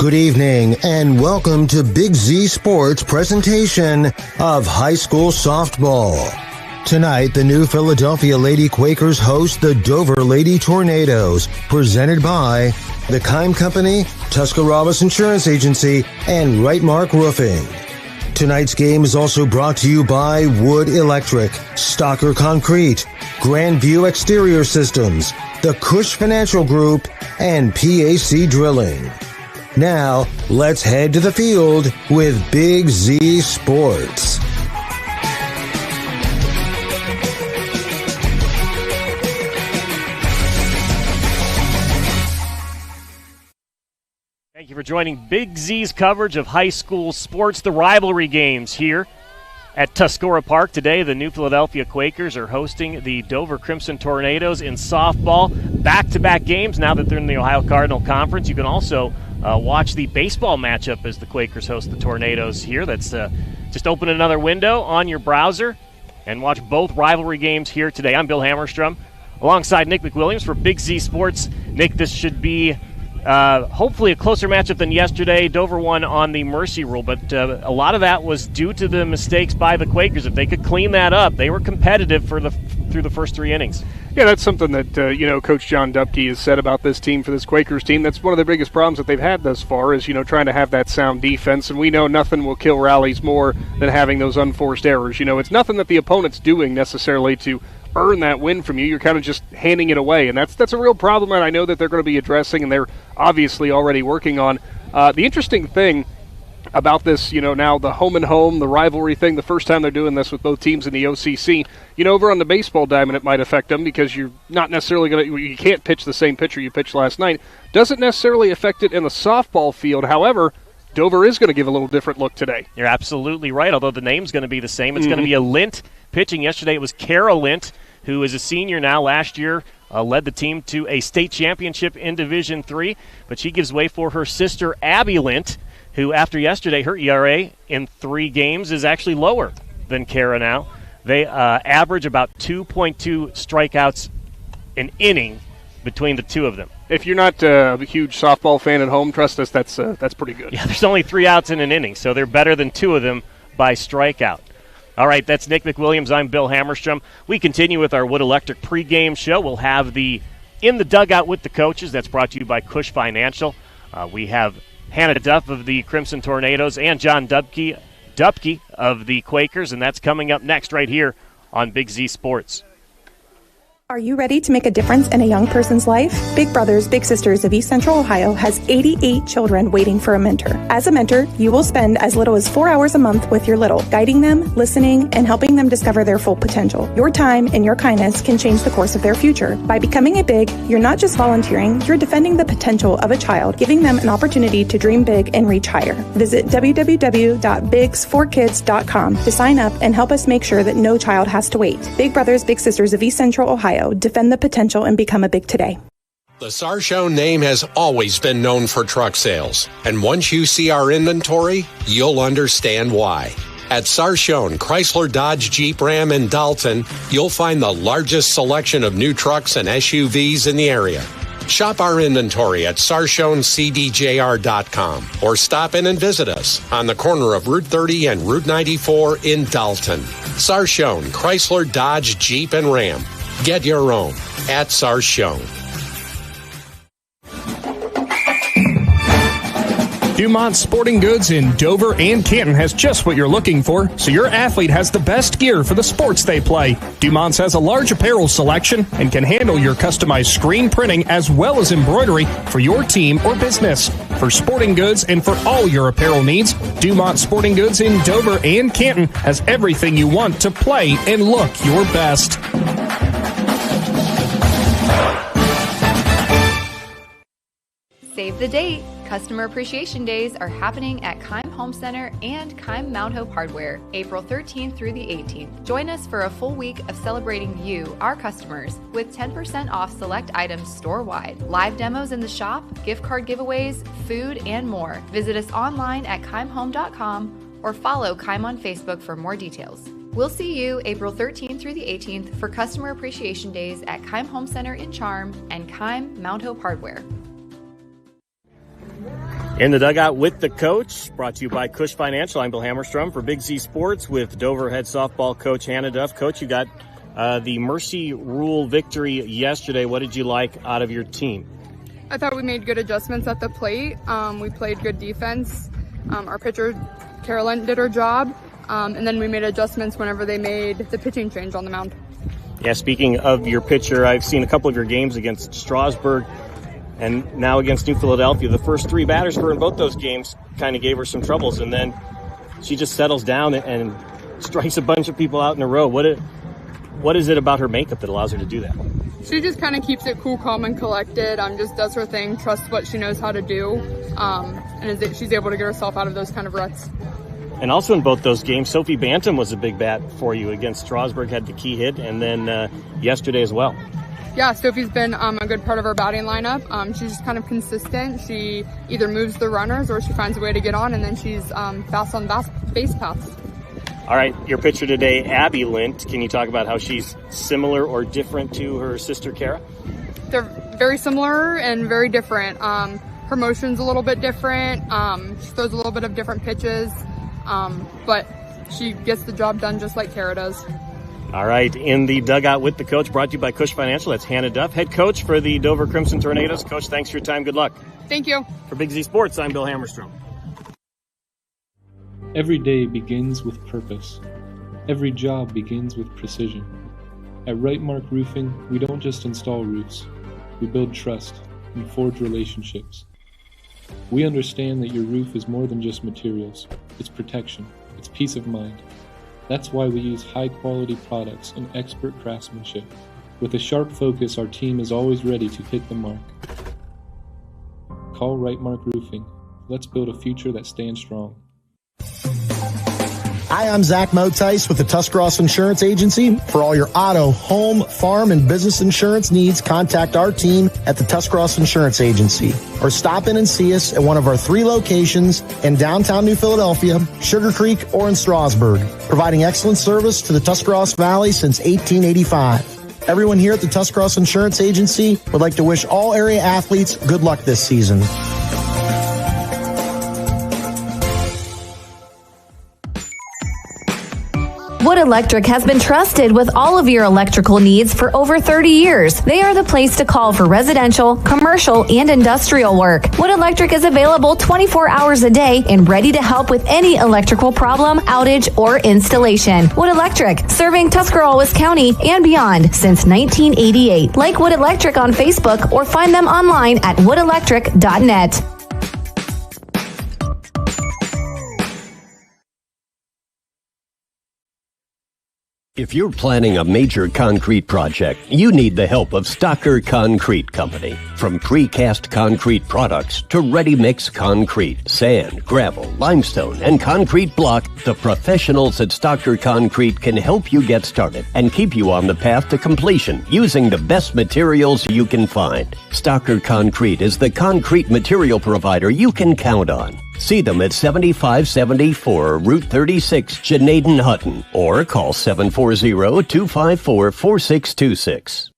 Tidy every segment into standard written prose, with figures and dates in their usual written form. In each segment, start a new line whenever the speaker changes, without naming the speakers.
Good evening and welcome to Big Z Sports presentation of high school softball. Tonight, the New Philadelphia Lady Quakers host the Dover Lady Tornadoes, presented by the Keim Company, Tuscora Park Insurance Agency, and Rightmark Roofing. Tonight's game is also brought to you by Wood Electric, Stocker Concrete, Grandview Exterior Systems, the Cush Financial Group, and PAC Drilling. Now, let's head to the field with Big Z Sports.
Thank you for joining Big Z's coverage of high school sports, the rivalry games here at Tuscora Park. Today, the New Philadelphia Quakers are hosting the Dover Crimson Tornadoes in softball. Back-to-back games now that they're in the Ohio Cardinal Conference. You can also watch the baseball matchup as the Quakers host the Tornadoes here. That's just open another window on your browser and watch both rivalry games here today. I'm Bill Hammerstrom alongside Nick McWilliams for Big Z Sports. Nick, this should be hopefully a closer matchup than yesterday. Dover won on the mercy rule, but a lot of that was due to the mistakes by the Quakers. If they could clean that up, they were competitive through the first three innings.
Yeah, that's something that, Coach John Dupke has said about this team, for this Quakers team. That's one of the biggest problems that they've had thus far is, trying to have that sound defense. And we know nothing will kill rallies more than having those unforced errors. It's nothing that the opponent's doing necessarily to earn that win from you. You're kind of just handing it away. And that's a real problem, and I know that they're going to be addressing, and they're obviously already working on. The interesting thing about this, now the home and home, the rivalry thing, the first time they're doing this with both teams in the OCC, over on the baseball diamond it might affect them because you're not necessarily you can't pitch the same pitcher you pitched last night. Doesn't necessarily affect it in the softball field. However, Dover is going to give a little different look today.
You're absolutely right, although the name's going to be the same. It's going to be a Lint pitching. Yesterday it was Kara Lint, who is a senior now. Last year led the team to a state championship in Division III, but she gives way for her sister Abby Lint, who after yesterday, her ERA in 3 games is actually lower than Kara now. They average about 2.2 strikeouts an inning between the two of them.
If you're not a huge softball fan at home, trust us, that's pretty good.
Yeah, there's only 3 outs in an inning, so they're better than 2 of them by strikeout. All right, that's Nick McWilliams. I'm Bill Hammerstrom. We continue with our Wood Electric pregame show. We'll have the In the Dugout with the Coaches. That's brought to you by Cush Financial. We have Hannah Duff of the Crimson Tornadoes and John Dupke of the Quakers, and that's coming up next right here on Big Z Sports.
Are you ready to make a difference in a young person's life? Big Brothers Big Sisters of East Central Ohio has 88 children waiting for a mentor. As a mentor, you will spend as little as 4 hours a month with your little, guiding them, listening, and helping them discover their full potential. Your time and your kindness can change the course of their future. By becoming a Big, you're not just volunteering, you're defending the potential of a child, giving them an opportunity to dream big and reach higher. Visit www.bigs4kids.com to sign up and help us make sure that no child has to wait. Big Brothers Big Sisters of East Central Ohio. Defend the potential and become a Big today.
The Sarchone name has always been known for truck sales, and once you see our inventory, you'll understand why. At Sarchone Chrysler Dodge Jeep Ram in Dalton, you'll find the largest selection of new trucks and SUVs in the area. Shop our inventory at sarchonecdjr.com or stop in and visit us on the corner of Route 30 and Route 94 in Dalton. Sarchone Chrysler Dodge Jeep and Ram. Get your own at Sarchone.
Dumont Sporting Goods in Dover and Canton has just what you're looking for, so your athlete has the best gear for the sports they play. Dumont's has a large apparel selection and can handle your customized screen printing as well as embroidery for your team or business. For sporting goods and for all your apparel needs, Dumont Sporting Goods in Dover and Canton has everything you want to play and look your best.
Save the date. Customer Appreciation Days are happening at Keim Home Center and Keim Mount Hope Hardware, April 13th through the 18th. Join us for a full week of celebrating you, our customers, with 10% off select items store-wide, live demos in the shop, gift card giveaways, food, and more. Visit us online at keimhome.com or follow Keim on Facebook for more details. We'll see you April 13th through the 18th for Customer Appreciation Days at Keim Home Center in Charm and Keim Mount Hope Hardware.
In the Dugout with the Coach, brought to you by Cush Financial. I'm Bill Hammerstrom for Big Z Sports with Dover head softball coach Hannah Duff. Coach, you got the Mercy Rule victory yesterday. What did you like out of your team?
I thought we made good adjustments at the plate. We played good defense. Our pitcher, Carolyn, did her job. And then we made adjustments whenever they made the pitching change on the mound.
Yeah, speaking of your pitcher, I've seen a couple of your games against Strasburg and now against New Philadelphia. The first three batters for her in both those games kind of gave her some troubles, and then she just settles down and strikes a bunch of people out in a row. What is it about her makeup that allows her to do that?
She just kind of keeps it cool, calm, and collected. Just does her thing, trusts what she knows how to do, and she's able to get herself out of those kind of ruts.
And also in both those games, Sophie Bantam was a big bat for you against Strasburg, had the key hit, and then yesterday as well.
Yeah, Sophie's been a good part of our batting lineup. She's just kind of consistent. She either moves the runners or she finds a way to get on, and then she's fast on base paths.
All right, your pitcher today, Abby Lint. Can you talk about how she's similar or different to her sister, Kara?
They're very similar and very different. Her motion's a little bit different. She throws a little bit of different pitches, but she gets the job done just like Kara does.
All right, in the Dugout with the Coach, brought to you by Cush Financial. That's Hannah Duff, head coach for the Dover Crimson Tornadoes. Coach, thanks for your time. Good luck.
Thank you.
For Big Z Sports, I'm Bill Hammerstrom.
Every day begins with purpose. Every job begins with precision. At Rightmark Roofing, we don't just install roofs. We build trust and forge relationships. We understand that your roof is more than just materials. It's protection. It's peace of mind. That's why we use high-quality products and expert craftsmanship. With a sharp focus, our team is always ready to hit the mark. Call Rightmark Roofing. Let's build a future that stands strong.
Hi, I'm Zach Motice with the Tuscora Insurance Agency. For all your auto, home, farm, and business insurance needs, contact our team at the Tuscora Insurance Agency. Or stop in and see us at one of our 3 locations in downtown New Philadelphia, Sugar Creek, or in Strasburg, providing excellent service to the Tuscora Valley since 1885. Everyone here at the Tuscora Insurance Agency would like to wish all area athletes good luck this season.
Wood Electric has been trusted with all of your electrical needs for over 30 years. They are the place to call for residential, commercial, and industrial work. Wood Electric is available 24 hours a day and ready to help with any electrical problem, outage, or installation. Wood Electric, serving Tuscarawas County and beyond since 1988. Like Wood Electric on Facebook or find them online at woodelectric.net.
If you're planning a major concrete project, you need the help of Stocker Concrete Company. From precast concrete products to ready-mix concrete, sand, gravel, limestone, and concrete block, the professionals at Stocker Concrete can help you get started and keep you on the path to completion using the best materials you can find. Stocker Concrete is the concrete material provider you can count on. See them at 7574 Route 36, Janaden-Hutton, or call 740-254-4626.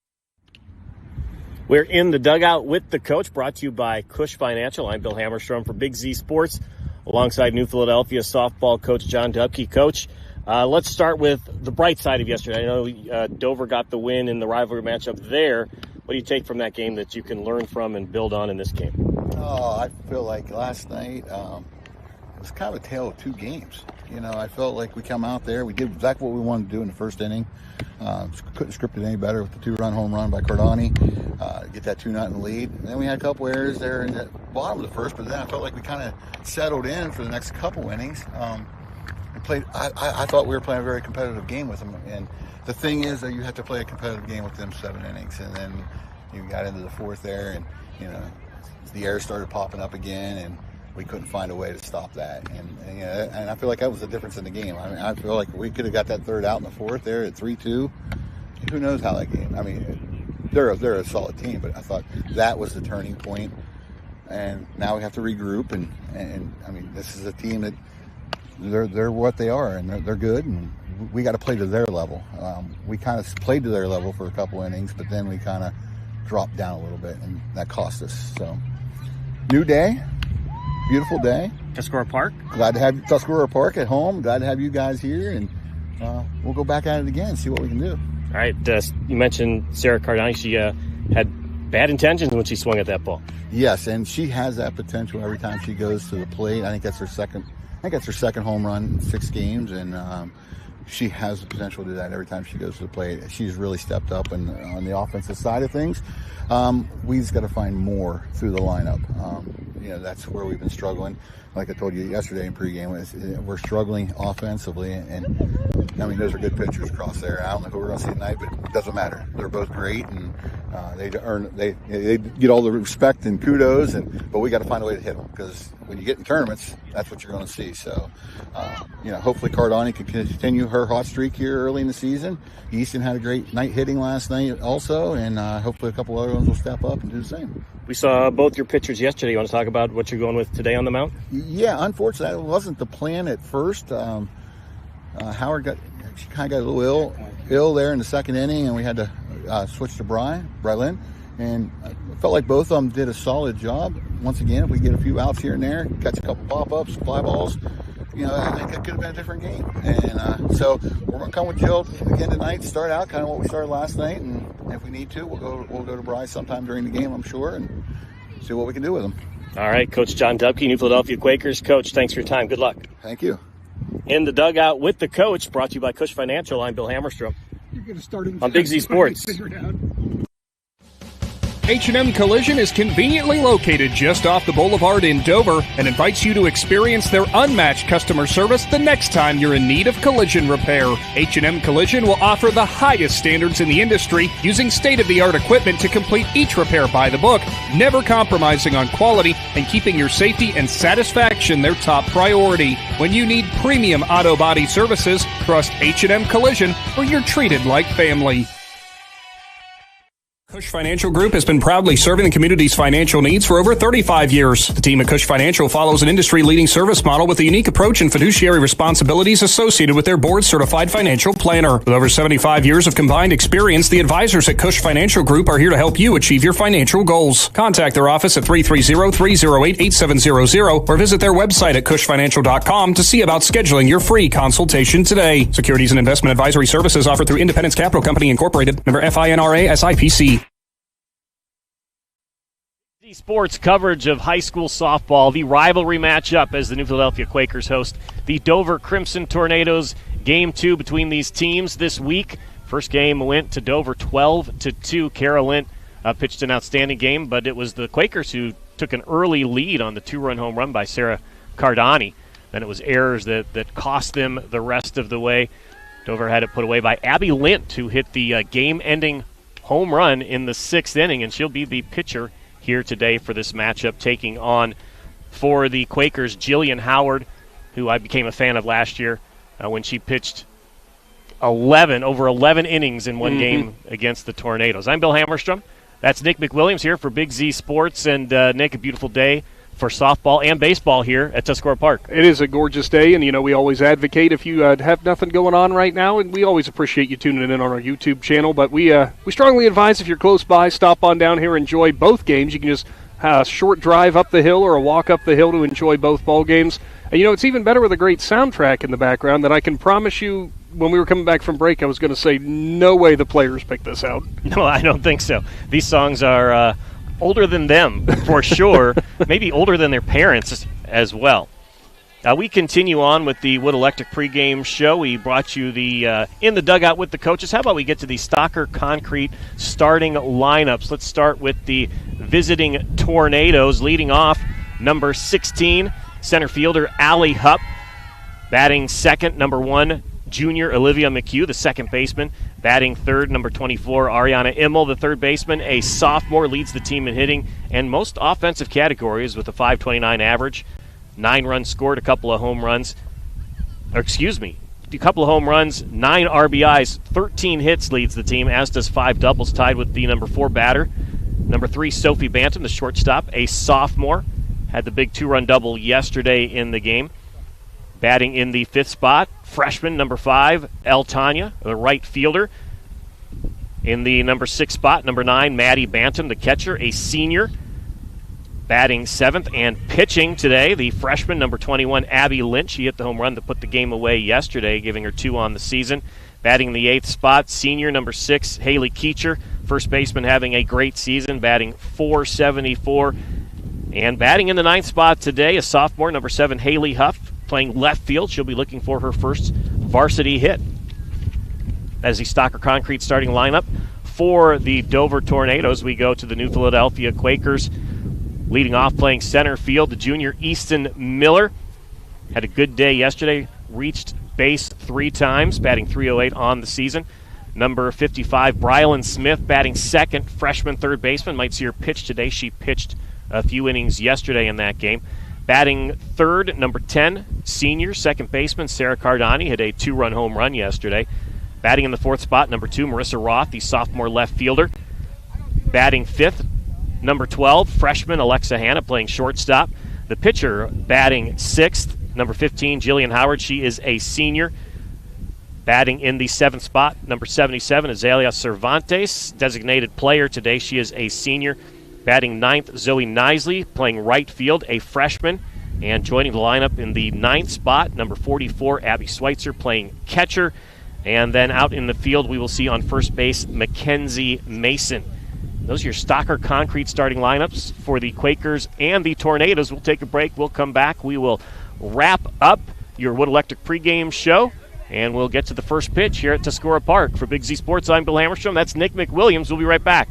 We're in the Dugout with the Coach, brought to you by Cush Financial. I'm Bill Hammerstrom for Big Z Sports, alongside New Philadelphia softball coach John Dubke. Coach, let's start with the bright side of yesterday. I know Dover got the win in the rivalry matchup there. What do you take from that game that you can learn from and build on in this game?
Oh, I feel like last night it was kind of a tale of 2 games. You know, I felt like we come out there, we did exactly what we wanted to do in the first inning. Couldn't script it any better with the 2-run home run by Cardani, get that 2-0 lead. And then we had a couple errors there in the bottom of the first, but then I felt like we kind of settled in for the next couple innings. I thought we were playing a very competitive game with them, and the thing is that you have to play a competitive game with them 7 innings, and then you got into the 4th there, and you know the errors started popping up again, and we couldn't find a way to stop that. And I feel like that was the difference in the game. I mean, I feel like we could have got that 3rd out in the 4th there at 3-2. Who knows how that game? I mean, they're a solid team, but I thought that was the turning point. And now we have to regroup, and I mean, this is a team that they're what they are, and they're good, and we got to play to their level. We kind of played to their level for a couple innings, but then we kind of dropped down a little bit, and that cost us. So, new day, beautiful day.
Tuscora Park.
Glad to have Tuscora Park at home. Glad to have you guys here, and we'll go back at it again, see what we can do.
All right, you mentioned Sarah Cardani. She had bad intentions when she swung at that ball.
Yes, and she has that potential every time she goes to the plate. I think that's her second home run in 6 games, and she has the potential to do that every time she goes to the plate. She's really stepped up on the offensive side of things. We just got to find more through the lineup. That's where we've been struggling. Like I told you yesterday in pregame, we're struggling offensively, and I mean, those are good pitchers across there. I don't know who we're going to see tonight, but it doesn't matter. They're both great, and they get all the respect and kudos, but we got to find a way to hit them, because when you get in tournaments, that's what you're going to see. So, hopefully Cardani can continue her hot streak here early in the season. Easton had a great night hitting last night also, and hopefully a couple other ones will step up and do the same.
We saw both your pitchers yesterday. You want to talk about what you're going with today on the mound?
Yeah, unfortunately, that wasn't the plan at first. Howard kind of got a little ill there in the second inning, and we had to switch to Brylin. And I felt like both of them did a solid job. Once again, if we get a few outs here and there, catch a couple pop-ups, fly balls, I think it could have been a different game. And so we're going to come with Jill again tonight, start out kind of what we started last night, and if we need to, we'll go to Bryce sometime during the game, I'm sure, and see what we can do with them.
All right, Coach John Dubke, New Philadelphia Quakers. Coach, thanks for your time. Good luck.
Thank you.
In the dugout with the coach, brought to you by Cush Financial. I'm Bill Hammerstrom. On Big Z Sports.
H&M Collision is conveniently located just off the boulevard in Dover and invites you to experience their unmatched customer service the next time you're in need of collision repair. H&M Collision will offer the highest standards in the industry, using state-of-the-art equipment to complete each repair by the book, never compromising on quality and keeping your safety and satisfaction their top priority. When you need premium auto body services, trust H&M Collision, where you're treated like family. Cush Financial Group has been proudly serving the community's financial needs for over 35 years. The team at Cush Financial follows an industry-leading service model with a unique approach and fiduciary responsibilities associated with their board-certified financial planner. With over 75 years of combined experience, the advisors at Cush Financial Group are here to help you achieve your financial goals. Contact their office at 330-308-8700 or visit their website at cushfinancial.com to see about scheduling your free consultation today. Securities and investment advisory services offered through Independence Capital Company Incorporated, member FINRA SIPC.
Sports coverage of high school softball, the rivalry matchup as the New Philadelphia Quakers host the Dover Crimson Tornadoes. Game 2 between these teams this week. First game went to Dover 12-2. Kara Lint pitched an outstanding game, but it was the Quakers who took an early lead on the 2-run home run by Sarah Cardani. Then it was errors that cost them the rest of the way. Dover had it put away by Abby Lint, who hit the game-ending home run in the 6th inning, and she'll be the pitcher here today for this matchup, taking on for the Quakers Jillian Howard, who I became a fan of last year when she pitched over 11 innings in one game against the Tornadoes. I'm Bill Hammerstrom. That's Nick McWilliams here for Big Z Sports. And Nick, a beautiful day for softball and baseball here at Tuscora Park.
It is a gorgeous day, and we always advocate if you have nothing going on right now, and we always appreciate you tuning in on our YouTube channel, but we strongly advise if you're close by, stop on down here, enjoy both games. You can just have a short drive up the hill or a walk up the hill to enjoy both ball games. And it's even better with a great soundtrack in the background that I can promise you. When we were coming back from break, I was going to say, no way the players picked this out.
No, I don't think so. These songs are older than them, for sure. Maybe older than their parents as well. We continue on with the Wood Electric pregame show. We brought you the In the Dugout with the coaches. How about we get to the Stocker Concrete starting lineups? Let's start with the visiting Tornadoes. Leading off, number 16, center fielder Allie Hupp. Batting second, number 1, junior Olivia McHugh, the second baseman. Batting third, number 24, Ariana Immel, the third baseman. A sophomore, leads the team in hitting and most offensive categories with a .529 average. 9 runs scored, a couple of home runs. A couple of home runs, 9 RBIs, 13 hits leads the team, as does 5 doubles, tied with the number 4 batter. Number 3, Sophie Bantam, the shortstop, a sophomore. Had the big 2-run double yesterday in the game. Batting in the 5th spot, freshman number 5, El Tanya, the right fielder. In the number 6 spot, number 9, Maddie Bantam, the catcher, a senior. Batting 7th and pitching today, the freshman, number 21, Abby Lynch. She hit the home run to put the game away yesterday, giving her 2 on the season. Batting in the 8th spot, senior, number 6, Haley Keecher. First baseman having a great season, batting .474. And batting in the 9th spot today, a sophomore, number 7, Haley Huff, playing left field. She'll be looking for her first varsity hit. That is the Stalker Concrete starting lineup. For the Dover Tornadoes, we go to the New Philadelphia Quakers. Leading off, playing center field, the junior Easton Miller. Had a good day yesterday, reached base 3 times, batting .308 on the season. Number 55, Brylan Smith, batting second, freshman third baseman. Might see her pitch today. She pitched a few innings yesterday in that game. Batting third, number 10, senior, second baseman, Sarah Cardani, hit a 2-run home run yesterday. Batting in the 4th spot, number 2, Marissa Roth, the sophomore left fielder. Batting 5th, number 12, freshman Alexa Hanna, playing shortstop. The pitcher batting 6th, number 15, Jillian Howard. She is a senior. Batting in the 7th spot, number 77, Azalea Cervantes, designated player today. She is a senior. Batting 9th, Zoe Nisley, playing right field, a freshman. And joining the lineup in the 9th spot, number 44, Abby Schweitzer, playing catcher. And then out in the field, we will see on first base, Mackenzie Mason. Those are your Stalker Concrete starting lineups for the Quakers and the Tornadoes. We'll take a break. We'll come back. We will wrap up your Wood Electric pregame show, and we'll get to the first pitch here at Tuscora Park. For Big Z Sports, I'm Bill Hammerstrom. That's Nick McWilliams. We'll be right back.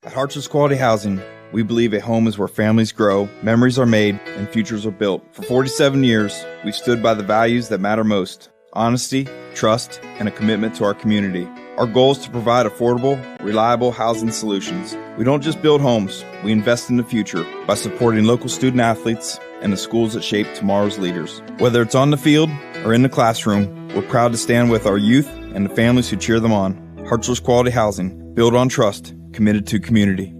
At Harts's Quality Housing, we believe a home is where families grow, memories are made, and futures are built. For 47 years, we've stood by the values that matter most: honesty, trust, and a commitment to our community. Our goal is to provide affordable, reliable housing solutions. We don't just build homes, we invest in the future by supporting local student athletes and the schools that shape tomorrow's leaders. Whether it's on the field or in the classroom, we're proud to stand with our youth and the families who cheer them on. Hartzler's Quality Housing, built on trust, committed to community.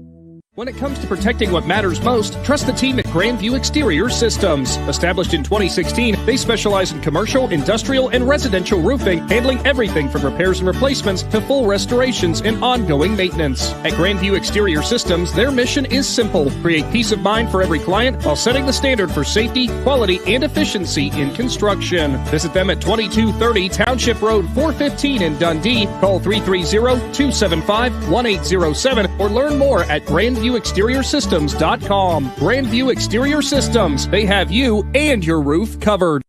When it comes to protecting what matters most, trust the team at Grandview Exterior Systems. Established in 2016, they specialize in commercial, industrial, and residential roofing, handling everything from repairs and replacements to full restorations and ongoing maintenance. At Grandview Exterior Systems, their mission is simple: create peace of mind for every client while setting the standard for safety, quality, and efficiency in construction. Visit them at 2230 Township Road 415 in Dundee. Call 330-275-1807 or learn more at GrandviewExteriorSystems.com. Grandview Exterior Systems. They have you and your roof covered.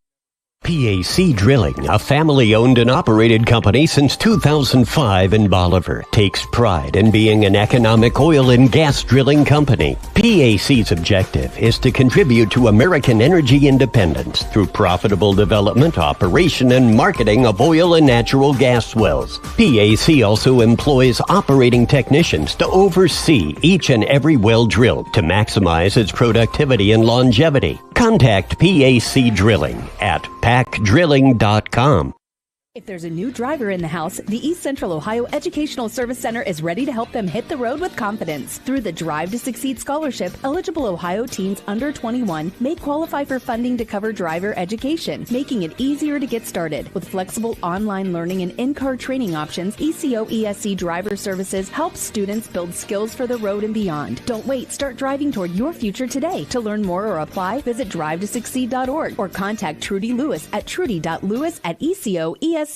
PAC Drilling, a family-owned and operated company since 2005 in Bolivar, takes pride in being an economic oil and gas drilling company. PAC's objective is to contribute to American energy independence through profitable development, operation, and marketing of oil and natural gas wells. PAC also employs operating technicians to oversee each and every well drilled to maximize its productivity and longevity. Contact PAC Drilling at pacdrilling.com.
If there's a new driver in the house, the East Central Ohio Educational Service Center is ready to help them hit the road with confidence. Through the Drive to Succeed Scholarship, eligible Ohio teens under 21 may qualify for funding to cover driver education, making it easier to get started. With flexible online learning and in-car training options, ECO ESC Driver Services helps students build skills for the road and beyond. Don't wait. Start driving toward your future today. To learn more or apply, visit drivetasucceed.org or contact Trudy Lewis at trudy.lewis@ecoesc.org.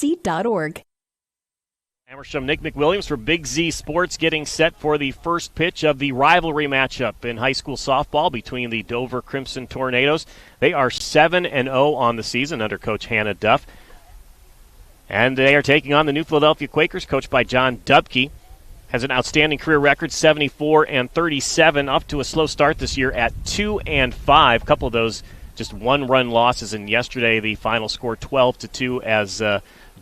Hammerstrom, Nick McWilliams for Big Z Sports, getting set for the first pitch of the rivalry matchup in high school softball between the Dover Crimson Tornadoes. They are 7-0 on the season under Coach Hannah Duff. And they are taking on the New Philadelphia Quakers, coached by John Dubke. Has an outstanding career record, 74-37, off to a slow start this year at 2-5. A couple of those just one-run losses, and yesterday the final score 12-2 as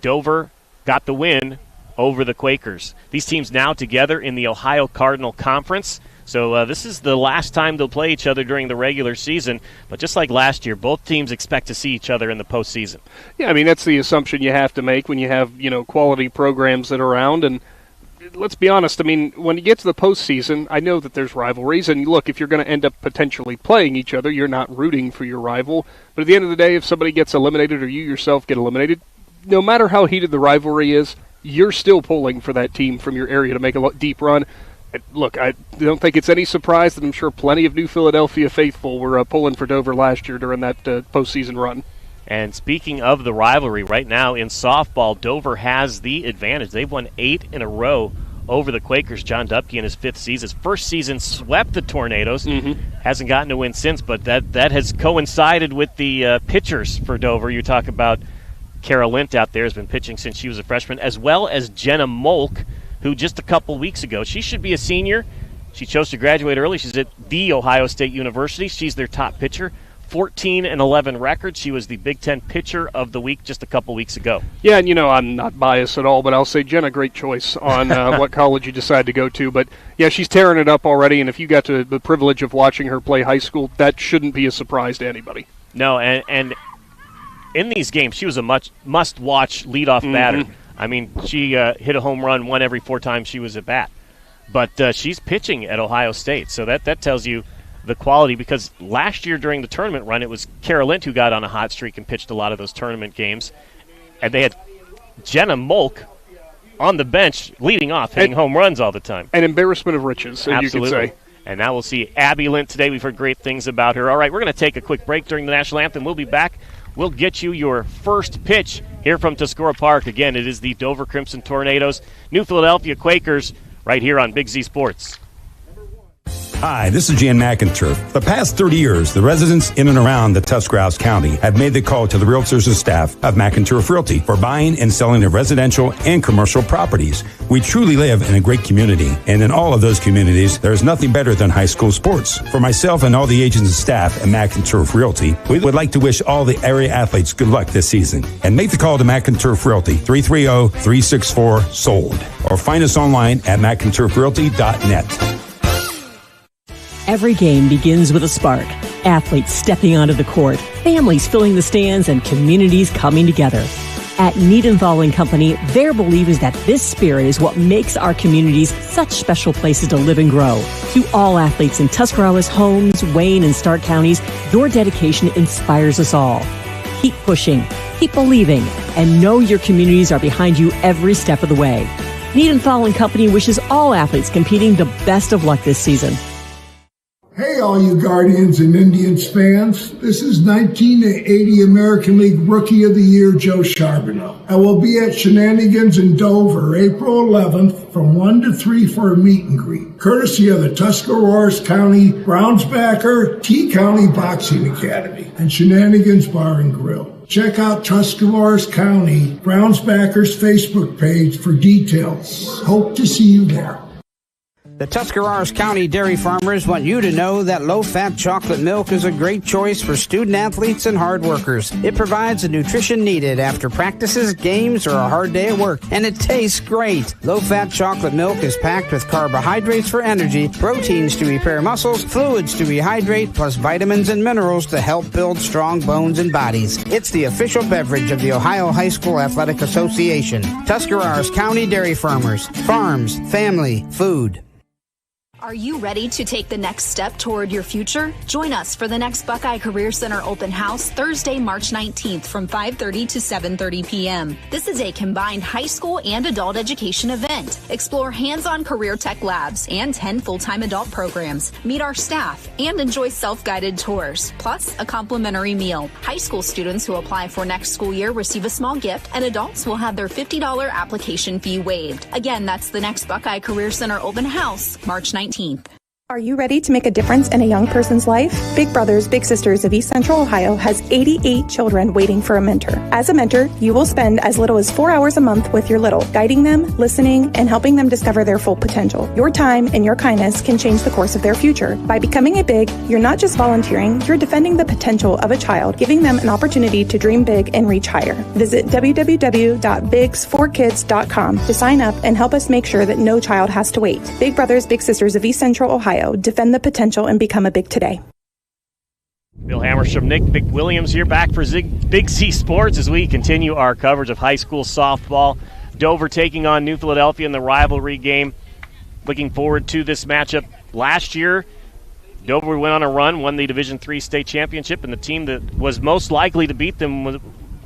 Dover got the win over the Quakers. These teams now together in the Ohio Cardinal Conference. So this is the last time they'll play each other during the regular season. But just like last year, both teams expect to see each other in the postseason.
Yeah, I mean, that's the assumption you have to make when you have, quality programs that are around. And let's be honest, I mean, when you get to the postseason, I know that there's rivalries. And look, if you're going to end up potentially playing each other, you're not rooting for your rival. But at the end of the day, if somebody gets eliminated or you yourself get eliminated, no matter how heated the rivalry is, you're still pulling for that team from your area to make a deep run. Look, I don't think it's any surprise that I'm sure plenty of New Philadelphia faithful were pulling for Dover last year during that postseason run.
And speaking of the rivalry, right now in softball, Dover has the advantage. They've won 8 in a row over the Quakers. John Dupke in his 5th season. His first season swept the Tornadoes. Hasn't gotten a win since, but that has coincided with the pitchers for Dover. You talk about Kara Lint out there, has been pitching since she was a freshman, as well as Jenna Molk, who just a couple weeks ago, she should be a senior. She chose to graduate early. She's at The Ohio State University. She's their top pitcher. 14-11 record. She was the Big Ten Pitcher of the Week just a couple weeks ago.
Yeah, and I'm not biased at all, but I'll say Jenna, great choice on what college you decide to go to. But yeah, she's tearing it up already, and if you got to the privilege of watching her play high school, that shouldn't be a surprise to anybody.
No, and in these games, she was a must-watch leadoff batter. I mean, she hit a home run one every 4 times she was at bat. But she's pitching at Ohio State, so that tells you the quality, because last year during the tournament run, it was Kara Lint who got on a hot streak and pitched a lot of those tournament games. And they had Jenna Molk on the bench leading off, hitting home runs all the time.
An embarrassment of riches, as you could say.
And now we'll see Abby Lint today. We've heard great things about her. All right, we're going to take a quick break during the National Anthem. We'll be back. We'll get you your first pitch here from Tuscora Park. Again, it is the Dover Crimson Tornadoes, New Philadelphia Quakers, right here on Big Z Sports.
Hi, this is Jan McInturf. The past 30 years, the residents in and around the Tuscarawas County have made the call to the realtors and staff of McInturf Realty for buying and selling of residential and commercial properties. We truly live in a great community, and in all of those communities, there is nothing better than high school sports. For myself and all the agents and staff at McInturf Realty, we would like to wish all the area athletes good luck this season. And make the call to McInturf Realty, 330-364-SOLD, or find us online at McInturfRealty.net.
Every game begins with a spark. Athletes stepping onto the court, families filling the stands, and communities coming together. At Niedenthal & Company, their belief is that this spirit is what makes our communities such special places to live and grow. To all athletes in Tuscarawas, Holmes, Wayne, and Stark counties, your dedication inspires us all. Keep pushing, keep believing, and know your communities are behind you every step of the way. Niedenthal & Company wishes all athletes competing the best of luck this season.
Hey, all you Guardians and Indians fans. This is 1980 American League Rookie of the Year, Joe Charbonneau. I will be at Shenanigans in Dover, April 11th from 1 to 3 for a meet and greet, courtesy of the Tuscarawas County Brownsbacker T-County Boxing Academy and Shenanigans Bar and Grill. Check out Tuscarawas County Brownsbackers Facebook page for details. Hope to see you there.
The Tuscarawas County dairy farmers want you to know that low-fat chocolate milk is a great choice for student-athletes and hard workers. It provides the nutrition needed after practices, games, or a hard day at work, and it tastes great. Low-fat chocolate milk is packed with carbohydrates for energy, proteins to repair muscles, fluids to rehydrate, plus vitamins and minerals to help build strong bones and bodies. It's the official beverage of the Ohio High School Athletic Association. Tuscarawas County dairy farmers. Farms, family, food.
Are you ready to take the next step toward your future? Join us for the next Buckeye Career Center Open House Thursday, March 19th from 5:30 to 7:30 p.m. This is a combined high school and adult education event. Explore hands-on career tech labs and 10 full-time adult programs. Meet our staff and enjoy self-guided tours, plus a complimentary meal. High school students who apply for next school year receive a small gift, and adults will have their $50 application fee waived. Again, that's the next Buckeye Career Center Open House, March 19th.
Are you ready to make a difference in a young person's life? Big Brothers Big Sisters of East Central Ohio has 88 children waiting for a mentor. As a mentor, you will spend as little as 4 hours a month with your little, guiding them, listening, and helping them discover their full potential. Your time and your kindness can change the course of their future. By becoming a Big, you're not just volunteering, you're defending the potential of a child, giving them an opportunity to dream big and reach higher. Visit www.bigs4kids.com to sign up and help us make sure that no child has to wait. Big Brothers Big Sisters of East Central Ohio. Defend the potential and become a Big today.
Bill Hammerstrom, Nick McWilliams here, back for Big Z Sports as we continue our coverage of high school softball. Dover taking on New Philadelphia in the rivalry game. Looking forward to this matchup. Last year, Dover went on a run, won the Division III state championship, and the team that was most likely to beat them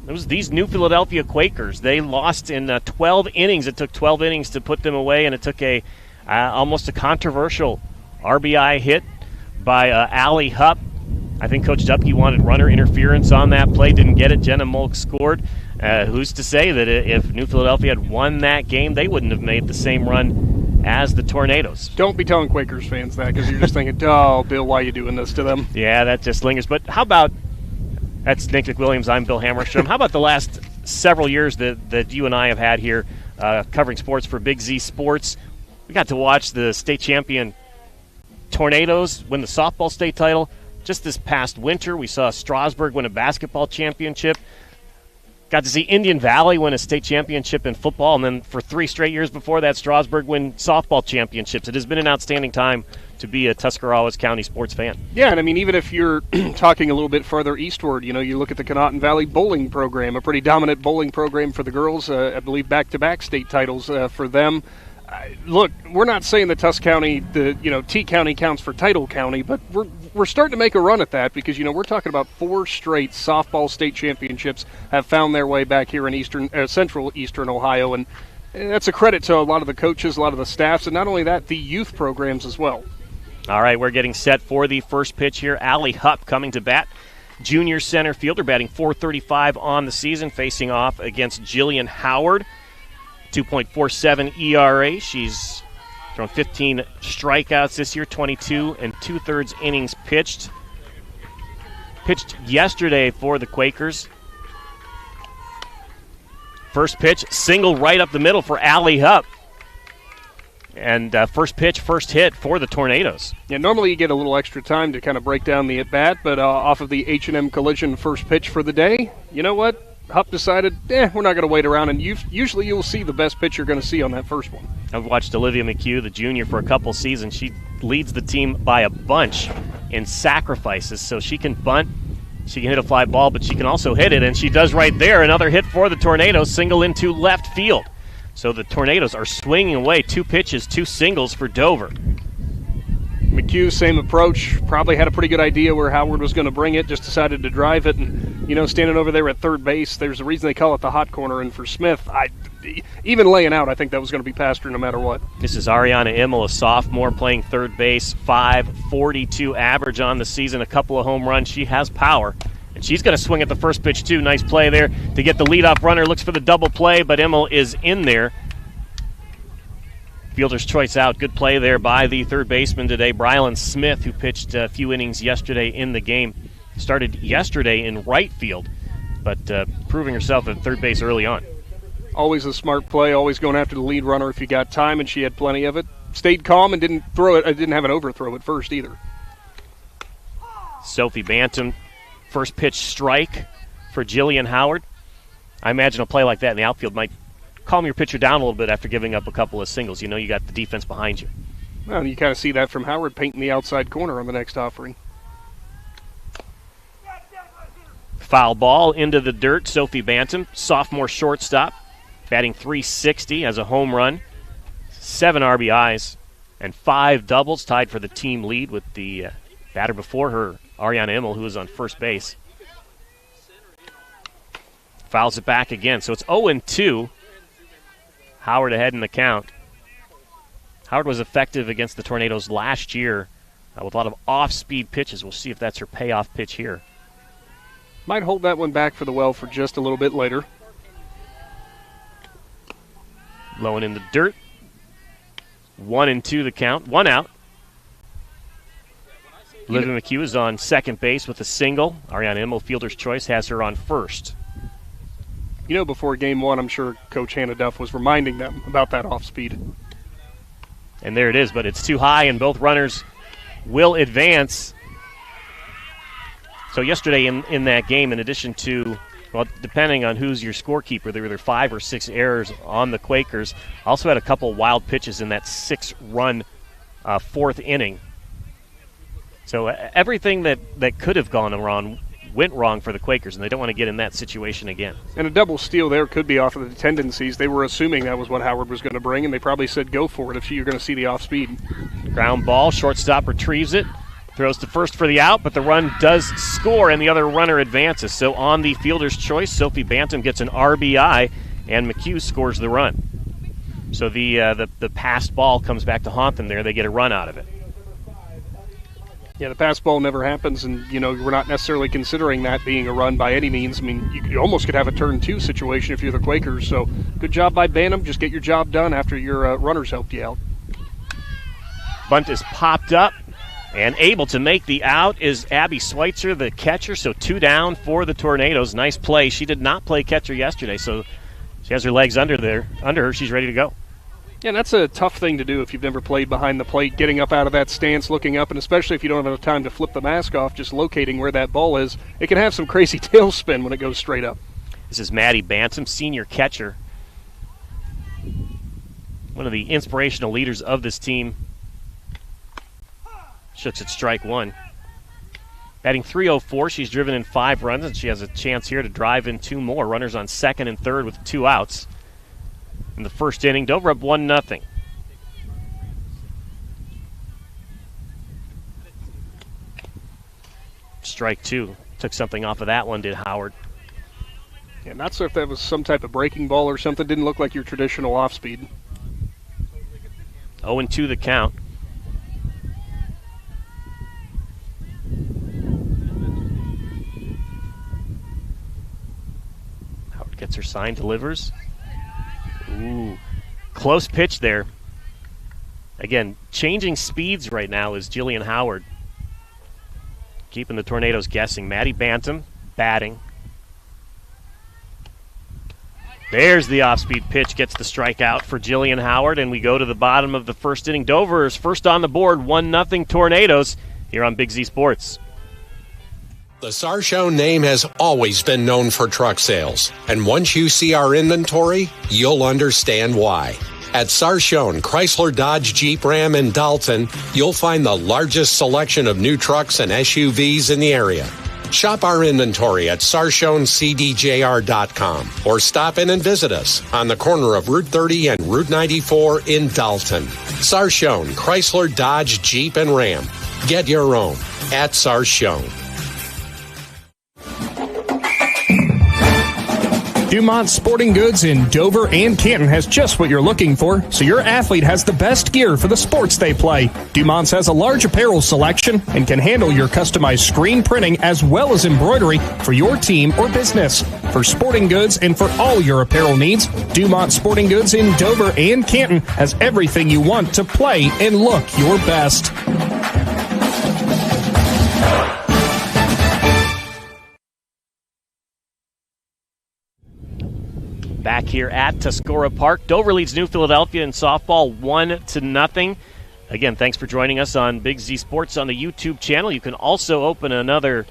was these New Philadelphia Quakers. They lost in 12 innings. It took 12 innings to put them away, and it took a Almost a controversial RBI hit by Allie Hupp. I think Coach Dupke wanted runner interference on that play, didn't get it. Jenna Mulk scored. Who's to say that if New Philadelphia had won that game, they wouldn't have made the same run as the Tornadoes?
Don't be telling Quakers fans that, because you're just thinking, oh, Bill, why are you doing this to them?
Yeah, that just lingers. But how about, that's Nick McWilliams, I'm Bill Hammerstrom. How about the last several years that you and I have had here covering sports for Big Z Sports? We got to watch the state champion Tornadoes win the softball state title. Just this past winter, we saw Strasburg win a basketball championship. Got to see Indian Valley win a state championship in football, and then for 3 straight years before that, Strasburg win softball championships. It has been an outstanding time to be a Tuscarawas County sports fan.
Yeah, and I mean, even if you're talking a little bit farther eastward, you look at the Conotton Valley bowling program, a pretty dominant bowling program for the girls. I believe back-to-back state titles for them. Look, we're not saying that Tusc County, T County counts for title county, but we're starting to make a run at that because, we're talking about 4 straight softball state championships have found their way back here in central eastern Ohio, and that's a credit to a lot of the coaches, a lot of the staffs, and not only that, the youth programs as well.
All right, we're getting set for the first pitch here. Allie Hupp coming to bat. Junior center fielder, batting .435 on the season, facing off against Jillian Howard. 2.47 ERA. She's thrown 15 strikeouts this year, 22 2/3 innings pitched. Pitched yesterday for the Quakers. First pitch, single right up the middle for Allie Hupp. And first pitch, first hit for the Tornadoes.
Yeah, normally you get a little extra time to kind of break down the at-bat, but off of the H&M Collision first pitch for the day, you know what? Hupp decided, we're not going to wait around, and usually you'll see the best pitch you're going to see on that first one.
I've watched Olivia McHugh, the junior, for a couple seasons. She leads the team by a bunch in sacrifices, so she can bunt, she can hit a fly ball, but she can also hit it, and she does right there. Another hit for the Tornadoes, single into left field. So the Tornadoes are swinging away. 2 pitches, 2 singles for Dover.
McHugh, same approach. Probably had a pretty good idea where Howard was going to bring it, just decided to drive it. And, standing over there at third base, there's a reason they call it the hot corner. And for Smith, even laying out, I think that was going to be past her no matter what.
This is Ariana Immel, a sophomore, playing third base, .542 average on the season, a couple of home runs. She has power. And she's going to swing at the first pitch, too. Nice play there to get the leadoff runner. Looks for the double play, but Immel is in there. Fielder's choice out. Good play there by the third baseman today, Brylan Smith, who pitched a few innings yesterday in the game. Started yesterday in right field, but proving herself at third base early on.
Always a smart play, always going after the lead runner if you got time, and she had plenty of it. Stayed calm and didn't throw it. Didn't have an overthrow at first either.
Sophie Bantam, first pitch strike for Jillian Howard. I imagine a play like that in the outfield might calm your pitcher down a little bit after giving up a couple of singles. You got the defense behind you.
Well, you kind of see that from Howard painting the outside corner on the next offering.
Foul ball into the dirt. Sophie Bantam, sophomore shortstop, batting .360 as a home run, 7 RBIs, and 5 doubles, tied for the team lead with the batter before her, Ariana Immel, who was on first base. Fouls it back again, so it's 0-2. Howard ahead in the count. Howard was effective against the Tornadoes last year with a lot of off-speed pitches. We'll see if that's her payoff pitch here.
Might hold that one back for the well for just a little bit later.
Low and in the dirt. 1-2 the count. 1 out. Olivia McHugh is on second base with a single. Ariana Immel, fielder's choice, has her on first.
Before game 1, I'm sure Coach Hannah Duff was reminding them about that off-speed.
And there it is, but it's too high, and both runners will advance. So yesterday in that game, in addition to, depending on who's your scorekeeper, there were either 5 or 6 errors on the Quakers. Also had a couple wild pitches in that 6-run fourth inning. So everything that could have gone wrong went wrong for the Quakers, and they don't want to get in that situation again.
And a double steal there could be off of the tendencies. They were assuming that was what Howard was going to bring, and they probably said go for it if you're going to see the off-speed.
Ground ball, shortstop retrieves it, throws to first for the out, but the run does score, and the other runner advances. So on the fielder's choice, Sophie Bantam gets an RBI, and McHugh scores the run. So the passed ball comes back to haunt them there. They get a run out of it.
Yeah, the pass ball never happens, and, we're not necessarily considering that being a run by any means. I mean, you almost could have a turn 2 situation if you're the Quakers. So good job by Bantam. Just get your job done after your runners helped you out.
Bunt is popped up, and able to make the out is Abby Schweitzer, the catcher. So 2 down for the Tornadoes. Nice play. She did not play catcher yesterday, so she has her legs under her. She's ready to go.
Yeah, and that's a tough thing to do if you've never played behind the plate, getting up out of that stance, looking up, and especially if you don't have enough time to flip the mask off, just locating where that ball is. It can have some crazy tailspin when it goes straight up.
This is Maddie Bantam, senior catcher. One of the inspirational leaders of this team. Shooks at strike 1. Batting .304, she's driven in 5 runs, and she has a chance here to drive in 2 more. Runners on second and third with 2 outs. In the first inning, Dover up 1-0. Strike 2. Took something off of that one, did Howard.
Yeah, not sure if that was some type of breaking ball or something. Didn't look like your traditional off-speed.
0-2 the count. Howard gets her sign, delivers. Ooh, close pitch there. Again, changing speeds right now is Jillian Howard. Keeping the Tornadoes guessing. Maddie Bantam batting. There's the off-speed pitch, gets the strikeout for Jillian Howard, and we go to the bottom of the first inning. Dover is first on the board, 1-0 Tornadoes here on Big Z Sports.
The Sarchone name has always been known for truck sales, and once you see our inventory, you'll understand why. At Sarchone Chrysler Dodge Jeep Ram in Dalton, you'll find the largest selection of new trucks and SUVs in the area. Shop our inventory at sarchonecdjr.com or stop in and visit us on the corner of Route 30 and Route 94 in Dalton. Sarchone Chrysler Dodge Jeep and Ram. Get your own at Sarchone.
Dumont Sporting Goods in Dover and Canton has just what you're looking for, so your athlete has the best gear for the sports they play. Dumont's has a large apparel selection and can handle your customized screen printing as well as embroidery for your team or business. For sporting goods and for all your apparel needs, Dumont Sporting Goods in Dover and Canton has everything you want to play and look your best.
Back here at Tuscora Park. Dover leads New Philadelphia in softball 1-0. Again, thanks for joining us on Big Z Sports on the YouTube channel. You can also open another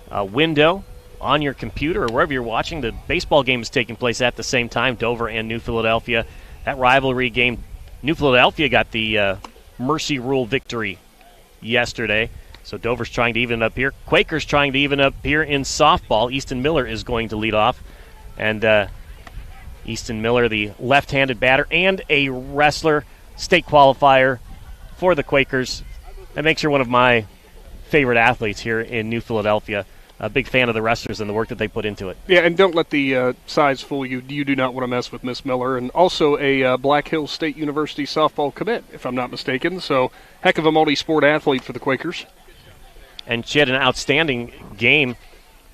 window on your computer or wherever you're watching. The baseball game is taking place at the same time, Dover and New Philadelphia. That rivalry game, New Philadelphia got the mercy rule victory yesterday. So Dover's trying to even it up here. Quakers trying to even up here in softball. Easton Miller is going to lead off. And Easton Miller, the left-handed batter and a wrestler, state qualifier for the Quakers. That makes her one of my favorite athletes here in New Philadelphia. A big fan of the wrestlers and the work that they put into it.
Yeah, and don't let the size fool you. You do not want to mess with Miss Miller. And also a Black Hills State University softball commit, if I'm not mistaken. So heck of a multi-sport athlete for the Quakers.
And she had an outstanding game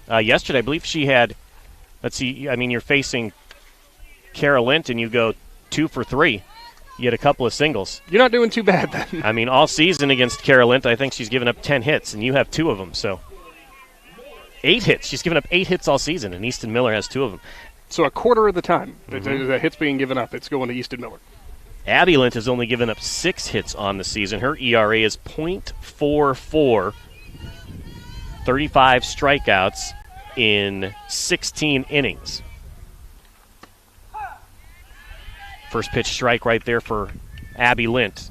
yesterday. I believe she had, let's see, I mean, you're facing Kara Lint and you go 2 for 3. You had a couple of singles.
You're not doing too bad then.
I mean, all season against Kara Lint, I think she's given up 10 hits, and you have 2 of them. So 8 hits. She's given up 8 hits all season, and Easton Miller has 2 of them.
So a quarter of the time the hits being given up, it's going to Easton Miller.
Abby Lint has only given up 6 hits on the season. Her ERA is .44, 35 strikeouts in 16 innings. First pitch strike right there for Abby Lint.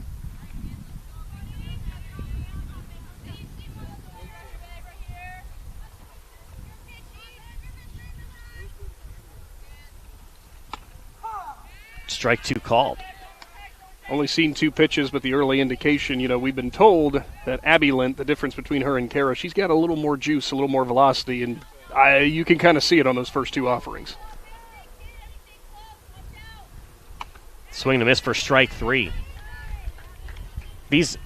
Strike 2 called.
Only seen 2 pitches, but the early indication, we've been told that Abby Lint, the difference between her and Kara, she's got a little more juice, a little more velocity, and you can kind of see it on those first 2 offerings.
Swing and a miss for strike 3. These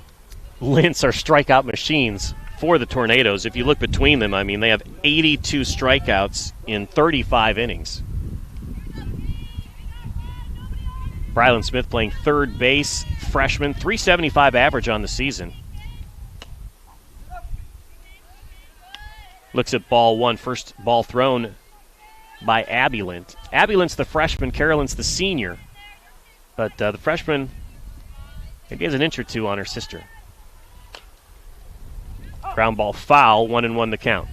Lints are strikeout machines for the Tornadoes. If you look between them, I mean, they have 82 strikeouts in 35 innings. Brylan Smith playing third base, freshman, .375 average on the season. Looks at ball 1, first ball thrown by Abby Lint. Abby Lint's the freshman, Carolyn's the senior. But the freshman maybe has an inch or two on her sister. Ground ball foul, 1-1 the count.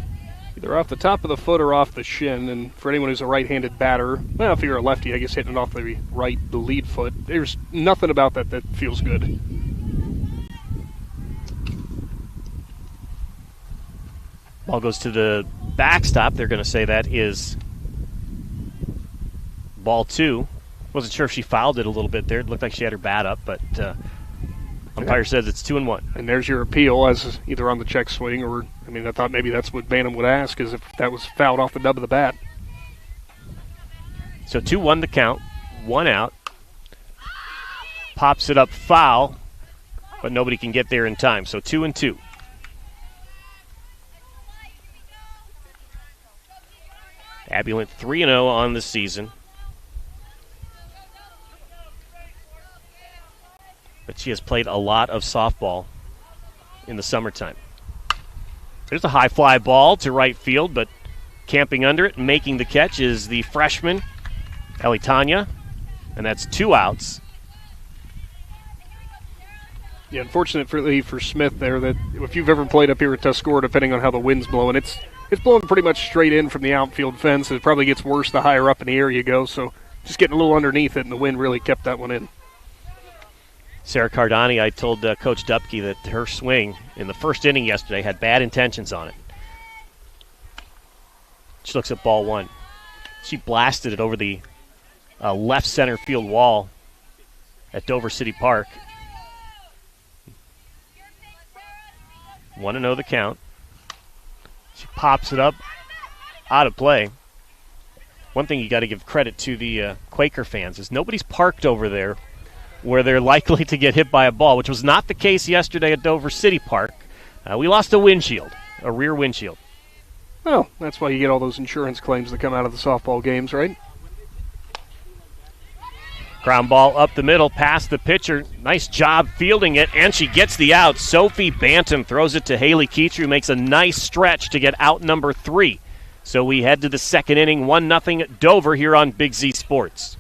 Either off the top of the foot or off the shin, and for anyone who's a right-handed batter, well, if you're a lefty, I guess hitting it off the lead foot, there's nothing about that feels good.
Ball goes to the backstop. They're going to say that is ball 2. Wasn't sure if she fouled it a little bit there. It looked like she had her bat up, but umpire says it's 2-1.
And there's your appeal as either on the check swing or, I mean, I thought maybe that's what Bantam would ask, is if that was fouled off the nub of the bat.
So 2-1 the count, 1 out. Pops it up foul, but nobody can get there in time. So 2-2. Abby went 3-0 on the season. But she has played a lot of softball in the summertime. There's a high fly ball to right field, but camping under it and making the catch is the freshman, Ellie Tanya, and that's 2 outs.
Yeah, unfortunately for Smith there, that if you've ever played up here at Tuscora, depending on how the wind's blowing, it's blowing pretty much straight in from the outfield fence. It probably gets worse the higher up in the air you go, so just getting a little underneath it, and the wind really kept that one in.
Sarah Cardani, I told Coach Dupke that her swing in the first inning yesterday had bad intentions on it. She looks at ball 1. She blasted it over the left center field wall at Dover City Park. 1-0 the count. She pops it up out of play. One thing you got to give credit to the Quaker fans is nobody's parked over there where they're likely to get hit by a ball, which was not the case yesterday at Dover City Park. We lost a windshield, a rear windshield.
Well, that's why you get all those insurance claims that come out of the softball games, right?
Ground ball up the middle, past the pitcher. Nice job fielding it, and she gets the out. Sophie Bantam throws it to Haley Keach, who makes a nice stretch to get out number 3. So we head to the second inning, 1-0 Dover here on Big Z Sports.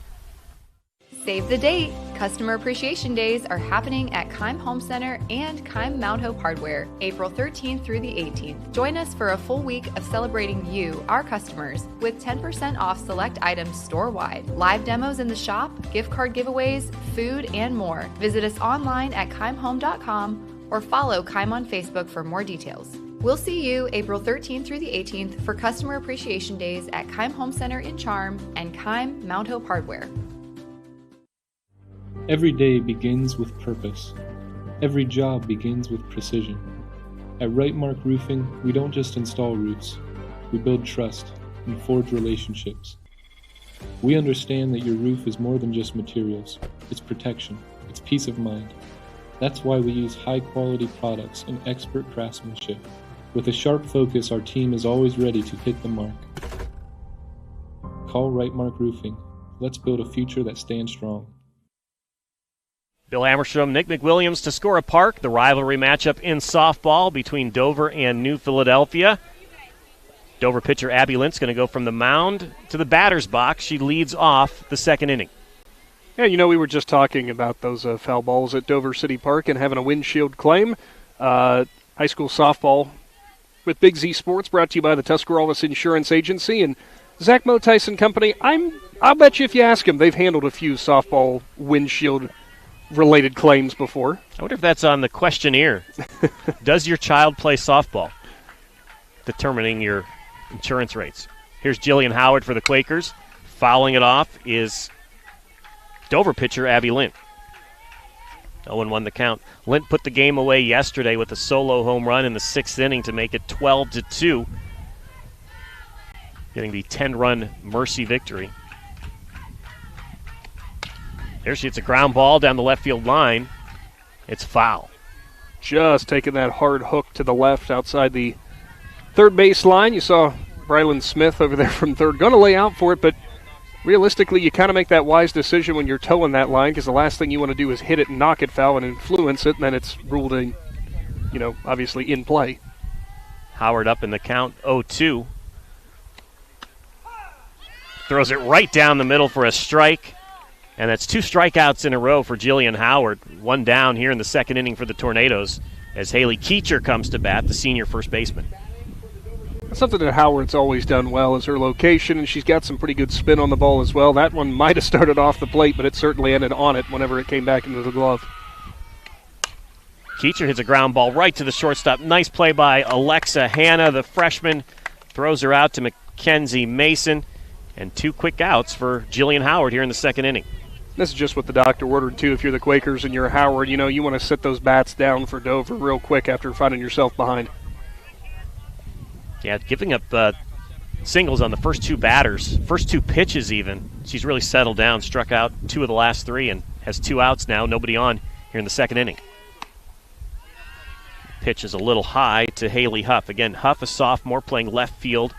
Save the date. Customer Appreciation Days are happening at Keim Home Center and Keim Mount Hope Hardware, April 13th through the 18th. Join us for a full week of celebrating you, our customers, with 10% off select items store-wide, live demos in the shop, gift card giveaways, food, and more. Visit us online at keimhome.com or follow Keim on Facebook for more details. We'll see you April 13th through the 18th for Customer Appreciation Days at Keim Home Center in Charm and Keim Mount Hope Hardware.
Every day begins with purpose. Every job begins with precision. At Rightmark Roofing, we don't just install roofs. We build trust and forge relationships. We understand that your roof is more than just materials. It's protection. It's peace of mind. That's why we use high-quality products and expert craftsmanship. With a sharp focus, our team is always ready to hit the mark. Call Rightmark Roofing. Let's build a future that stands strong.
Bill Hammerstrom, Nick McWilliams, Tuscora Park, the rivalry matchup in softball between Dover and New Philadelphia. Dover pitcher Abby Lint's going to go from the mound to the batter's box. She leads off the second inning.
Yeah, you know, we were just talking about those foul balls at Dover City Park and having a windshield claim. High school softball with Big Z Sports, brought to you by the Tuscarawas Insurance Agency and Zach Moe Tyson Company. I'll bet you if you ask them, they've handled a few softball windshield related claims before.
I wonder if that's on the questionnaire. Does your child play softball? Determining your insurance rates. Here's Jillian Howard for the Quakers. Fouling it off is Dover pitcher Abby Lint. 0-1 the count. Lint put the game away yesterday with a solo home run in the 6th inning to make it 12-2. Getting the 10-run Mercy victory. There she hits a ground ball down the left field line. It's foul.
Just taking that hard hook to the left outside the third base line. You saw Brylan Smith over there from third. Going to lay out for it, but realistically, you kind of make that wise decision when you're towing that line, because the last thing you want to do is hit it and knock it foul and influence it, and then it's ruled in, obviously in play.
Howard up in the count, 0-2. Throws it right down the middle for a strike, and that's 2 strikeouts in a row for Jillian Howard. 1 down here in the second inning for the Tornadoes as Haley Keecher comes to bat, the senior first baseman.
Something that Howard's always done well is her location, and she's got some pretty good spin on the ball as well. That one might have started off the plate, but it certainly ended on it whenever it came back into the glove.
Keecher hits a ground ball right to the shortstop. Nice play by Alexa Hanna, the freshman. Throws her out to Mackenzie Mason. And 2 quick outs for Jillian Howard here in the second inning.
This is just what the doctor ordered, too. If you're the Quakers and you're Howard, you want to sit those bats down for Dover real quick after finding yourself behind.
Yeah, giving up singles on the first 2 batters, first 2 pitches even. She's really settled down, struck out 2 of the last 3, and has 2 outs now, nobody on here in the second inning. Pitch is a little high to Haley Huff. Again, Huff, a sophomore, playing left field.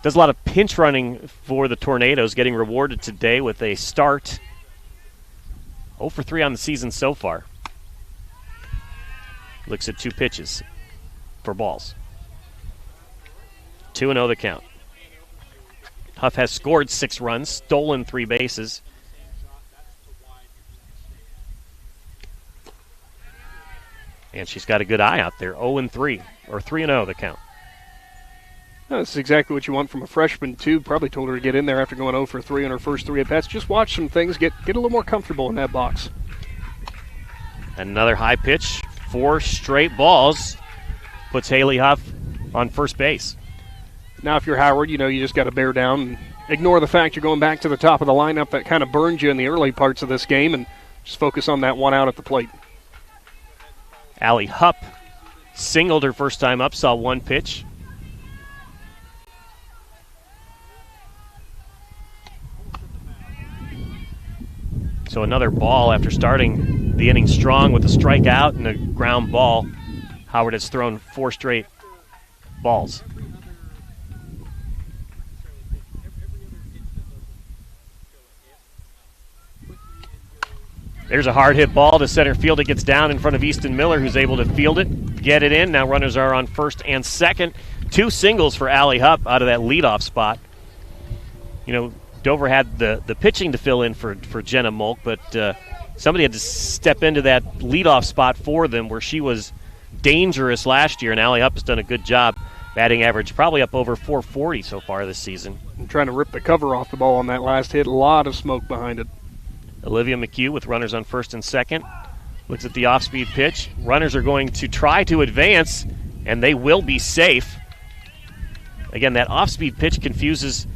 Does a lot of pinch running for the Tornadoes, getting rewarded today with a start. 0 for 3 on the season so far. Looks at 2 pitches for balls. 2-0 the count. Huff has scored 6 runs, stolen 3 bases. And she's got a good eye out there. 0-3, or 3-0 the count.
This is exactly what you want from a freshman, too. Probably told her to get in there after going 0 for 3 on her first 3 at-bats. Just watch some things, get a little more comfortable in that box.
Another high pitch, 4 straight balls, puts Haley Huff on first base.
Now if you're Howard, you just got to bear down and ignore the fact you're going back to the top of the lineup that kind of burned you in the early parts of this game and just focus on that 1 out at the plate.
Allie Hupp singled her first time up, saw 1 pitch. So another ball after starting the inning strong with a strikeout and a ground ball. Howard has thrown 4 straight balls. There's a hard hit ball to center field. It gets down in front of Easton Miller, who's able to field it, get it in. Now runners are on first and second. 2 singles for Allie Hupp out of that leadoff spot. Dover had the pitching to fill in for Jenna Molk, but somebody had to step into that leadoff spot for them where she was dangerous last year, and Allie Hupp has done a good job. Batting average probably up over 440 so far this season.
I'm trying to rip the cover off the ball on that last hit. A lot of smoke behind it.
Olivia McHugh with runners on first and second. Looks at the off-speed pitch. Runners are going to try to advance, and they will be safe. Again, that off-speed pitch confuses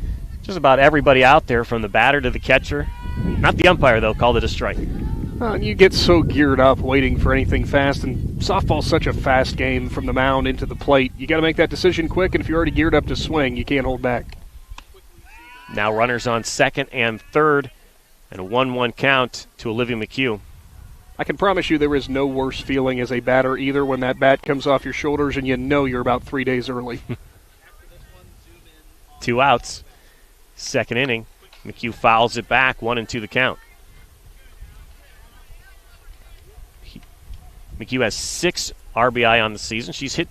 just about everybody out there, from the batter to the catcher. Not the umpire, though, called it a strike.
You get so geared up waiting for anything fast, and softball's such a fast game from the mound into the plate. You got to make that decision quick, and if you're already geared up to swing, you can't hold back.
Now runners on second and third, and a 1-1 count to Olivia McHugh.
I can promise you there is no worse feeling as a batter either when that bat comes off your shoulders and you know you're about 3 days early.
2 outs. Second inning. McHugh fouls it back, 1-2 the count. McHugh has 6 RBI on the season. She's hit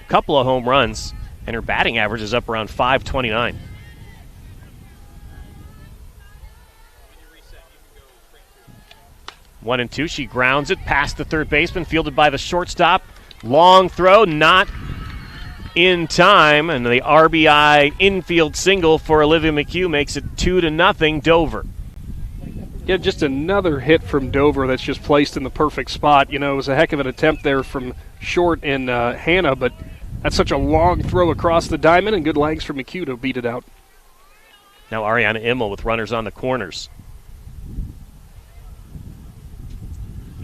a couple of home runs, and her batting average is up around .529. One and two, she grounds it past the third baseman, fielded by the shortstop. Long throw, not in time, and the RBI infield single for Olivia McHugh makes it 2-0 Dover.
Yeah, just another hit from Dover that's just placed in the perfect spot. It was a heck of an attempt there from short and Hannah, but that's such a long throw across the diamond, and good legs for McHugh to beat it out.
Now Ariana Immel with runners on the corners.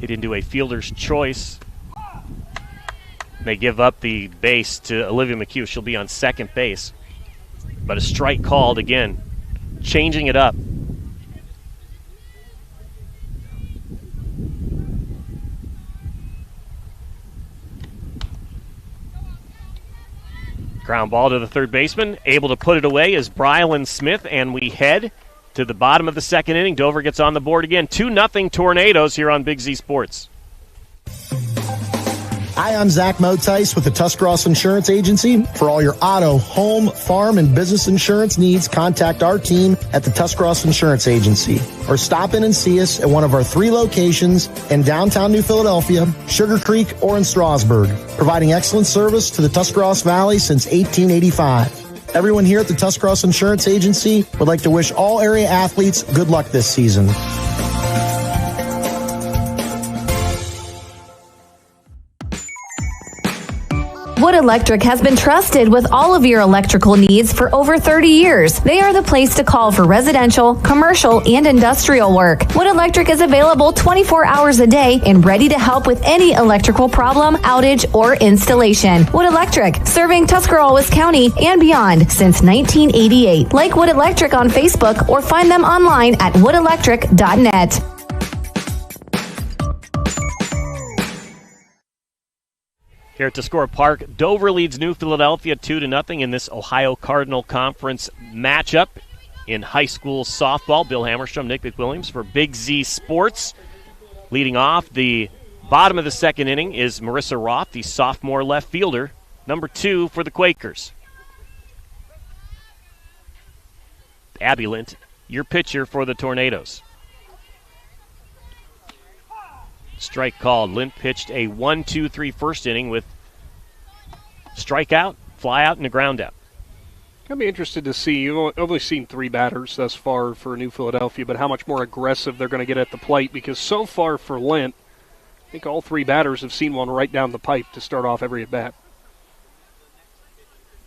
Hit into a fielder's choice. They give up the base to Olivia McHugh. She'll be on second base. But a strike called again, changing it up. Ground ball to the third baseman. Able to put it away is Brylan Smith, and we head to the bottom of the second inning. Dover gets on the board again. 2-0 Tornadoes here on Big Z Sports.
Hi, I'm Zach Motice with the Tuscora Insurance Agency. For all your auto, home, farm, and business insurance needs, contact our team at the Tuscora Insurance Agency or stop in and see us at one of our 3 locations in downtown New Philadelphia, Sugar Creek, or in Strasburg, providing excellent service to the Tuscarawas Valley since 1885. Everyone here at the Tuscora Insurance Agency would like to wish all area athletes good luck this season.
Wood Electric has been trusted with all of your electrical needs for over 30 years. They are the place to call for residential, commercial, and industrial work. Wood Electric is available 24 hours a day and ready to help with any electrical problem, outage, or installation. Wood Electric, serving Tuscarawas County and beyond since 1988. Like Wood Electric on Facebook or find them online at woodelectric.net.
Here at Tuscora Park, Dover leads New Philadelphia 2-0 in this Ohio Cardinal Conference matchup in high school softball. Bill Hammerstrom, Nick McWilliams for Big Z Sports. Leading off the bottom of the second inning is Marissa Roth, the sophomore left fielder, number 2 for the Quakers. Abby Lint, your pitcher for the Tornadoes. Strike called. Lint pitched a 1-2-3 first inning with strikeout, fly out, and a ground out.
I'd be interested to see. You've only seen 3 batters thus far for New Philadelphia, but how much more aggressive they're going to get at the plate, because so far for Lint, I think all 3 batters have seen one right down the pipe to start off every at-bat.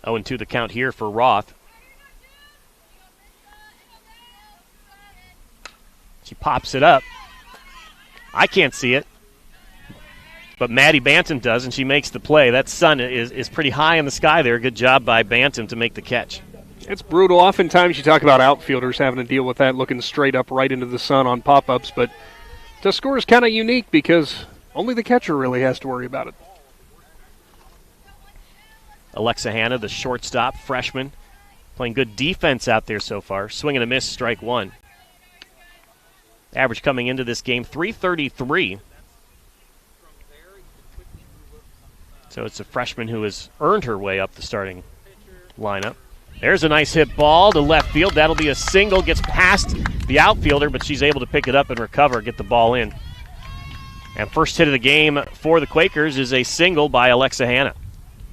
0-2 the count here for Roth. She pops it up. I can't see it, but Maddie Bantam does, and she makes the play. That sun is pretty high in the sky there. Good job by Bantam to make the catch.
It's brutal. Oftentimes you talk about outfielders having to deal with that, looking straight up right into the sun on pop-ups, but Tuscora is kind of unique because only the catcher really has to worry about it.
Alexa Hanna, the shortstop, freshman, playing good defense out there so far. Swing and a miss, strike 1. Average coming into this game, 333. So it's a freshman who has earned her way up the starting lineup. There's a nice hit ball to left field. That'll be a single. Gets past the outfielder, but she's able to pick it up and recover, get the ball in. And first hit of the game for the Quakers is a single by Alexa Hanna.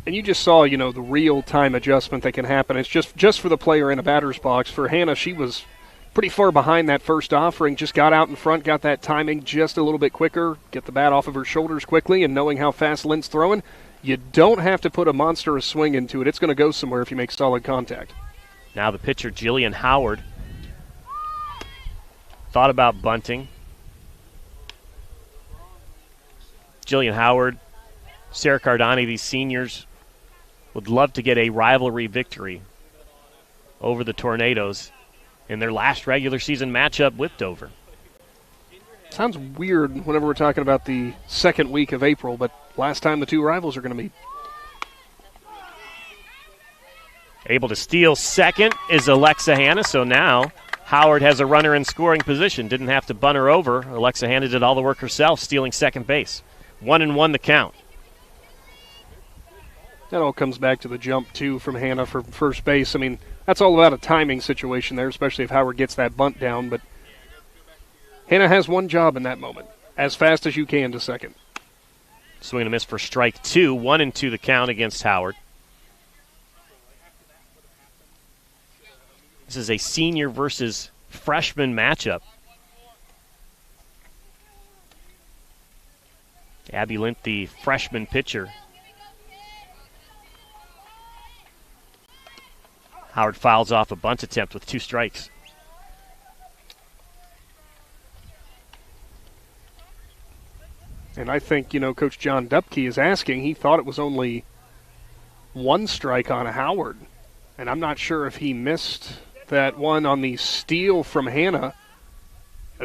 And you just saw, the real-time adjustment that can happen. It's just for the player in a batter's box. For Hanna, she was pretty far behind that first offering, just got out in front, got that timing just a little bit quicker, get the bat off of her shoulders quickly, and knowing how fast Lynn's throwing, you don't have to put a monstrous swing into it. It's going to go somewhere if you make solid contact.
Now the pitcher, Jillian Howard, thought about bunting. Jillian Howard, Sarah Cardani, these seniors would love to get a rivalry victory over the Tornadoes in their last regular season matchup with Dover.
Sounds weird whenever we're talking about the second week of April, but last time the 2 rivals are going to meet.
Able to steal second is Alexa Hanna, so now Howard has a runner in scoring position. Didn't have to bunt her over. Alexa Hanna did all the work herself, stealing second base. 1-1 the count.
That all comes back to the jump, too, from Hanna for first base. I mean, that's all about a timing situation there, especially if Howard gets that bunt down. But Hanna has one job in that moment, as fast as you can to second.
Swing and a miss for strike 2. 1-2 the count against Howard. This is a senior versus freshman matchup. Abby Lint, the freshman pitcher. Howard fouls off a bunt attempt with 2 strikes.
And I think, Coach John Dupke is asking, he thought it was only 1 strike on Howard. And I'm not sure if he missed that one on the steal from Hanna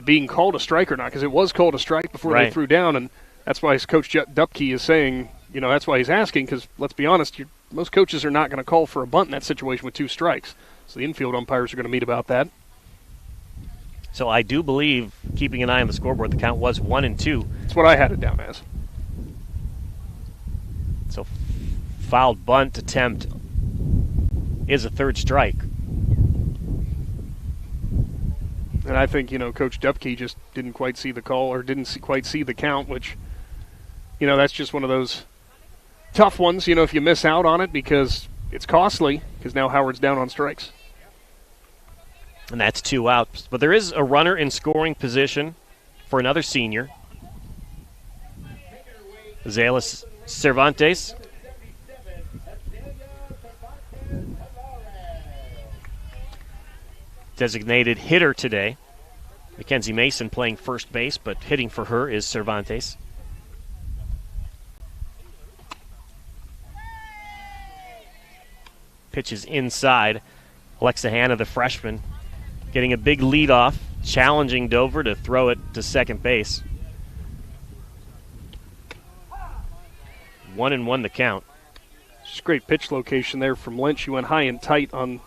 being called a strike or not, because it was called a strike before they threw down. And that's why Coach Dupke is saying, that's why he's asking, because let's be honest, most coaches are not going to call for a bunt in that situation with 2 strikes. So the infield umpires are going to meet about that.
So I do believe, keeping an eye on the scoreboard, the count was 1-2.
That's what I had it down as.
So fouled bunt attempt is a 3rd strike.
And I think, Coach Dupke just didn't quite see the call or didn't quite see the count, which, that's just one of those tough ones, if you miss out on it, because it's costly, because now Howard's down on strikes.
And that's 2 outs. But there is a runner in scoring position for another senior. Zalis Cervantes. Designated hitter today. Mackenzie Mason playing first base, but hitting for her is Cervantes. Pitches inside. Alexa Hanna, the freshman, getting a big lead off, challenging Dover to throw it to second base. 1-1 the count.
Just great pitch location there from Lynch. She went high and tight on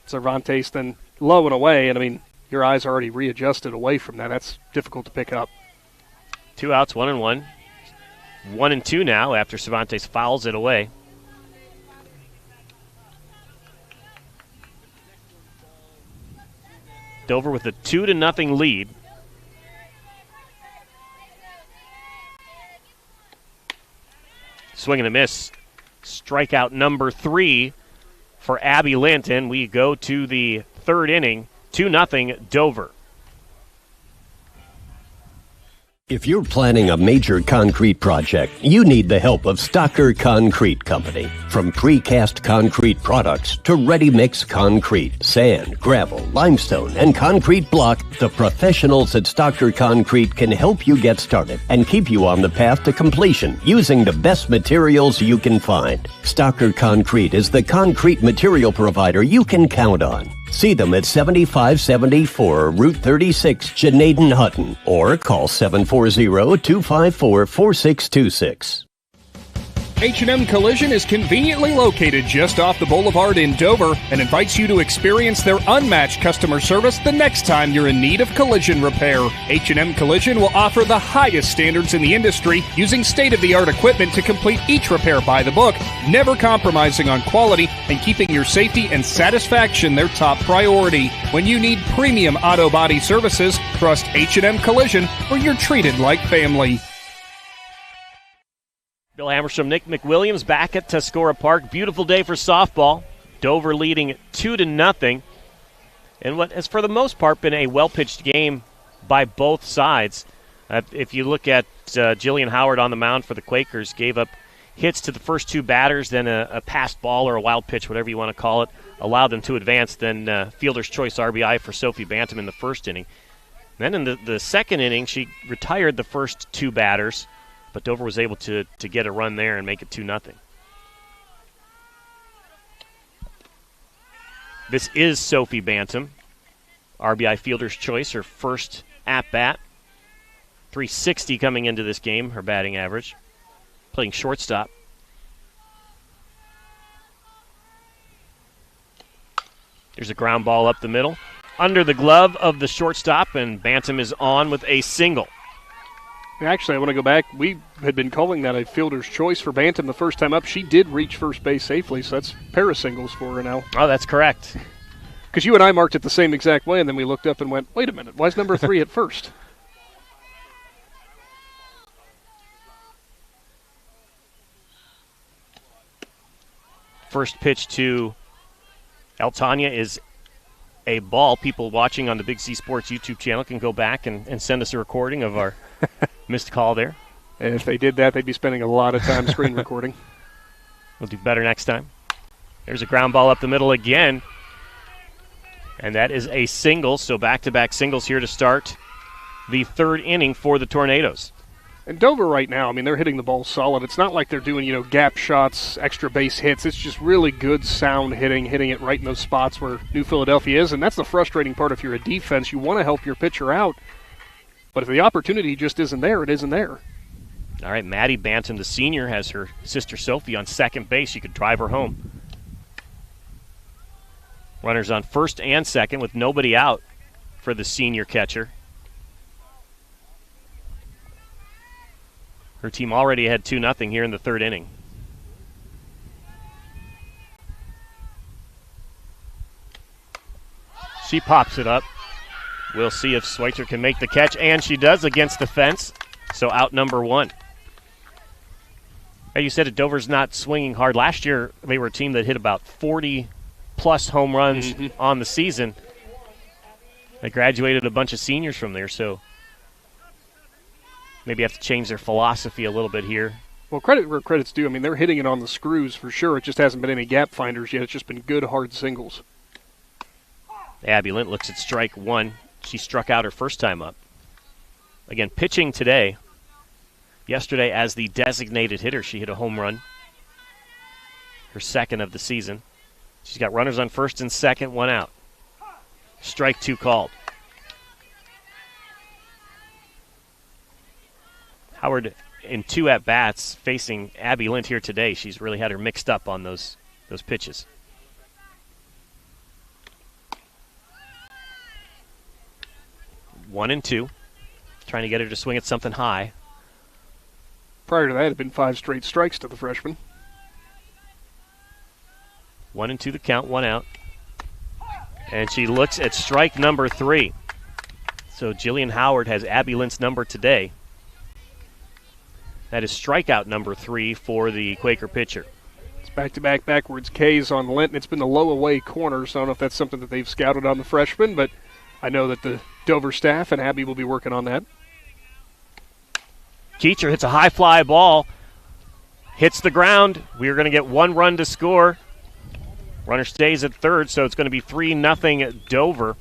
Cervantes, then low and away. And, your eyes are already readjusted away from that. That's difficult to pick up.
2 outs, 1-1. 1-2 now after Cervantes fouls it away. Dover with a 2-0 lead. Swing and a miss. Strikeout number 3 for Abby Linton. We go to the 3rd inning. 2-0 Dover.
If you're planning a major concrete project, you need the help of Stocker Concrete Company. From precast concrete products to ready-mix concrete, sand, gravel, limestone, and concrete block, the professionals at Stocker Concrete can help you get started and keep you on the path to completion using the best materials you can find. Stocker Concrete is the concrete material provider you can count on. See them at 7574 Route 36, Janaden Hutton, or call 740-254-4626.
H&M Collision is conveniently located just off the boulevard in Dover and invites you to experience their unmatched customer service the next time you're in need of collision repair. H&M Collision will offer the highest standards in the industry using state-of-the-art equipment to complete each repair by the book, never compromising on quality and keeping your safety and satisfaction their top priority. When you need premium auto body services, trust H&M Collision, where you're treated like family.
Bill Hammerstrom, Nick McWilliams back at Tuscora Park. Beautiful day for softball. Dover leading 2-0. And what has for the most part been a well-pitched game by both sides. If you look at Jillian Howard on the mound for the Quakers, gave up hits to the first 2 batters, then a passed ball or a wild pitch, whatever you want to call it, allowed them to advance. Then fielder's choice RBI for Sophie Bantam in the first inning. Then in the second inning, she retired the first 2 batters. But Dover was able to get a run there and make it 2-0. This is Sophie Bantam, RBI fielder's choice, her first at-bat. .360 coming into this game, her batting average. Playing shortstop. There's a ground ball up the middle. Under the glove of the shortstop, and Bantam is on with a single.
Actually, I want to go back. We had been calling that a fielder's choice for Bantam the first time up. She did reach first base safely, so that's pair of singles for her now.
Oh, that's correct.
Because you and I marked it the same exact way, and then we looked up and went, wait a minute, why is number 3 at first?
First pitch to Altania is a ball. People watching on the Big Z Sports YouTube channel can go back and send us a recording of our missed call there.
And if they did that, they'd be spending a lot of time screen recording.
We'll do better next time. There's a ground ball up the middle again. And that is a single, so back-to-back singles here to start the 3rd inning for the Tornadoes.
And Dover right now, I mean, they're hitting the ball solid. It's not like they're doing, gap shots, extra base hits. It's just really good sound hitting it right in those spots where New Philadelphia is. And that's the frustrating part if you're a defense. You want to help your pitcher out. But if the opportunity just isn't there, it isn't there.
All right, Maddie Bantam, the senior, has her sister Sophie on second base. She could drive her home. Runners on first and second with nobody out for the senior catcher. Her team already had 2-0 here in the third inning. She pops it up. We'll see if Schweitzer can make the catch, and she does against the fence. So out number one. Hey, you said it, Dover's not swinging hard. Last year, they were a team that hit about 40-plus home runs on the season. They graduated a bunch of seniors from there, so maybe have to change their philosophy a little bit here.
Well, credit where credit's due. I mean, they're hitting it on the screws for sure. It just hasn't been any gap finders yet. It's just been good, hard singles.
Abby Lint looks at strike one. She struck out her first time up. Again, pitching today. Yesterday, as the designated hitter, she hit a home run. Her second of the season. She's got runners on first and second, one out. Strike two called. Howard in two at-bats facing Abby Lint here today. She's really had her mixed up on those pitches. One and two. Trying to get her to swing at something high.
Prior to that, it had been 5 straight strikes to the freshman.
1-2 the count, one out. And she looks at strike number 3. So Jillian Howard has Abby Lint's number today. That is strikeout number 3 for the Quaker pitcher.
It's back-to-back backwards Ks on Lint, and it's been the low away corner, so I don't know if that's something that they've scouted on the freshman, but I know that the Dover staff and Abby will be working on that.
Keecher hits a high fly ball, hits the ground. We are going to get 1 run to score. Runner stays at third, so it's going to be 3-0 Dover.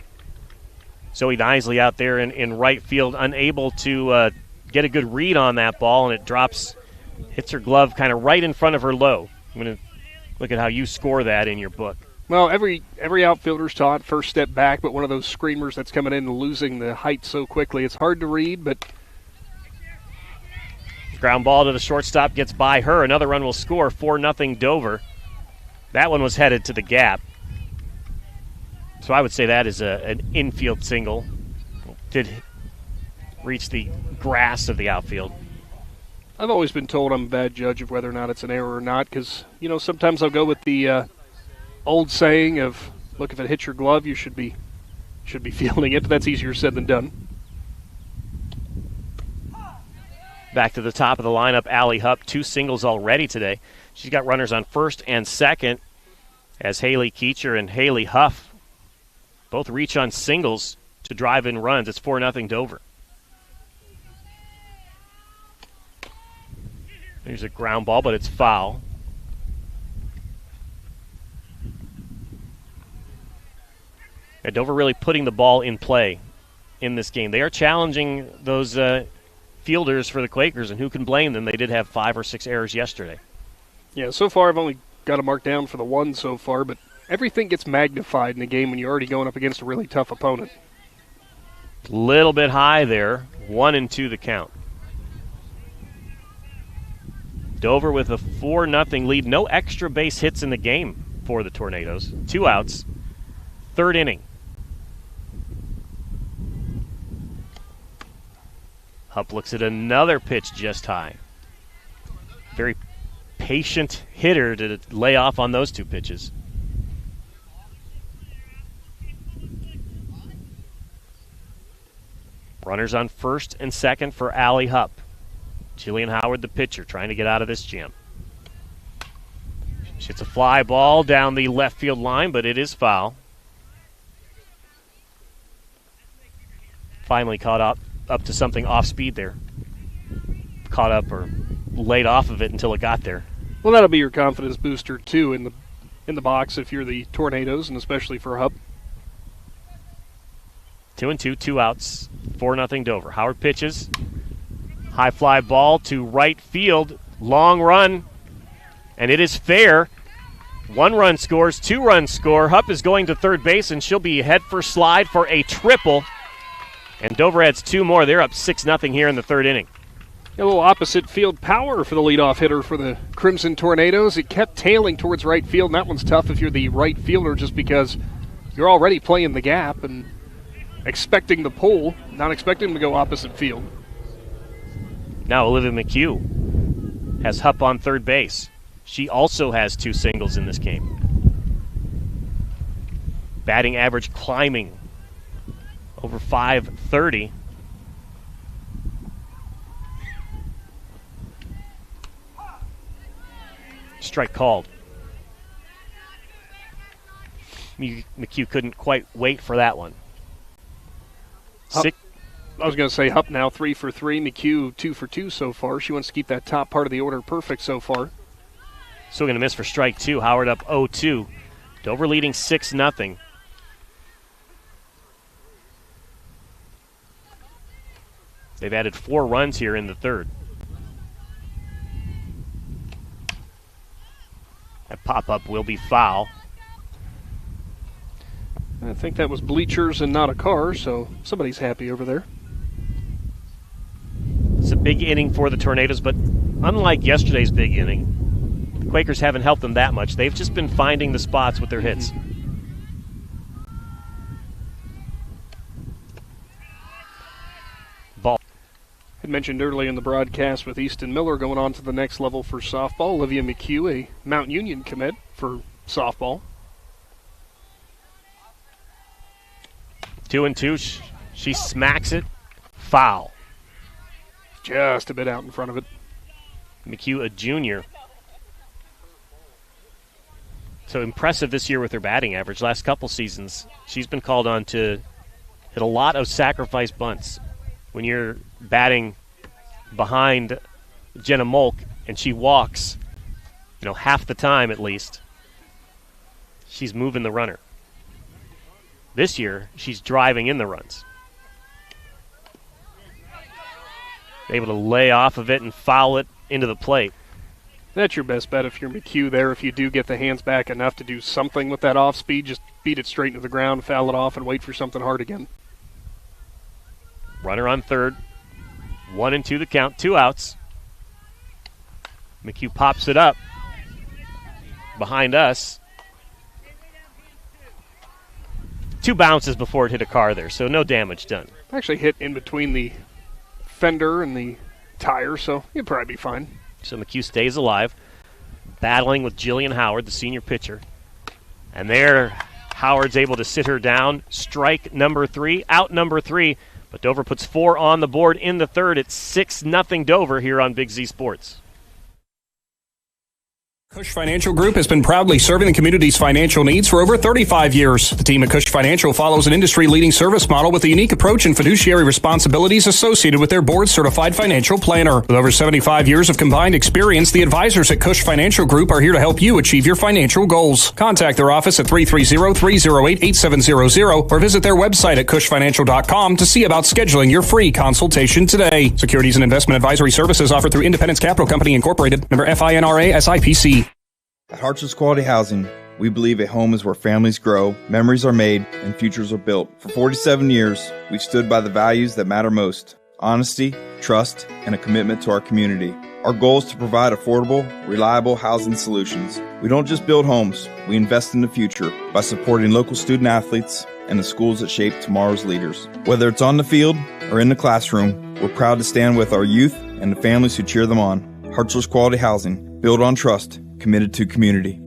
Zoe Nisley out there in right field, unable to get a good read on that ball, and it drops, hits her glove kind of right in front of her low. I'm going to look at how you score that in your book.
Well, every outfielder's taught first step back, but one of those screamers that's coming in and losing the height so quickly. It's hard to read, but
ground ball to the shortstop gets by her. Another run will score, 4-0 Dover. That one was headed to the gap. So I would say that is an infield single. Did reach the grass of the outfield.
I've always been told I'm a bad judge of whether or not it's an error or not because, sometimes I'll go with the old saying of, look, if it hits your glove, you should be fielding it, but that's easier said than done.
Back to the top of the lineup, Allie Hupp, 2 singles already today. She's got runners on first and second as Haley Keecher and Haley Huff both reach on singles to drive in runs. It's 4-0 Dover. There's a ground ball, but it's foul. Yeah, Dover really putting the ball in play in this game. They are challenging those fielders for the Quakers, and who can blame them? They did have 5 or 6 errors yesterday.
Yeah, so far I've only got a mark down for the 1 so far, but everything gets magnified in a game when you're already going up against a really tough opponent.
Little bit high there. 1-2 the count. Dover with a 4-0 lead. No extra base hits in the game for the Tornadoes. 2 outs. Third inning. Hupp looks at another pitch just high. Very patient hitter to lay off on those 2 pitches. Runners on first and second for Allie Hupp. Jillian Howard, the pitcher, trying to get out of this jam. She hits a fly ball down the left field line, but it is foul. Finally caught up to something off speed there. Caught up or laid off of it until it got there.
Well, that'll be your confidence booster too in the box if you're the Tornadoes, and especially for Hupp.
2-2, 2 outs, 4-0 Dover. Howard pitches. High fly ball to right field. Long run. And it is fair. 1 run scores, 2 runs score. Hupp is going to third base, and she'll be head first slide for a triple. And Dover adds 2 more. They're up 6-0 here in the third inning.
A little opposite field power for the leadoff hitter for the Crimson Tornadoes. It kept tailing towards right field, and that one's tough if you're the right fielder just because you're already playing the gap and expecting the pull, not expecting him to go opposite field.
Now Olivia McHugh has Hupp on third base. She also has 2 singles in this game. Batting average climbing over .530. Strike called. McHugh couldn't quite wait for that one.
I was going to say Hupp now 3 for 3. McHugh 2 for 2 so far. She wants to keep that top part of the order perfect so far.
Still going to miss for strike 2. Howard up 0-2. Dover leading 6-0. They've added 4 runs here in the third. That pop-up will be foul.
I think that was bleachers and not a car, so somebody's happy over there.
It's a big inning for the Tornadoes, but unlike yesterday's big inning, the Quakers haven't helped them that much. They've just been finding the spots with their hits. Ball.
I mentioned earlier in the broadcast with Easton Miller going on to the next level for softball. Olivia McHugh, a Mount Union commit for softball.
2-2. She smacks it. Foul.
Just a bit out in front of it.
McHugh, a junior. So impressive this year with her batting average. Last couple seasons, she's been called on to hit a lot of sacrifice bunts. When you're batting behind Jenna Molk and she walks, half the time at least, she's moving the runner. This year, she's driving in the runs. Able to lay off of it and foul it into the plate.
That's your best bet if you're McHugh there. If you do get the hands back enough to do something with that off speed, just beat it straight into the ground, foul it off, and wait for something hard again.
Runner on third. 1-2 the count. 2 outs. McHugh pops it up behind us. 2 bounces before it hit a car there, so no damage done.
Actually hit in between the fender and the tire, so you'd probably be fine.
So McHugh stays alive, battling with Jillian Howard, the senior pitcher. And there, Howard's able to sit her down. Strike number 3, out number 3. But Dover puts 4 on the board in the third. It's 6-0 Dover here on Big Z Sports.
Cush Financial Group has been proudly serving the community's financial needs for over 35 years. The team at Cush Financial follows an industry-leading service model with a unique approach and fiduciary responsibilities associated with their board-certified financial planner. With over 75 years of combined experience, the advisors at Cush Financial Group are here to help you achieve your financial goals. Contact their office at 330-308-8700 or visit their website at cushfinancial.com to see about scheduling your free consultation today. Securities and investment advisory services offered through Independence Capital Company Incorporated, member FINRA SIPC.
At Hartships Quality Housing, we believe a home is where families grow, memories are made, and futures are built. For 47 years, we've stood by the values that matter most: honesty, trust, and a commitment to our community. Our goal is to provide affordable, reliable housing solutions. We don't just build homes, we invest in the future by supporting local student athletes and the schools that shape tomorrow's leaders. Whether it's on the field or in the classroom, we're proud to stand with our youth and the families who cheer them on. Hartships Quality Housing, built on trust, committed to community.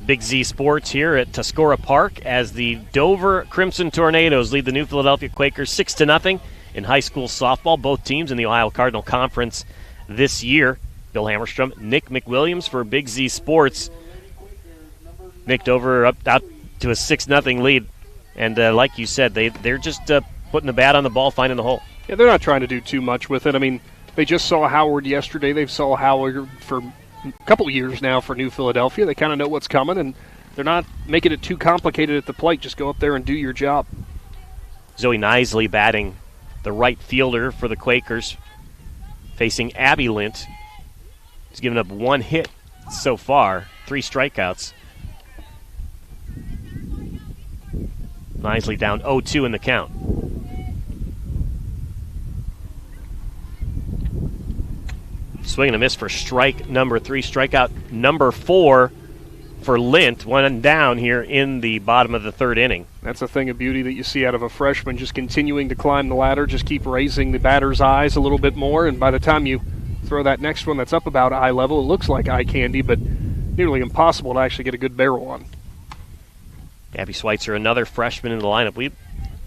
Big Z Sports here at Tuscora Park as the Dover Crimson Tornadoes lead the New Philadelphia Quakers 6-0 in high school softball. Both teams in the Ohio Cardinal Conference this year. Bill Hammerstrom, Nick McWilliams for Big Z Sports. Nick, Dover out to a 6-0 lead. And like you said, they're just putting the bat on the ball, finding the hole.
Yeah, they're not trying to do too much with it. I mean, they just saw Howard yesterday. They've saw Howard for a couple of years now for New Philadelphia. They kind of know what's coming, and they're not making it too complicated at the plate. Just go up there and do your job.
Zoe Nisley batting the right fielder for the Quakers, facing Abby Lint. He's given up 1 hit so far, 3 strikeouts. Nisley down 0-2 in the count. Swing and a miss for strike number 3. Strikeout number 4 for Lint. One down here in the bottom of the 3rd inning.
That's a thing of beauty that you see out of a freshman, just continuing to climb the ladder, just keep raising the batter's eyes a little bit more, and by the time you throw that next one that's up about eye level, it looks like eye candy, but nearly impossible to actually get a good barrel on.
Abby Schweitzer, another freshman in the lineup. We've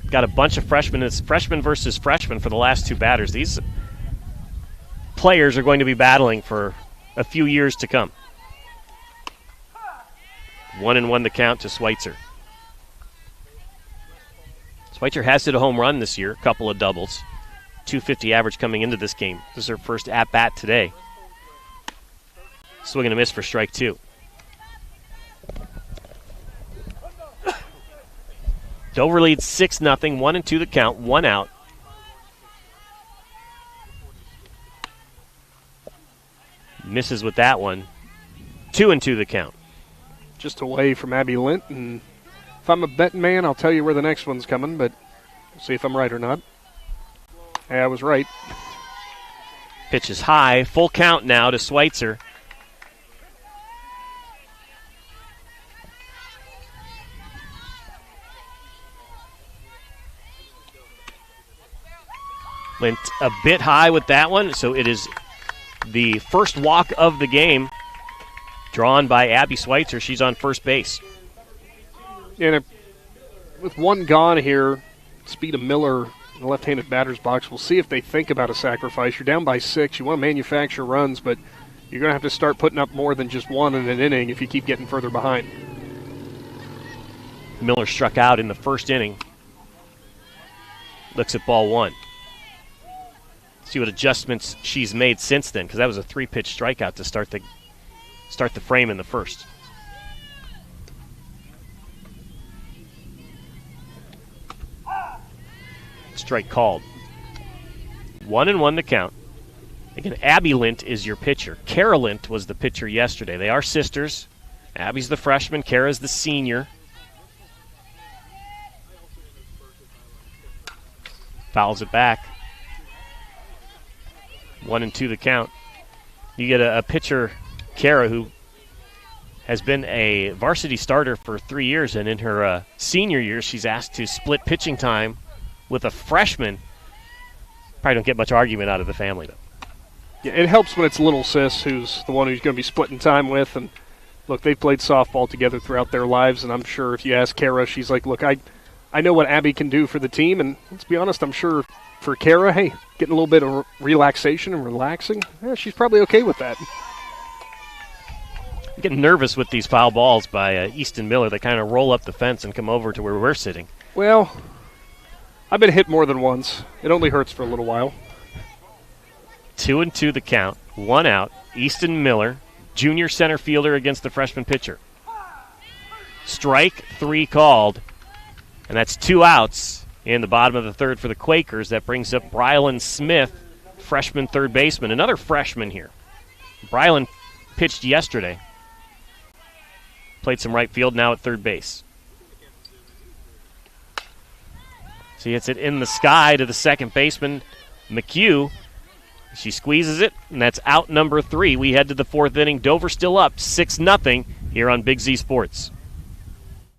got a bunch of freshmen. It's freshman versus freshman for the last 2 batters. These players are going to be battling for a few years to come. 1-1 the count to Schweitzer. Schweitzer has hit a home run this year, a couple of doubles. .250 average coming into this game. This is her first at-bat today. Swing and a miss for strike 2. Dover leads 6-0, 1-2 the count, 1 out. Misses with that one. 2-2 the count.
Just away from Abby Lint, and if I'm a betting man, I'll tell you where the next one's coming, but we'll see if I'm right or not. Yeah, I was right.
Pitch is high. Full count now to Schweitzer. Went a bit high with that one, so it is the first walk of the game drawn by Abby Schweitzer. She's on first base.
And with one gone here, Speed of Miller in the left-handed batter's box. We'll see if they think about a sacrifice. You're down by 6. You want to manufacture runs, but you're going to have to start putting up more than just 1 in an inning if you keep getting further behind.
Miller struck out in the first inning. Looks at ball 1. See what adjustments she's made since then, because that was a 3-pitch strikeout to start the frame in the first. Strike called. 1-1 the count. Again, Abby Lint is your pitcher. Kara Lint was the pitcher yesterday. They are sisters. Abby's the freshman, Kara's the senior. Fouls it back. 1-2 the count. You get a pitcher, Kara, who has been a varsity starter for 3 years, and in her senior year, she's asked to split pitching time with a freshman. Probably don't get much argument out of the family, though.
Yeah, it helps when it's little sis who's the one who's going to be splitting time with. And look, they've played softball together throughout their lives, and I'm sure if you ask Kara, she's like, look, I know what Abby can do for the team, and let's be honest, I'm sure for Kara, hey, getting a little bit of relaxation and relaxing, she's probably okay with that.
I'm getting nervous with these foul balls by Easton Miller. They kind of roll up the fence and come over to where we're sitting.
Well, I've been hit more than once. It only hurts for a little while.
2-2 the count. 1 out. Easton Miller, junior center fielder against the freshman pitcher. Strike 3 called, and that's 2 outs in the bottom of the 3rd for the Quakers. That brings up Brylan Smith, freshman third baseman. Another freshman here. Brylan pitched yesterday. Played some right field, now at third base. So he hits it in the sky to the second baseman, McHugh. She squeezes it, and that's out number 3. We head to the 4th inning. Dover still up 6-0 here on Big Z Sports.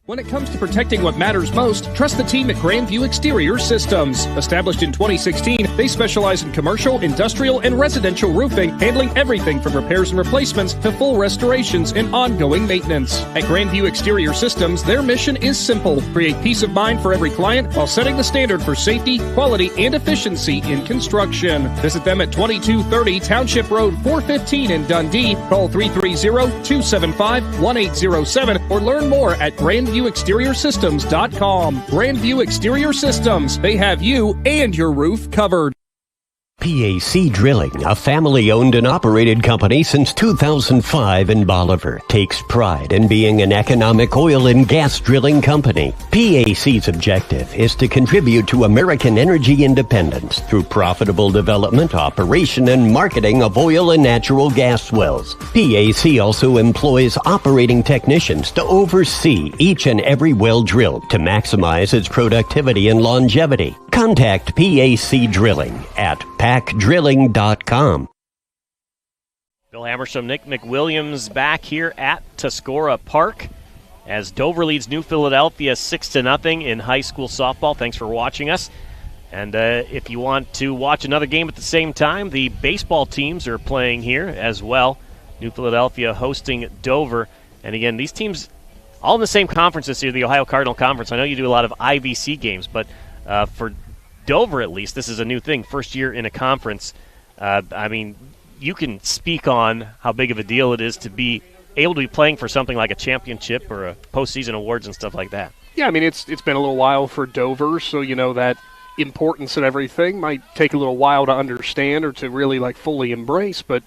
When it comes to protecting what matters most, trust the team at Grandview Exterior Systems. Established in 2016, they specialize in commercial, industrial, and residential roofing, handling everything from repairs and replacements to full restorations and ongoing maintenance. At Grandview Exterior Systems, their mission is simple: create peace of mind for every client while setting the standard for safety, quality, and efficiency in construction. Visit them at 2230 Township Road 415 in Dundee. Call 330-275-1807 or learn more at GrandviewExteriorSystems.com. Grandview Exterior Systems. They have you and your roof covered.
PAC Drilling, a family-owned and operated company since 2005 in Bolivar, takes pride in being an economic oil and gas drilling company. PAC's objective is to contribute to American energy independence through profitable development, operation, and marketing of oil and natural gas wells. PAC also employs operating technicians to oversee each and every well drilled to maximize its productivity and longevity. Contact PAC Drilling at PACdrilling.com.
Bill Hammerstrom, Nick McWilliams back here at Tuscora Park as Dover leads New Philadelphia 6-0 in high school softball. Thanks for watching us. And if you want to watch another game at the same time, the baseball teams are playing here as well. New Philadelphia hosting Dover. And again, these teams all in the same conference this year, the Ohio Cardinal Conference. I know you do a lot of IVC games, but for Dover at least, this is a new thing. First year in a conference. I mean, you can speak on how big of a deal it is to be able to be playing for something like a championship or a postseason awards and stuff like that.
Yeah, I mean, it's been a little while for Dover, so that importance and everything might take a little while to understand or to really fully embrace. But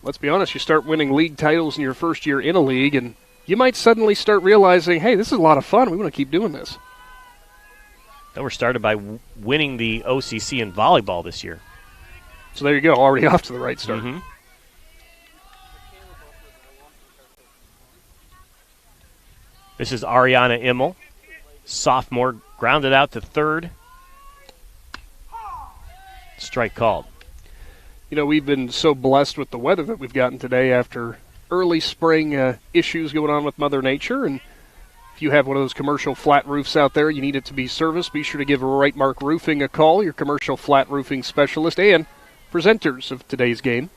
let's be honest, you start winning league titles in your first year in a league, and you might suddenly start realizing, hey, this is a lot of fun. We want to keep doing this.
Dover started by winning the OCC in volleyball this year.
So there you go, already off to the right start.
Mm-hmm. This is Ariana Immel, sophomore, grounded out to third. Strike called.
We've been so blessed with the weather that we've gotten today after early spring issues going on with Mother Nature. And if you have one of those commercial flat roofs out there, you need it to be serviced, be sure to give Right Mark Roofing a call, your commercial flat roofing specialist and presenters of today's game.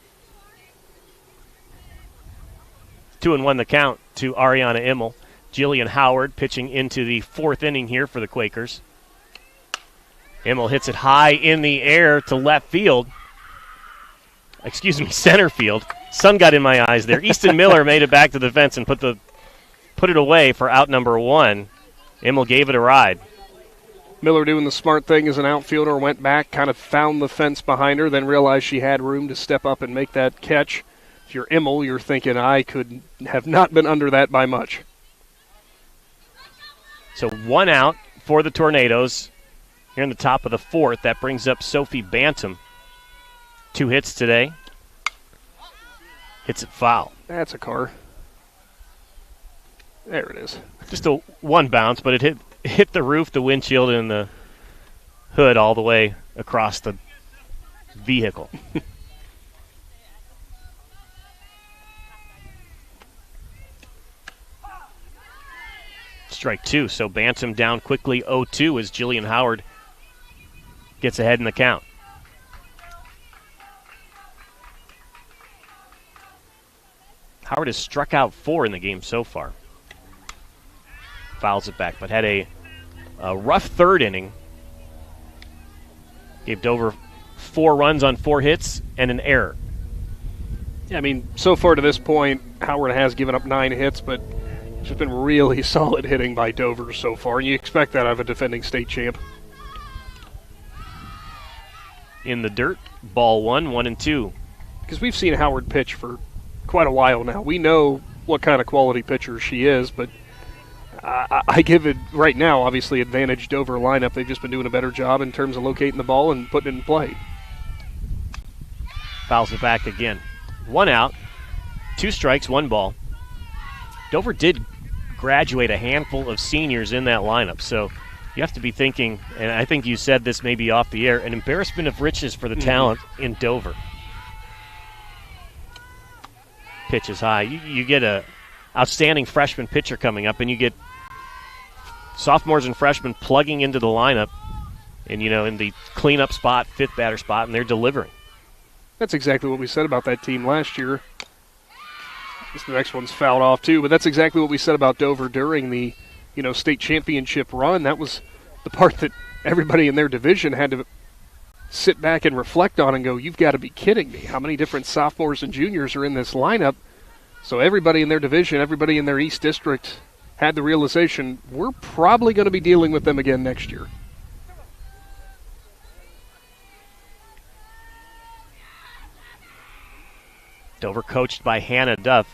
2-1 the count to Ariana Immel. Jillian Howard pitching into the fourth inning here for the Quakers. Immel hits it high in the air to left field. Center field. Sun got in my eyes there. Easton Miller made it back to the fence and put it away for out number one. Immel gave it a ride.
Miller doing the smart thing as an outfielder, went back, kind of found the fence behind her, then realized she had room to step up and make that catch. If you're Immel, you're thinking, I could have not been under that by much.
So 1 out for the Tornadoes here in the top of the fourth. That brings up Sophie Bantam. 2 hits today. Hits it foul.
That's a car. There it is.
Just a one bounce, but it hit the roof, the windshield, and the hood all the way across the vehicle. Strike 2, so Bantam down quickly 0-2 as Jillian Howard gets ahead in the count. Howard has struck out 4 in the game so far. Fouls it back, but had a rough third inning. Gave Dover 4 runs on 4 hits and an error.
Yeah, I mean, so far to this point, Howard has given up 9 hits, but it's been really solid hitting by Dover so far, and you expect that out of a defending state champ.
In the dirt, ball 1-1-2.
Because we've seen Howard pitch for quite a while now. We know what kind of quality pitcher she is, but I give it right now, obviously, advantage Dover lineup. They've just been doing a better job in terms of locating the ball and putting it in play.
Fouls it back again. 1 out, 2 strikes, 1 ball. Dover did graduate a handful of seniors in that lineup, so you have to be thinking, and I think you said this maybe off the air, an embarrassment of riches for the talent in Dover. Pitch is high. You get a outstanding freshman pitcher coming up, and you get sophomores and freshmen plugging into the lineup and, in the cleanup spot, 5th batter spot, and they're delivering.
That's exactly what we said about that team last year. The next one's fouled off too, but that's exactly what we said about Dover during the, state championship run. That was the part that everybody in their division had to sit back and reflect on and go, you've got to be kidding me. How many different sophomores and juniors are in this lineup? So everybody in their division, everybody in their East District had the realization, we're probably going to be dealing with them again next year.
Dover coached by Hannah Duff.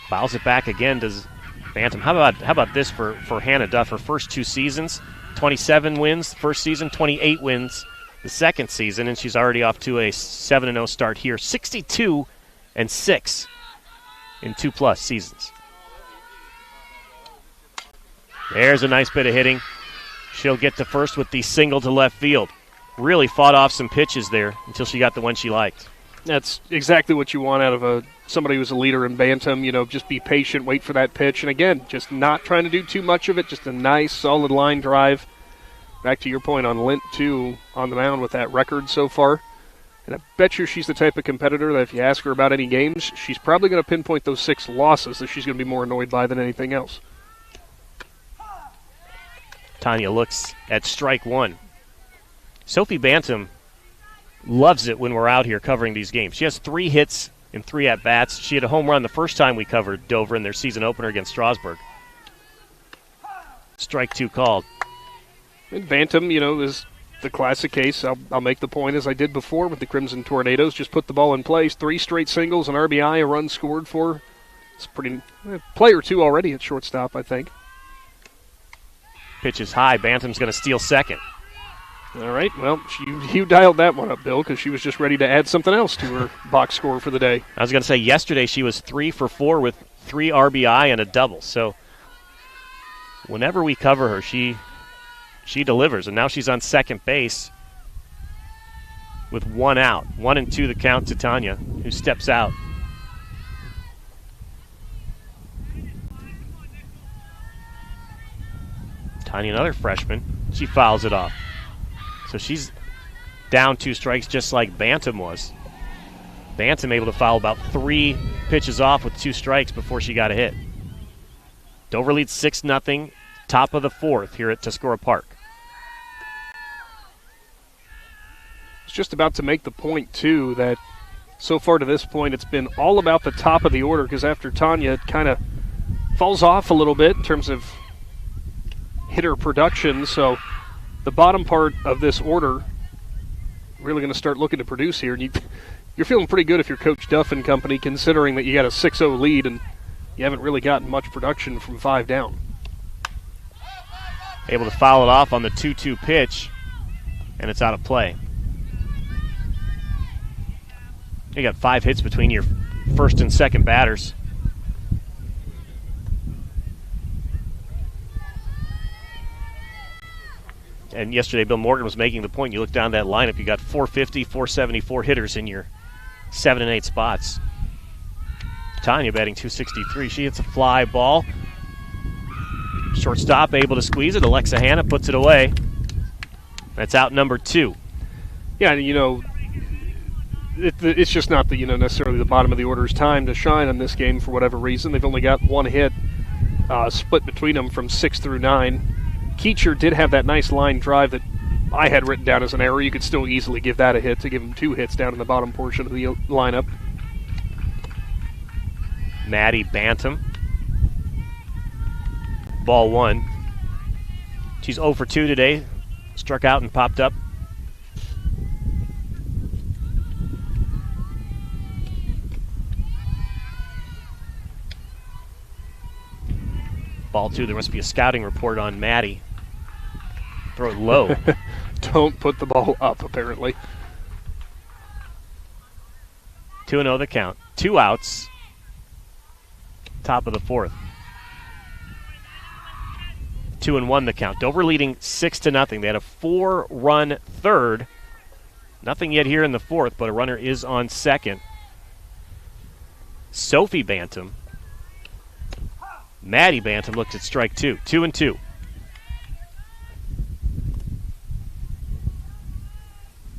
Fouls it back again. Does Bantam? How about this for Hannah Duff? Her first 2 seasons, 27 wins. First season, 28 wins. The second season, and she's already off to a 7-0 start here. 62-6 in 2+ seasons. There's a nice bit of hitting. She'll get to first with the single to left field. Really fought off some pitches there until she got the one she liked.
That's exactly what you want out of somebody who's a leader in bantam. Just be patient, wait for that pitch. And again, just not trying to do too much of it, just a nice, solid line drive. Back to your point on Lint, too, on the mound with that record so far. And I bet you she's the type of competitor that if you ask her about any games, she's probably going to pinpoint those 6 losses that she's going to be more annoyed by than anything else.
Tanya looks at strike 1. Sophie Bantam loves it when we're out here covering these games. She has 3 hits in 3 at-bats. She had a home run the first time we covered Dover in their season opener against Strasburg. Strike 2 called.
And Bantam, is the classic case. I'll make the point as I did before with the Crimson Tornadoes. Just put the ball in place. 3 straight singles, an RBI, a run scored for. It's pretty play or 2 already at shortstop, I think.
Pitch is high. Bantam's going to steal second.
All right, well, you dialed that one up, Bill, because she was just ready to add something else to her box score for the day.
I was going to say yesterday she was 3 for 4 with 3 RBI and a double. So whenever we cover her, she delivers, and now she's on second base with 1 out. 1 and 2 the count to Tanya, who steps out. Tanya, another freshman. She fouls it off. So she's down 2 strikes just like Bantam was. Bantam able to foul about 3 pitches off with 2 strikes before she got a hit. Dover leads 6-0, top of the 4th here at Tuscora Park.
I was just about to make the point, too, that so far to this point it's been all about the top of the order, because after Tanya it kind of falls off a little bit in terms of hitter production. So the bottom part of this order really going to start looking to produce here. And you're feeling pretty good if you're Coach Duff and company, considering that you got a 6-0 lead and you haven't really gotten much production from 5 down.
Able to foul it off on the 2-2 pitch, and it's out of play. You got 5 hits between your first and second batters. And yesterday, Bill Morgan was making the point. You look down that lineup, you got 450, 474 hitters in your 7 and 8 spots. Tanya batting 263. She hits a fly ball. Shortstop able to squeeze it. Alexa Hanna puts it away. That's out number 2.
Yeah, it's just not the necessarily the bottom of the order's time to shine on this game for whatever reason. They've only got 1 hit split between them from 6 through 9. Keecher did have that nice line drive that I had written down as an error. You could still easily give that a hit to give him 2 hits down in the bottom portion of the lineup.
Maddie Bantam. Ball 1. She's 0 for 2 today. Struck out and popped up. Ball 2. There must be a scouting report on Maddie. Throw it low.
Don't put the ball up, apparently.
2-0 the count. 2 outs. Top of the 4th. 2-1 the count. Dover leading 6-0. They had a 4-run third. Nothing yet here in the 4th, but a runner is on second. Sophie Bantam. Maddie Bantam looks at strike 2. 2-2.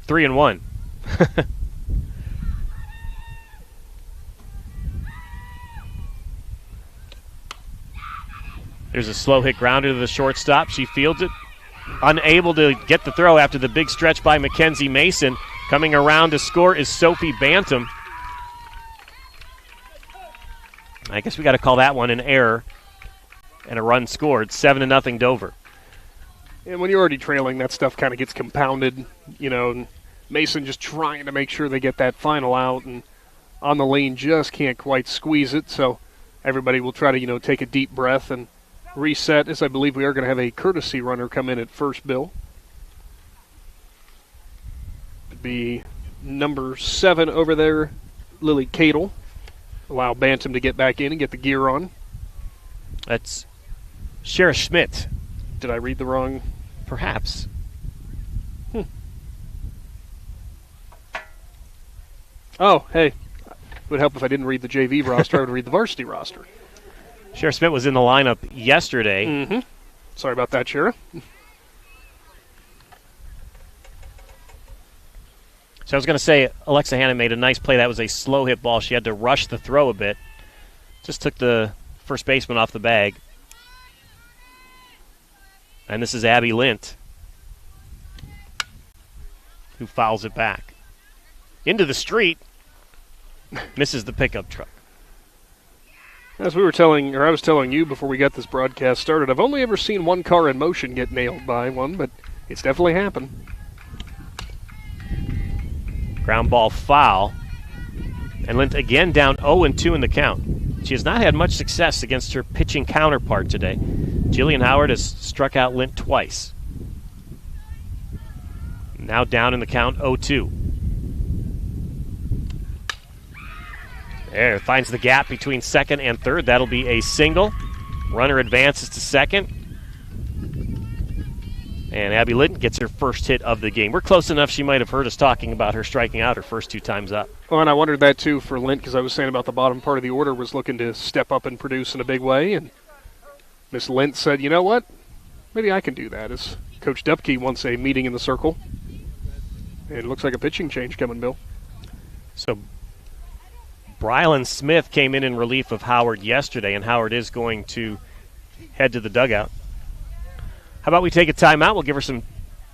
Three and 1. There's a slow hit grounder to the shortstop. She fields it. Unable to get the throw after the big stretch by Mackenzie Mason. Coming around to score is Sophie Bantam. I guess we got to call that one an error. And a run scored. 7-0 Dover.
And when you're already trailing, that stuff kind of gets compounded. And Mason just trying to make sure they get that final out, and on the lane just can't quite squeeze it. So everybody will try to, take a deep breath and reset, as I believe we are going to have a courtesy runner come in at first, Bill. It'd be number 7 over there, Lily Cadle. Allow Bantam to get back in and get the gear on.
That's Shara Schmidt.
Did I read the wrong?
Perhaps.
Oh, hey. It would help if I didn't read the JV roster. I would read the varsity roster.
Shara Smith was in the lineup yesterday.
Mm-hmm. Sorry about that, Shara.
So I was going to say, Alexa Hanna made a nice play. That was a slow hit ball. She had to rush the throw a bit. Just took the first baseman off the bag. And this is Abby Lint, who fouls it back. Into the street. Misses the pickup truck.
As we were telling, or I was telling you before we got this broadcast started, I've only ever seen one car in motion get nailed by one, but it's definitely happened.
Ground ball foul. And Lint again down 0-2 in the count. She has not had much success against her pitching counterpart today. Jillian Howard has struck out Lint twice. Now down in the count 0-2. There, finds the gap between second and third. That'll be a single. Runner advances to second. And Abby Lint gets her first hit of the game. We're close enough she might have heard us talking about her striking out her first 2 times up.
Well, and I wondered that too for Lint, because I was saying about the bottom part of the order was looking to step up and produce in a big way. And Miss Lint said, you know what? Maybe I can do that. As Coach Dupke wants a meeting in the circle. And it looks like a pitching change coming, Bill.
So Brylan Smith came in relief of Howard yesterday, and Howard is going to head to the dugout. How about we take a timeout? We'll give her some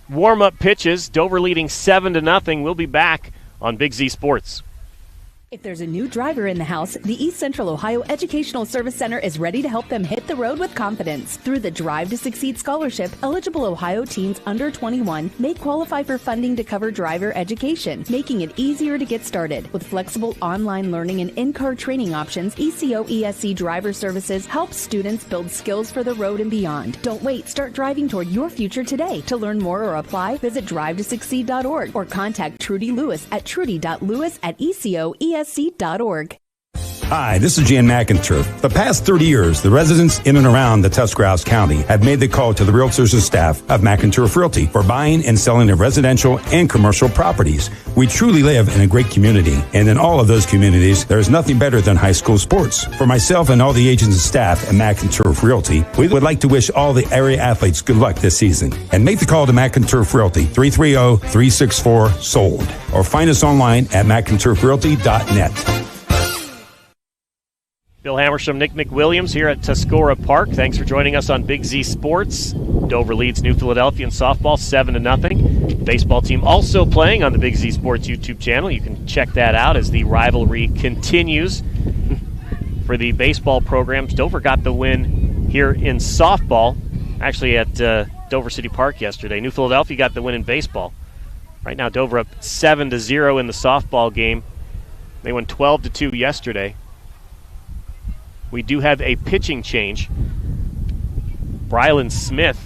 warm-up pitches. Dover leading 7-0. We'll be back on Big Z Sports.
If there's a new driver in the house, the East Central Ohio Educational Service Center is ready to help them hit the road with confidence. Through the Drive to Succeed scholarship, eligible Ohio teens under 21 may qualify for funding to cover driver education, making it easier to get started. With flexible online learning and in-car training options, ECO ESC Driver Services helps students build skills for the road and beyond. Don't wait. Start driving toward your future today. To learn more or apply, visit drivetosucceed.org or contact Trudy Lewis at trudy.lewis@ECOESC.org.
Hi, this is Jan McInturf. The past 30 years, the residents in and around the Tuscarawas County have made the call to the realtors and staff of McInturf Realty for buying and selling of residential and commercial properties. We truly live in a great community, and in all of those communities, there is nothing better than high school sports. For myself and all the agents and staff at McInturf Realty, we would like to wish all the area athletes good luck this season. And make the call to McInturf Realty, 330-364-SOLD, or find us online at McInturfRealty.net.
Bill Hammerstrom, Nick McWilliams here at Tuscora Park. Thanks for joining us on Big Z Sports. Dover leads New Philadelphia in softball 7-0. Baseball team also playing on the Big Z Sports YouTube channel. You can check that out as the rivalry continues. For the baseball programs, Dover got the win here in softball, actually at Dover City Park yesterday. New Philadelphia got the win in baseball. Right now, Dover up 7-0 in the softball game. They won 12-2 yesterday. We do have a pitching change. Brylan Smith,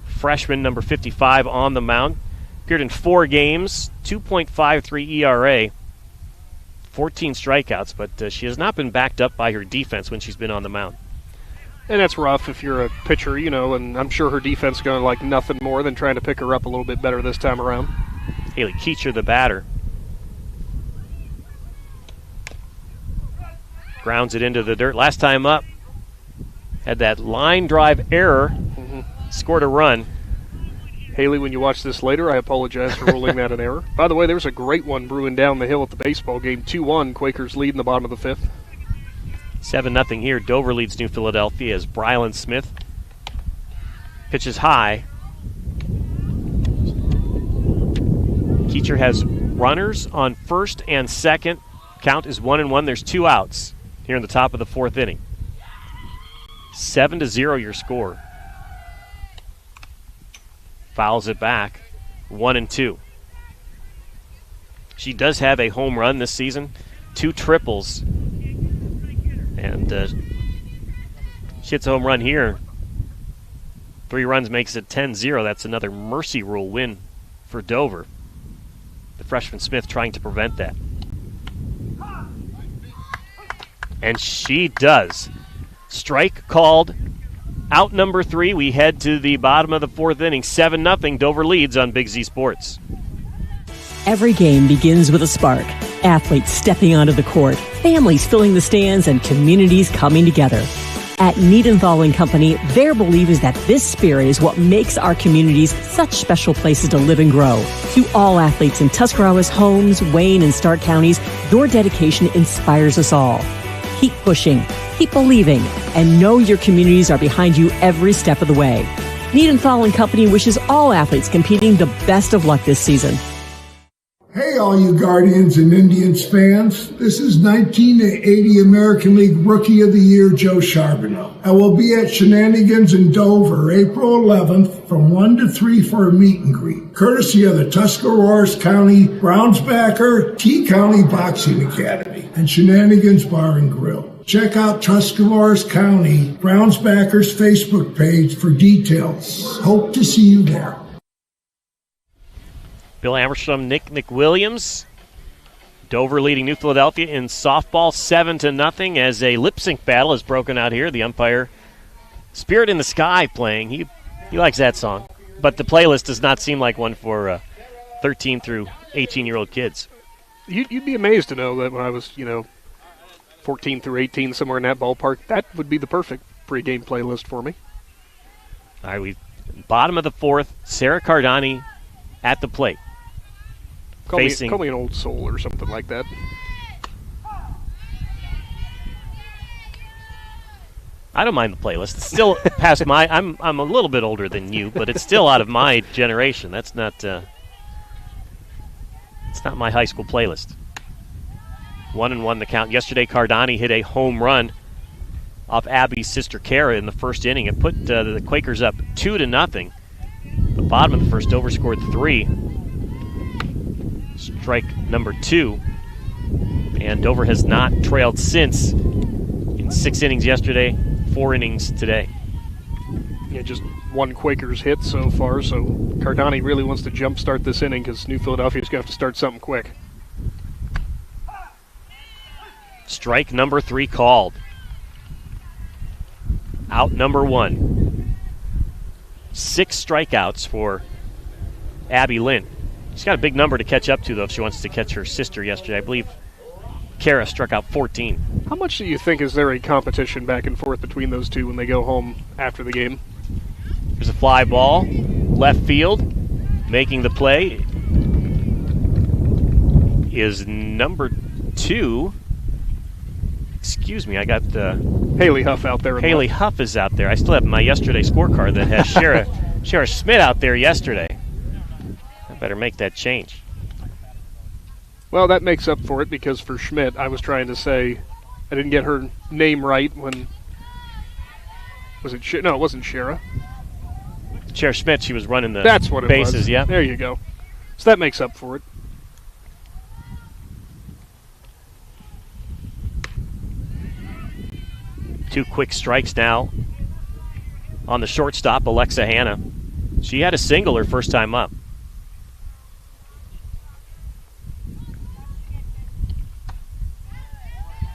freshman number 55 on the mound. Appeared in 4 games, 2.53 ERA, 14 strikeouts, but she has not been backed up by her defense when she's been on the mound.
And that's rough if you're a pitcher, you know, and I'm sure her defense is going to like nothing more than trying to pick her up a little bit better this time around.
Haley Keecher, the batter. Grounds it into the dirt. Last time up, had that line drive error, scored a run.
Haley, when you watch this later, I apologize for ruling that an error. By the way, there's a great one brewing down the hill at the baseball game. 2-1, Quakers lead in the bottom of the 5th.
7-0 here. Dover leads New Philadelphia as Brylan Smith pitches high. Keecher has runners on first and second. Count is 1-1. There's 2 outs here in the top of the 4th inning. 7-0 your score. Fouls it back. 1-2. She does have a home run this season. 2 triples. And she hits a home run here. 3 runs makes it 10-0. That's another mercy rule win for Dover. The freshman Smith trying to prevent that. And she does. Strike called. Out number 3. We head to the bottom of the 4th inning. 7-0. Dover leads on Big Z Sports.
Every game begins with a spark. Athletes stepping onto the court, families filling the stands, and communities coming together. At Niedenthal & Company, their belief is that this spirit is what makes our communities such special places to live and grow. To all athletes in Tuscarawas, Holmes, Wayne, and Stark counties, your dedication inspires us all. Keep pushing, keep believing, and know your communities are behind you every step of the way. Niedenthal & Company wishes all athletes competing the best of luck this season.
Hey, all you Guardians and Indians fans. This is 1980 American League Rookie of the Year, Joe Charbonneau. I will be at Shenanigans in Dover, April 11th from 1 to 3 for a meet and greet, courtesy of the Tuscarawas County Brownsbacker T-County Boxing Academy and Shenanigans Bar and Grill. Check out Tuscarawas County Brownsbackers Facebook page for details. Hope to see you there.
Bill Amerstrom, Nick Williams. Dover leading New Philadelphia in softball 7-0 as a lip sync battle has broken out here. The umpire, Spirit in the Sky, playing. He likes that song. But the playlist does not seem like one for 13 through 18-year-old kids.
You'd be amazed to know that when I was, 14 through 18, somewhere in that ballpark, that would be the perfect pregame playlist for me.
All right, bottom of the fourth, Sarah Cardani at the plate.
Call me an old soul or something like that.
I don't mind the playlist. It's still past my. I'm a little bit older than you, but it's still out of my generation. That's not. It's not my high school playlist. 1-1 the count. Yesterday, Cardani hit a home run off Abby's sister Kara in the first inning. It put the Quakers up 2-0. The bottom of the first, Dover scored 3. Strike number 2. And Dover has not trailed since in 6 innings yesterday, 4 innings today.
Yeah, just one Quakers hit so far, so Cardani really wants to jumpstart this inning because New Philadelphia's going to have to start something quick.
Strike number 3 called. Out number 1. 6 strikeouts for Abby Lynn. She's got a big number to catch up to, though, if she wants to catch her sister yesterday. I believe Kara struck out 14.
How much do you think is there a competition back and forth between those two when they go home after the game?
There's a fly ball, left field. Making the play is number 2. Excuse me, I got
Haley Huff out there.
Haley Huff is out there. I still have my yesterday scorecard that has Shara Schmidt out there yesterday. I better make that change.
Well, that makes up for it because for Schmidt, I was trying to say I didn't get her name right when... Was it No, it wasn't Shara.
Shara Schmidt, she was running the
That's what it
bases,
was.
yeah.
There you go. So that makes up for it.
Two quick strikes now on the shortstop, Alexa Hanna. She had a single her first time up.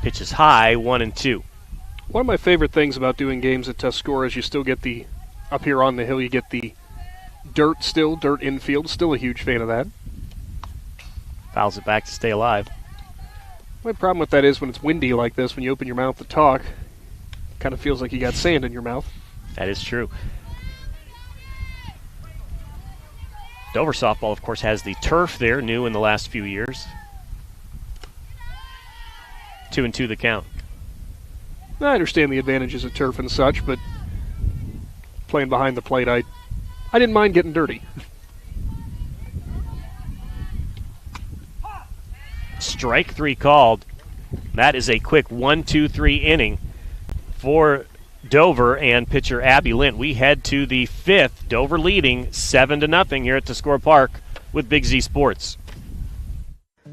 Pitch is high, 1-2.
One of my favorite things about doing games at Tuscora is you still get the, up here on the hill, you get the dirt infield. Still a huge fan of that.
Fouls it back to stay alive.
My problem with that is when it's windy like this, when you open your mouth to talk, it kind of feels like you got sand in your mouth.
That is true. Dover softball, of course, has the turf there, new in the last few years. 2-2 the count.
I understand the advantages of turf and such, but playing behind the plate, I didn't mind getting dirty.
Strike 3 called. That is a quick 1-2-3 inning for Dover and pitcher Abby Lint. We head to the 5th. Dover leading 7-0 here at Tuscora Park with Big Z Sports.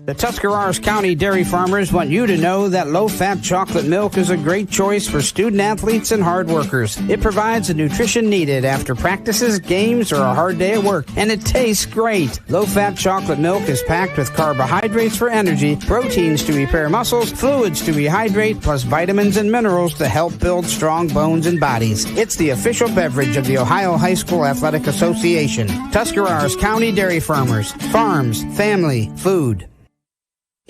The Tuscarawas County dairy farmers want you to know that low-fat chocolate milk is a great choice for student-athletes and hard workers. It provides the nutrition needed after practices, games, or a hard day at work, and it tastes great. Low-fat chocolate milk is packed with carbohydrates for energy, proteins to repair muscles, fluids to rehydrate, plus vitamins and minerals to help build strong bones and bodies. It's the official beverage of the Ohio High School Athletic Association. Tuscarawas County dairy farmers. Farms, family, food.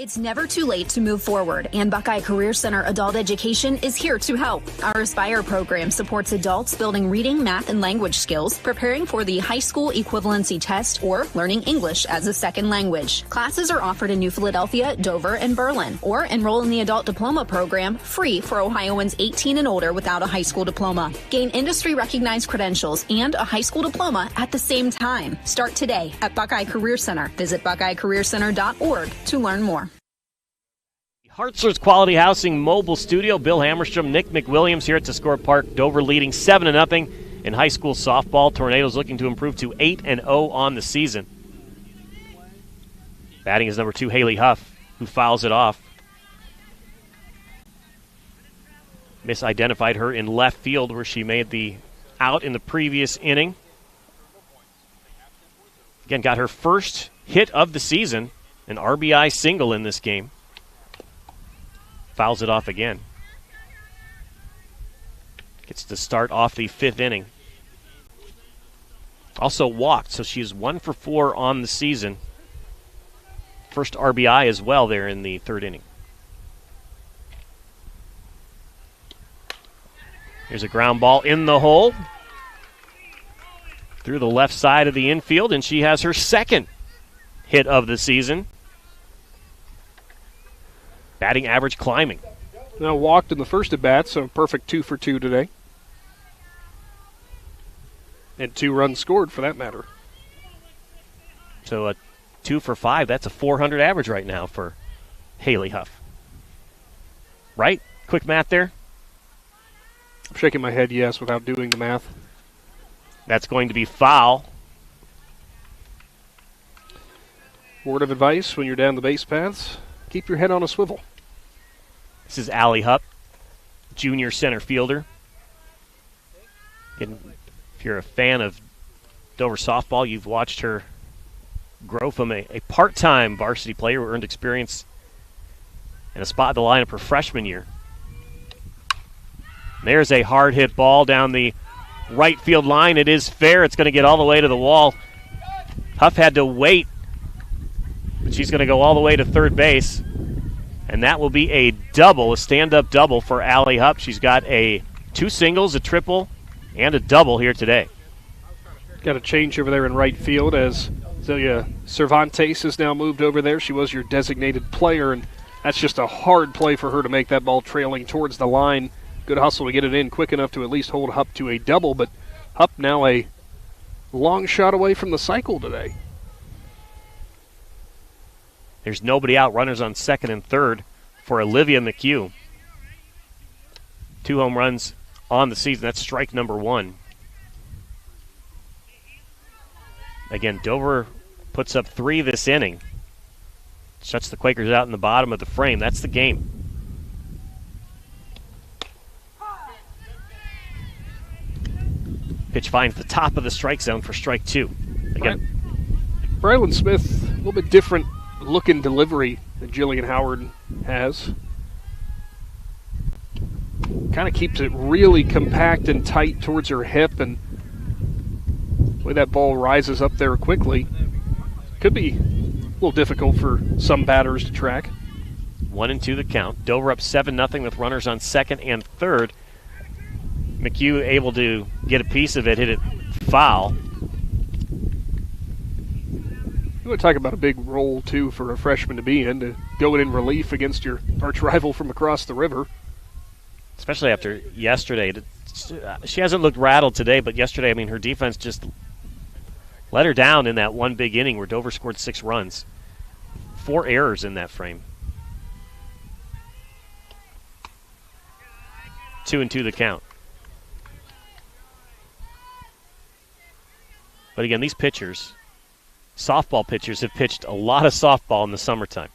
It's never too late to move forward, and Buckeye Career Center Adult Education is here to help. Our Aspire program supports adults building reading, math, and language skills, preparing for the high school equivalency test, or learning English as a second language. Classes are offered in New Philadelphia, Dover, and Berlin, or enroll in the Adult Diploma program, free for Ohioans 18 and older without a high school diploma. Gain industry-recognized credentials and a high school diploma at the same time. Start today at Buckeye Career Center. Visit buckeyecareercenter.org to learn more.
Hartzler's Quality Housing Mobile Studio. Bill Hammerstrom, Nick McWilliams here at Tuscora Park. Dover leading 7-0 in high school softball. Tornadoes looking to improve to 8-0 on the season. Batting is number 2, Haley Huff, who fouls it off. Misidentified her in left field where she made the out in the previous inning. Again, got her first hit of the season, an RBI single in this game. Fouls it off again. Gets to start off the 5th inning. Also walked, so she's 1 for 4 on the season. First RBI as well there in the 3rd inning. Here's a ground ball in the hole. Through the left side of the infield, and she has her 2nd hit of the season. Batting average climbing.
Now walked in the first at bat, so perfect 2 for 2 today. And 2 runs scored for that matter.
So a 2 for 5, that's a 400 average right now for Haley Huff. Right? Quick math there?
I'm shaking my head yes without doing the math.
That's going to be foul.
Word of advice when you're down the base paths, keep your head on a swivel.
This is Allie Hupp, junior center fielder. And if you're a fan of Dover softball, you've watched her grow from a part-time varsity player who earned experience and a spot in the lineup her freshman year. There's a hard-hit ball down the right field line. It is fair. It's going to get all the way to the wall. Huff had to wait, but she's going to go all the way to third base. And that will be a double, a stand-up double for Allie Hupp. She's got 2 singles, a triple, and a double here today.
Got a change over there in right field as Zelia Cervantes has now moved over there. She was your designated player, and that's just a hard play for her to make that ball trailing towards the line. Good hustle to get it in quick enough to at least hold Hupp to a double, but Hupp now a long shot away from the cycle today.
There's nobody out. Runners on 2nd and 3rd for Olivia McHugh. 2 home runs on the season. That's strike number 1. Again, Dover puts up 3 this inning. Shuts the Quakers out in the bottom of the frame. That's the game. Pitch finds the top of the strike zone for strike 2. Again,
Brylan Smith, a little bit different looking delivery that Jillian Howard has. Kind of keeps it really compact and tight towards her hip, and the way that ball rises up there quickly could be a little difficult for some batters to track.
1-2 the count. Dover up 7-0 with runners on 2nd and 3rd. McHugh able to get a piece of it, hit it foul.
You want to talk about a big role, too, for a freshman to be in relief against your arch rival from across the river.
Especially after yesterday. She hasn't looked rattled today, but yesterday, her defense just let her down in that one big inning where Dover scored 6 runs. 4 errors in that frame. 2-2 the count. But again, these pitchers, softball pitchers, have pitched a lot of softball in the summertime.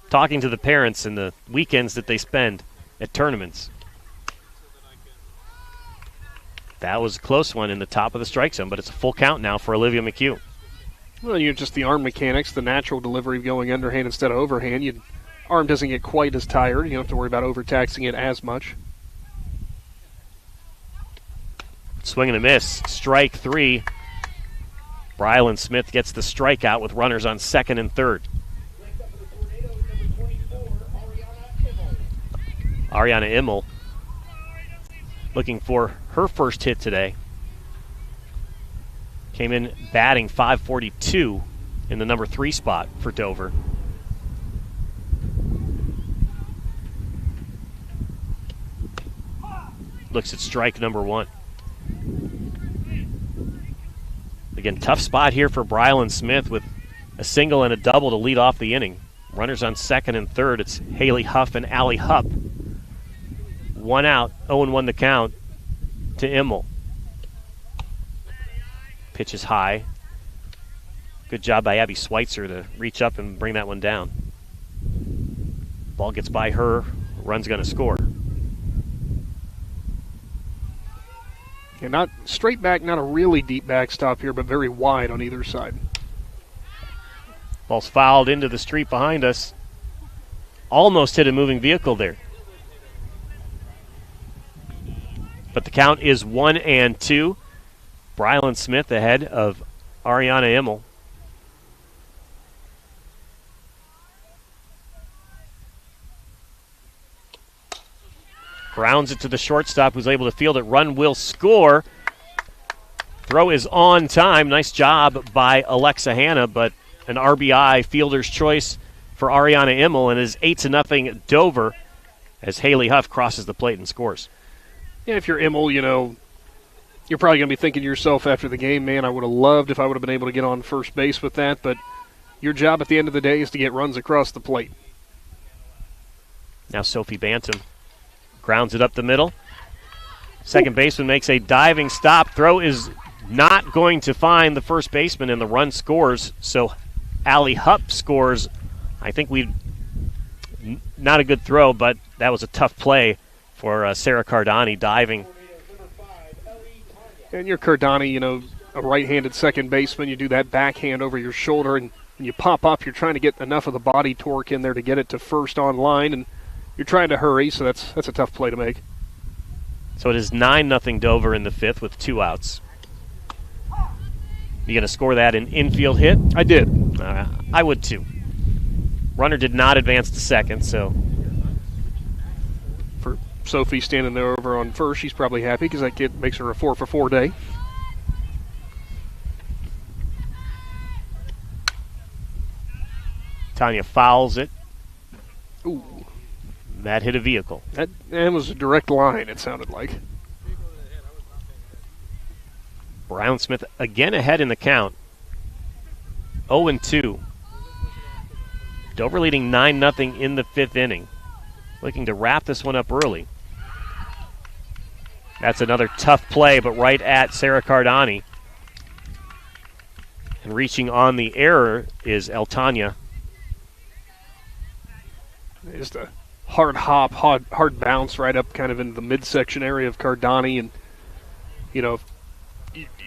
Talking to the parents and the weekends that they spend at tournaments. That was a close one in the top of the strike zone, but it's a full count now for Olivia McHugh.
Well, just the arm mechanics, the natural delivery going underhand instead of overhand. Your arm doesn't get quite as tired. You don't have to worry about overtaxing it as much.
Swing and a miss. Strike 3. Brylan Smith gets the strikeout with runners on 2nd and 3rd. Ariana Immel looking for her first hit today. Came in batting .542 in the number 3 spot for Dover. Looks at strike number 1. Again, tough spot here for Brylan Smith with a single and a double to lead off the inning. Runners on second and third. It's Haley Huff and Allie Hupp. 1 out, 0-1 the count to Immel. Pitch is high. Good job by Abby Schweitzer to reach up and bring that one down. Ball gets by her. Run's going to score.
Yeah, not straight back, not a really deep backstop here, but very wide on either side.
Ball's fouled into the street behind us. Almost hit a moving vehicle there. But the count is 1-2. Brylan Smith ahead of Ariana Immel. Grounds it to the shortstop who's able to field it. Run will score. Throw is on time. Nice job by Alexa Hanna, but an RBI fielder's choice for Ariana Immel, and it is 8-0 Dover as Haley Huff crosses the plate and scores.
Yeah, if you're Immel, you're probably going to be thinking to yourself after the game, man, I would have loved if I would have been able to get on first base with that, but your job at the end of the day is to get runs across the plate.
Now Sophie Bantam grounds it up the middle. Second baseman makes a diving stop. Throw is not going to find the first baseman, and the run scores. So Allie Hupp scores. I think not a good throw, but that was a tough play for Sarah Cardani diving.
And you're Cardani, a right-handed second baseman. You do that backhand over your shoulder, and you pop up. You're trying to get enough of the body torque in there to get it to first on line, and you're trying to hurry, so that's a tough play to make.
So it is 9-0 Dover in the 5th with 2 outs. You going to score that in infield hit?
I did.
I would too. Runner did not advance to second, so.
For Sophie standing there over on first, she's probably happy because that kid makes her a 4-for-4 day.
Tanya fouls it.
Ooh.
That hit a vehicle.
That was a direct line, it sounded like.
Brown Smith again ahead in the count. 0-2. Dover leading 9-0 in the 5th inning. Looking to wrap this one up early. That's another tough play, but right at Sarah Cardani. And reaching on the error is Eltania.
Just a hard hop, hard bounce right up kind of in the midsection area of Cardani. And,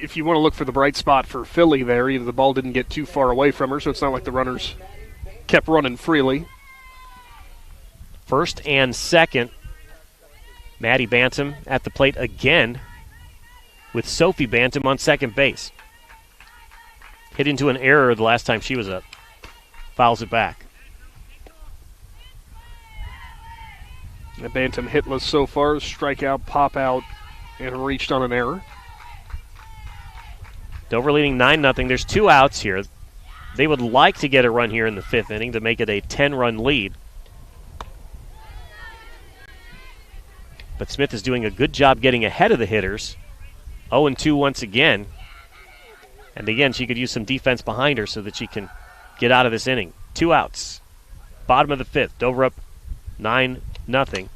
if you want to look for the bright spot for Philly there, either the ball didn't get too far away from her, so it's not like the runners kept running freely.
First and second, Maddie Bantam at the plate again with Sophie Bantam on second base. Hit into an error the last time she was up. Fouls it back.
The Bantam hitless so far, strikeout, pop out, and reached on an error.
Dover leading 9-0. There's 2 outs here. They would like to get a run here in the 5th inning to make it a 10-run lead. But Smith is doing a good job getting ahead of the hitters. 0-2 once again. And again, she could use some defense behind her so that she can get out of this inning. 2 outs. Bottom of the 5th. Dover up 9-0.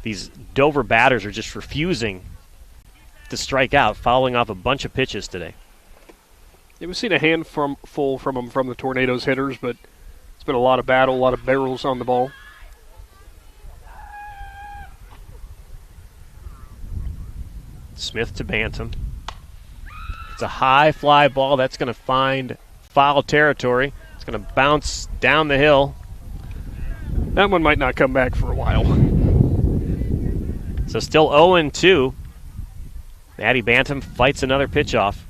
These Dover batters are just refusing to strike out, fouling off a bunch of pitches today.
Yeah, we've seen a handful from them from the Tornadoes hitters, but it's been a lot of battle, a lot of barrels on the ball.
Smith to Bantam. It's a high fly ball. That's going to find foul territory. It's going to bounce down the hill.
That one might not come back for a while.
So still 0-2. Maddie Bantam fights another pitch off.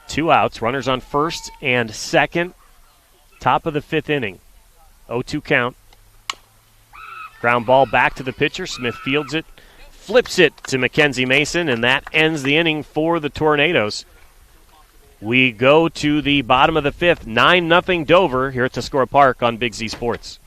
2 outs. Runners on first and second. Top of the 5th inning. 0-2 count. Ground ball back to the pitcher. Smith fields it, flips it to Mackenzie Mason, and that ends the inning for the Tornadoes. We go to the bottom of the fifth, 9-0 Dover here at Tuscora Park on Big Z Sports.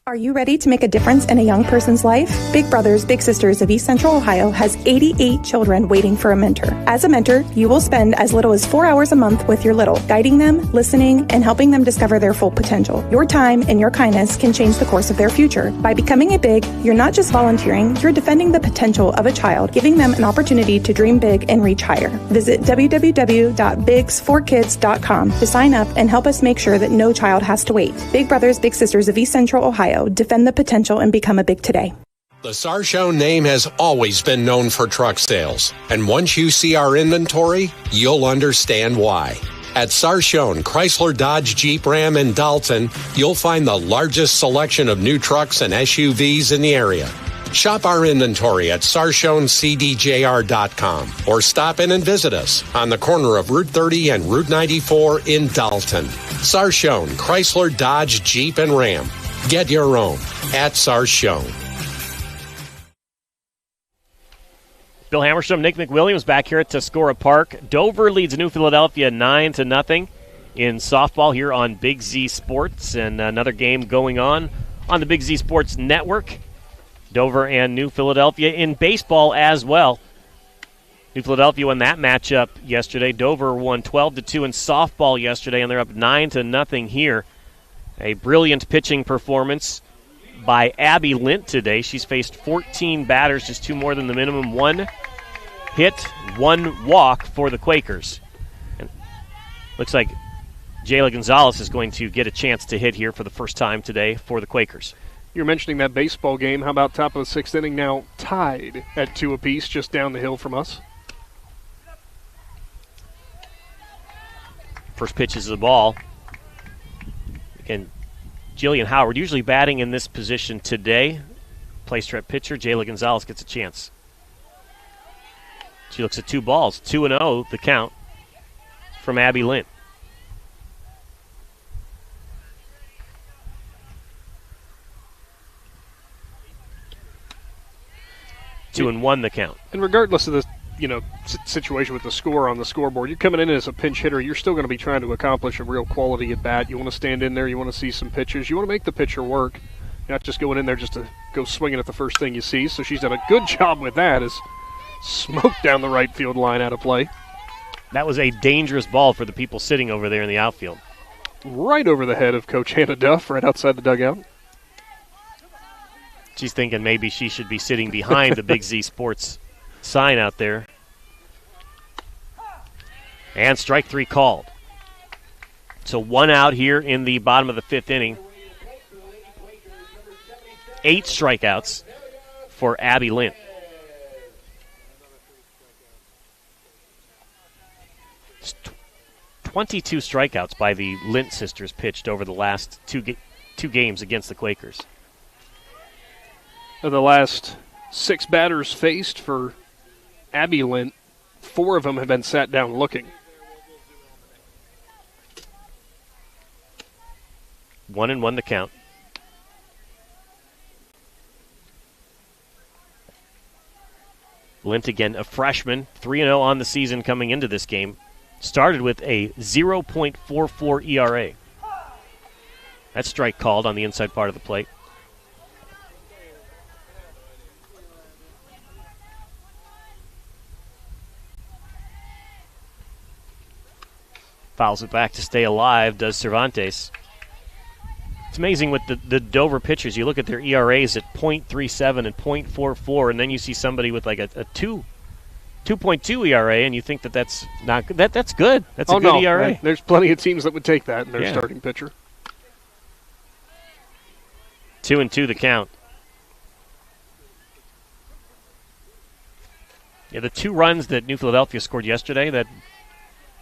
Are you ready to make a difference in a young person's life? Big Brothers Big Sisters of East Central Ohio has 88 children waiting for a mentor. As a mentor, you will spend as little as 4 hours a month with your little, guiding them, listening, and helping them discover their full potential. Your time and your kindness can change the course of their future. By becoming a Big, you're not just volunteering, you're defending the potential of a child, giving them an opportunity to dream big and reach higher. Visit www.bigs4kids.com to sign up and help us make sure that no child has to wait. Big Brothers Big Sisters of East Central Ohio. Defend the potential and become a Big today.
The Sarchone name has always been known for truck sales, and once you see our inventory, you'll understand why. At Sarchone Chrysler Dodge Jeep Ram in Dalton, you'll find the largest selection of new trucks and SUVs in the area. Shop our inventory at sarshonecdjr.com or stop in and visit us on the corner of Route 30 and Route 94 in Dalton. Sarchone Chrysler Dodge Jeep and Ram. Get your own at Sarchone.
Bill Hammerstrom, Nick McWilliams back here at Tuscora Park. Dover leads New Philadelphia 9-0 in softball here on Big Z Sports, and another game going on the Big Z Sports Network. Dover and New Philadelphia in baseball as well. New Philadelphia won that matchup yesterday. Dover won 12-2 in softball yesterday, and they're up 9-0 here. A brilliant pitching performance by Abby Lint today. She's faced 14 batters, just 2 more than the minimum. 1 hit, 1 walk for the Quakers. And looks like Jayla Gonzalez is going to get a chance to hit here for the first time today for the Quakers.
You're mentioning that baseball game. How about top of the 6th inning now tied at 2 apiece just down the hill from us?
First pitch is the ball. And Jillian Howard, usually batting in this position today. Placed her at pitcher. Jayla Gonzalez gets a chance. She looks at 2 balls. 2-0 the count from Abby Lint. Two and 1 the count.
And regardless of the situation with the score on the scoreboard, you're coming in as a pinch hitter, you're still going to be trying to accomplish a real quality at bat. You want to stand in there, you want to see some pitches, you want to make the pitcher work, not just going in there just to go swinging at the first thing you see. So she's done a good job with that, as smoked down the right field line out of play.
That was a dangerous ball for the people sitting over there in the outfield.
Right over the head of Coach Hannah Duff, right outside the dugout.
She's thinking maybe she should be sitting behind the Big Z Sports sign out there. And strike 3 called. So 1 out here in the bottom of the 5th inning. 8 strikeouts for Abby Lint. It's 22 strikeouts by the Lint sisters pitched over the last two games against the Quakers.
Of the last 6 batters faced for Abby Lint, 4 of them have been sat down looking.
1-1 the count. Lint again, a freshman, 3-0 on the season coming into this game. Started with a 0.44 ERA. That strike called on the inside part of the plate. Fouls it back to stay alive, does Cervantes. It's amazing with the Dover pitchers. You look at their ERAs at .37 and .44, and then you see somebody with like a 2.2 ERA, and you think that's not good. That's good. That's a good ERA.
There's plenty of teams that would take that in their starting pitcher.
2-2 the count. Yeah, the 2 runs that New Philadelphia scored yesterday, that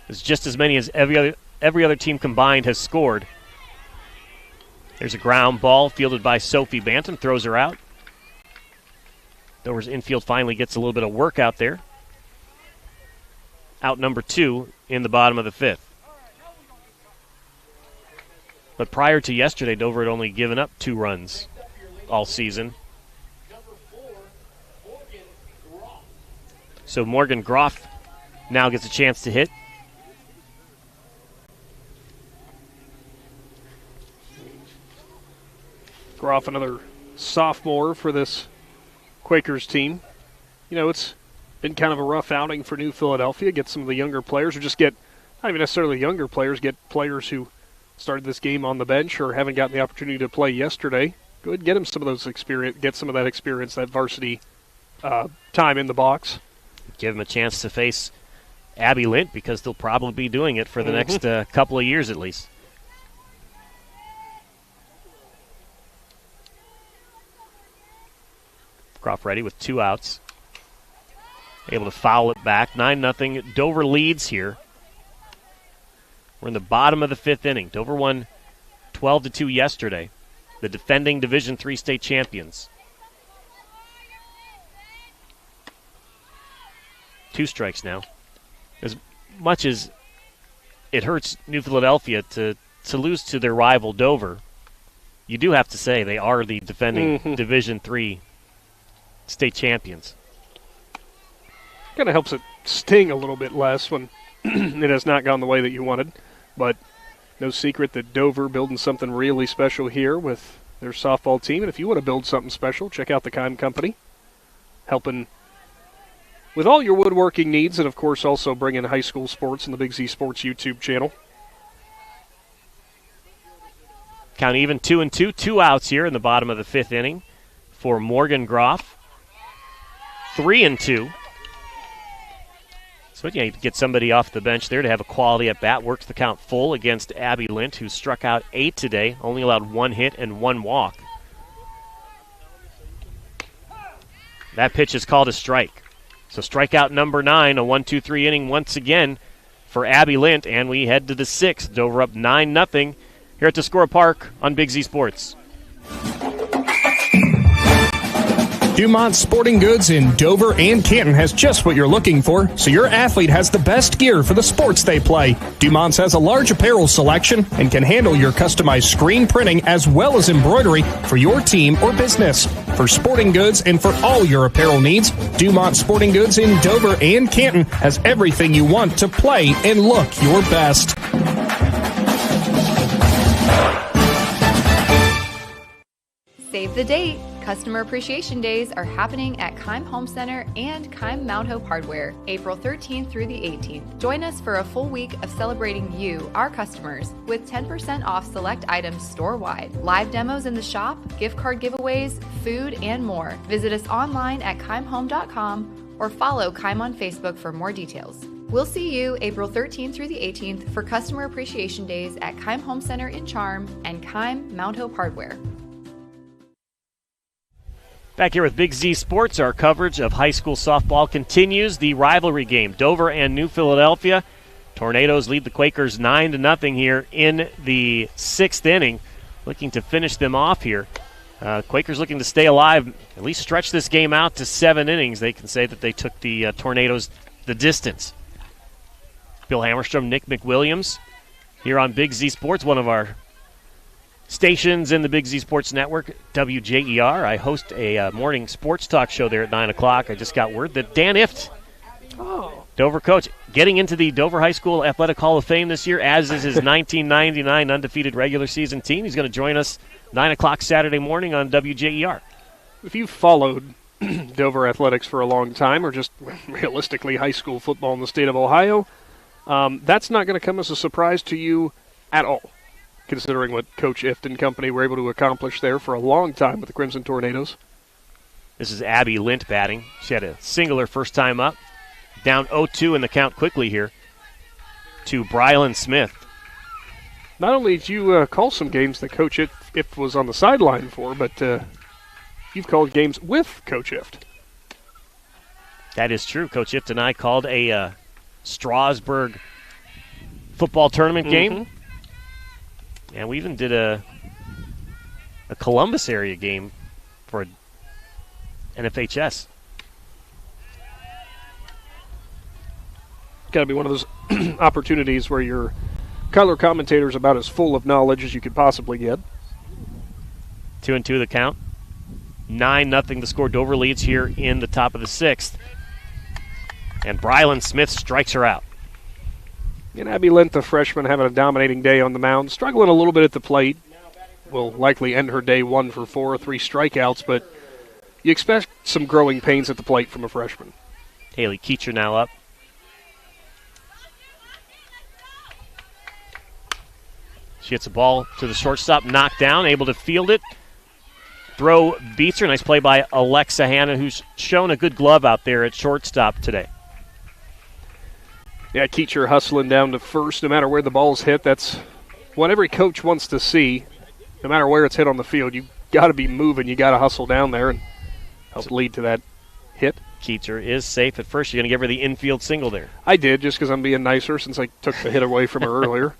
is just as many as every other team combined has scored. There's a ground ball fielded by Sophie Bantam, throws her out. Dover's infield finally gets a little bit of work out there. Out number 2 in the bottom of the 5th. But prior to yesterday, Dover had only given up 2 runs all season. So Morgan Groff now gets a chance to hit.
Groff, another sophomore for this Quakers team. You know, it's been kind of a rough outing for New Philadelphia. Get some of the younger players, or just get, not even necessarily younger players, get players who started this game on the bench or haven't gotten the opportunity to play yesterday. Go ahead and get them some of those experience, get some of that experience, that varsity time in the box.
Give them a chance to face Abby Lint, because they'll probably be doing it for the next couple of years at least. Groff ready with 2 outs. Able to foul it back. 9-0. Dover leads here. We're in the bottom of the 5th inning. Dover won 12-2 yesterday. The defending Division III state champions. 2 strikes now. As much as it hurts New Philadelphia to lose to their rival Dover, you do have to say they are the defending Division III state champions.
Kind of helps it sting a little bit less when it has not gone the way that you wanted. But no secret that Dover building something really special here with their softball team. And if you want to build something special, check out the Keim Company, helping with all your woodworking needs, and of course also bringing high school sports in the Big Z Sports YouTube channel.
Count even 2-2. 2 outs here in the bottom of the 5th inning for Morgan Groff. 3-2. So yeah, you get somebody off the bench there to have a quality at bat. Works the count full against Abby Lint, who struck out 8 today, only allowed 1 hit and 1 walk. That pitch is called a strike. So strikeout number 9, a 1-2-3 inning once again for Abby Lint, and we head to the 6th. Dover up 9-0 here at Tuscora Park on Big Z Sports.
Dumont Sporting Goods in Dover and Canton has just what you're looking for, so your athlete has the best gear for the sports they play. Dumont's has a large apparel selection and can handle your customized screen printing as well as embroidery for your team or business. For sporting goods and for all your apparel needs, Dumont Sporting Goods in Dover and Canton has everything you want to play and look your best.
Save the date. Customer Appreciation Days are happening at Keim Home Center and Keim Mount Hope Hardware, April 13th through the 18th. Join us for a full week of celebrating you, our customers, with 10% off select items store-wide, live demos in the shop, gift card giveaways, food, and more. Visit us online at keimhome.com or follow Keim on Facebook for more details. We'll see you April 13th through the 18th for Customer Appreciation Days at Keim Home Center in Charm and Keim Mount Hope Hardware.
Back here with Big Z Sports, our coverage of high school softball continues. The rivalry game, Dover and New Philadelphia. Tornadoes lead the Quakers 9-0 here in the 6th inning, looking to finish them off here. Quakers looking to stay alive, at least stretch this game out to 7 innings. They can say that they took the Tornadoes the distance. Bill Hammerstrom, Nick McWilliams here on Big Z Sports, one of our stations in the Big Z Sports Network, WJER. I host a morning sports talk show there at 9 o'clock. I just got word that Dan Ift, Dover coach, getting into the Dover High School Athletic Hall of Fame this year, as is his 1999 undefeated regular season team. He's going to join us 9 o'clock Saturday morning on WJER.
If you've followed Dover athletics for a long time, or just realistically high school football in the state of Ohio, that's not going to come as a surprise to you at all, considering what Coach Ift and company were able to accomplish there for a long time with the Crimson Tornadoes.
This is Abby Lint batting. She had a single her first time up. Down 0-2 in the count quickly here to Brylan Smith.
Not only did you call some games that Coach Ift was on the sideline for, but you've called games with Coach Ift.
That is true. Coach Ift and I called a Strasburg football tournament game. And we even did a Columbus area game for NFHS.
Got to be one of those opportunities where you're color commentator's about as full of knowledge as you could possibly get.
2-2 the count. 9-0 the score. Dover leads here in the top of the 6th. And Brylan Smith strikes her out.
And Abby Lent, the freshman, having a dominating day on the mound. Struggling a little bit at the plate. Will likely end her day 1 for 4, 3 strikeouts, but you expect some growing pains at the plate from a freshman.
Haley Keecher now up. She hits a ball to the shortstop, knocked down, able to field it. Throw beats her. Nice play by Alexa Hanna, who's shown a good glove out there at shortstop today.
Yeah, Keecher hustling down to first, no matter where the ball's hit. That's what every coach wants to see. No matter where it's hit on the field, you got to be moving. You got to hustle down there and help lead to that hit.
Keecher is safe at first. You're going to give her the infield single there.
I did, just because I'm being nicer since I took the hit away from her earlier.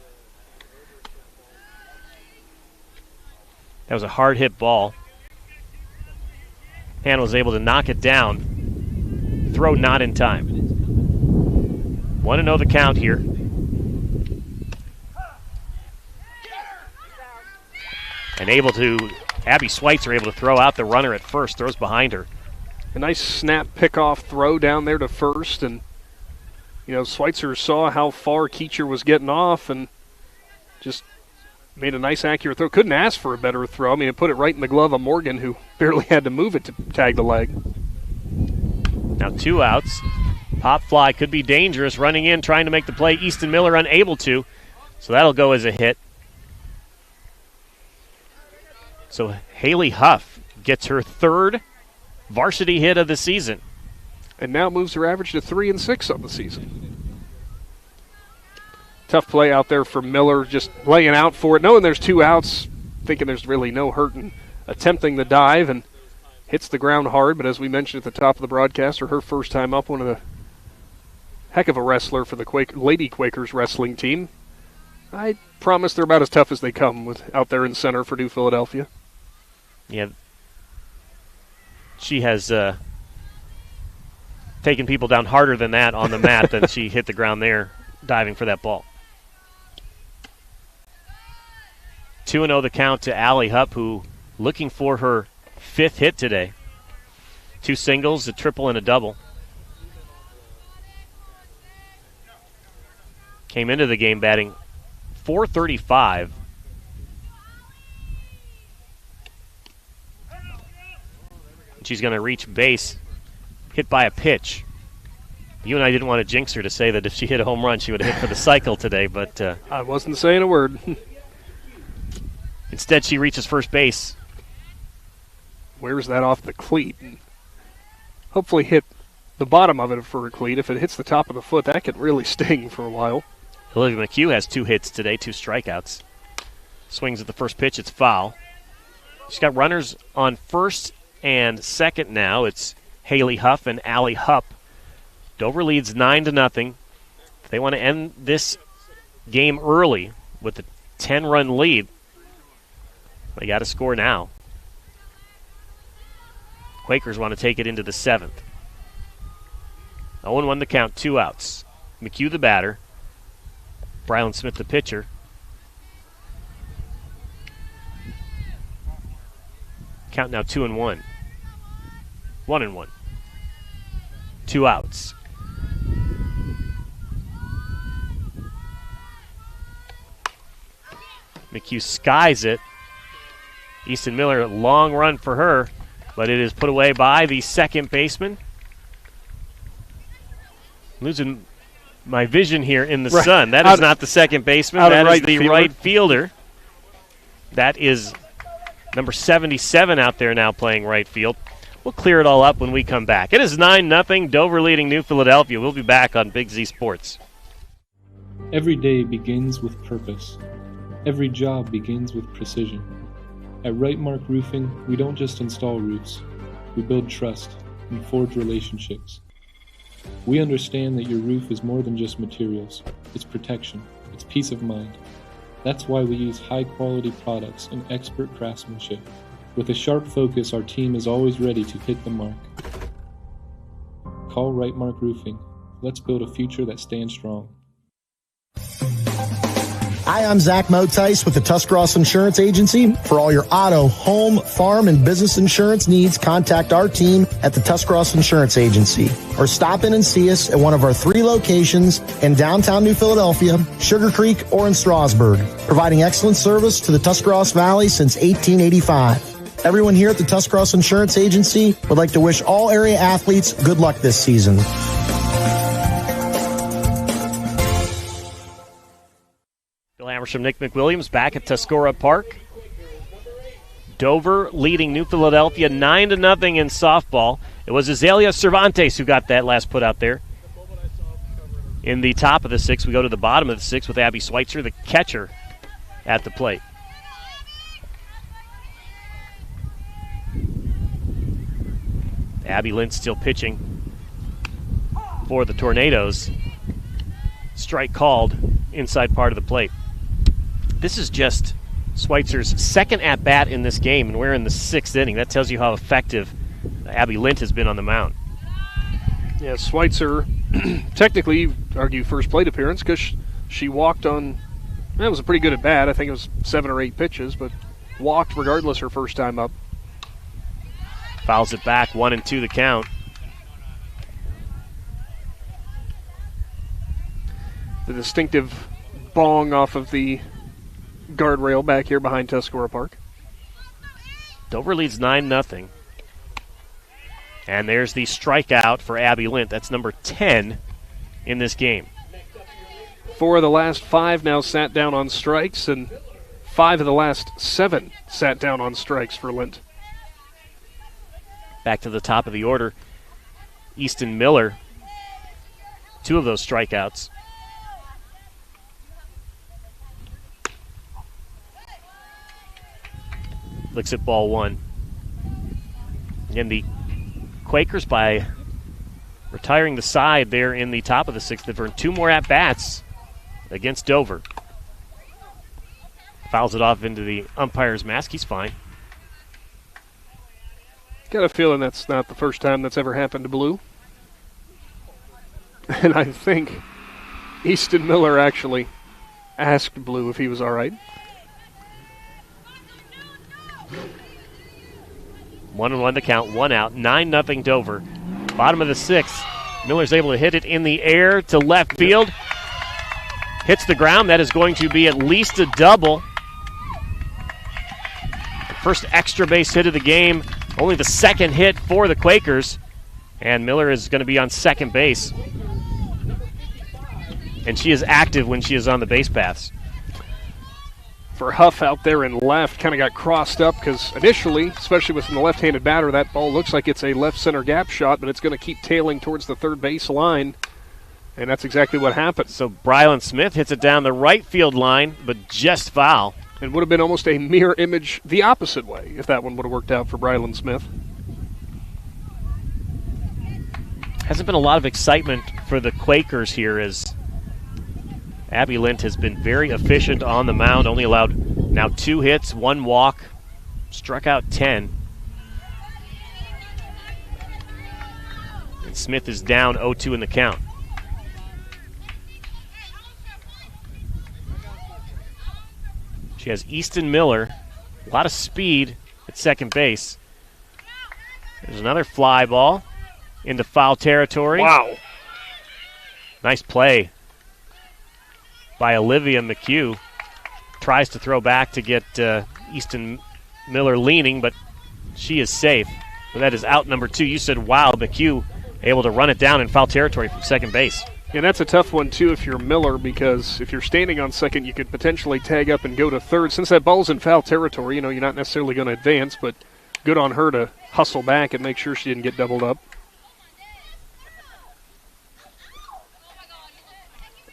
That was a hard hit ball. Hannah was able to knock it down. Throw not in time. 1-0 the count here. And Abby Schweitzer able to throw out the runner at first, throws behind her.
A nice snap pickoff throw down there to first, and Schweitzer saw how far Keecher was getting off and just made a nice accurate throw. Couldn't ask for a better throw. I mean, it put it right in the glove of Morgan, who barely had to move it to tag the leg.
Now 2 outs. Pop fly could be dangerous. Running in, trying to make the play. Easton Miller unable to. So that'll go as a hit. So Haley Huff gets her 3rd varsity hit of the season.
And now moves her average to 3 and 6 on the season. Tough play out there for Miller, just laying out for it. Knowing there's 2 outs, thinking there's really no hurt in attempting the dive, and hits the ground hard. But as we mentioned at the top of the broadcast, her first time up, one of the heck of a wrestler for the Lady Quakers wrestling team. I promise they're about as tough as they come out there in center for New Philadelphia.
Yeah. She has taken people down harder than that on the mat than she hit the ground there diving for that ball. 2-0 the count to Allie Hupp, who looking for her 5th hit today. 2 singles, a triple, and a double. Came into the game batting .435. She's going to reach base, hit by a pitch. You and I didn't want to jinx her to say that if she hit a home run, she would have hit for the cycle today, but
I wasn't saying a word.
Instead, she reaches first base.
Wears that off the cleat. Hopefully hit the bottom of it for a cleat. If it hits the top of the foot, that could really sting for a while.
Olivia McHugh has 2 hits today, 2 strikeouts. Swings at the first pitch, it's foul. She's got runners on first and second now. It's Haley Huff and Allie Hupp. Dover leads 9-0. If they want to end this game early with a 10-run lead, they got to score now. Quakers want to take it into the 7th. 0-1 the count, 2 outs. McHugh the batter. Brylan Smith the pitcher. Count now 2-1. 1-1. 2 outs. McHugh skies it. Easton Miller, long run for her, but it is put away by the second baseman. Losing my vision here in the sun. That is not the second baseman. That is the right fielder. That is number 77 out there now playing right field. We'll clear it all up when we come back. It is 9-0, Dover leading New Philadelphia. We'll be back on Big Z Sports.
Every day begins with purpose. Every job begins with precision. At Right Mark Roofing, we don't just install roofs. We build trust and forge relationships. We understand that your roof is more than just materials. It's protection. It's peace of mind. That's why we use high-quality products and expert craftsmanship. With a sharp focus, our team is always ready to hit the mark. Call Right Mark Roofing. Let's build a future that stands strong.
Hi, I'm Zach Motice with the Tuscora Insurance Agency. For all your auto, home, farm, and business insurance needs, contact our team at the Tuscora Insurance Agency or stop in and see us at one of our 3 locations in downtown New Philadelphia, Sugar Creek, or in Strasburg, providing excellent service to the Tuscarawas Valley since 1885. Everyone here at the Tuscarawas Insurance Agency would like to wish all area athletes good luck this season.
From Nick McWilliams back at Tuscora Park. Dover leading New Philadelphia 9-0 in softball. It was Azalea Cervantes who got that last put out there. In the top of the 6th, we go to the bottom of the 6th with Abby Schweitzer, the catcher, at the plate. Abby Lynch still pitching for the Tornadoes. Strike called inside part of the plate. This is just Schweitzer's second at-bat in this game, and we're in the 6th inning. That tells you how effective Abby Lint has been on the mound.
Yeah, Schweitzer, technically, you argue first plate appearance because she walked on, that was a pretty good at-bat. I think it was 7 or 8 pitches, but walked regardless her first time up.
Fouls it back, 1-2 the count.
The distinctive bong off of the guardrail back here behind Tuscora Park.
Dover leads 9-0. And there's the strikeout for Abby Lint. That's number 10 in this game.
4 of the last 5 now sat down on strikes, and 5 of the last 7 sat down on strikes for Lint.
Back to the top of the order. Easton Miller, 2 of those strikeouts. Looks at ball 1. And the Quakers, by retiring the side there in the top of the 6th, have earned 2 more at-bats against Dover. Fouls it off into the umpire's mask. He's fine.
Got a feeling that's not the first time that's ever happened to Blue. And I think Easton Miller actually asked Blue if he was all right.
1-1 the count, 1 out, 9-0 Dover. Bottom of the 6th, Miller's able to hit it in the air to left field. Hits the ground. That is going to be at least a double. The first extra base hit of the game, only the 2nd hit for the Quakers. And Miller is going to be on second base. And she is active when she is on the base paths.
For Huff out there in left, kind of got crossed up because initially, especially with the left-handed batter, that ball looks like it's a left center gap shot, but it's going to keep tailing towards the third base line, and that's exactly what happened.
So Brylan Smith hits it down the right field line, but just foul.
It would have been almost a mirror image the opposite way if that one would have worked out for Brylan Smith.
Hasn't been a lot of excitement for the Quakers here as Abby Lint has been very efficient on the mound, only allowed now 2 hits, 1 walk, struck out 10. And Smith is down 0-2 in the count. She has Easton Miller, a lot of speed at second base. There's another fly ball into foul territory.
Wow.
Nice play by Olivia McHugh. Tries to throw back to get Easton Miller leaning, but she is safe. But that is out number 2. You said, wow, McHugh able to run it down in foul territory from second base.
And that's a tough one, too, if you're Miller, because if you're standing on second, you could potentially tag up and go to third. Since that ball's in foul territory, you're not necessarily going to advance, but good on her to hustle back and make sure she didn't get doubled up.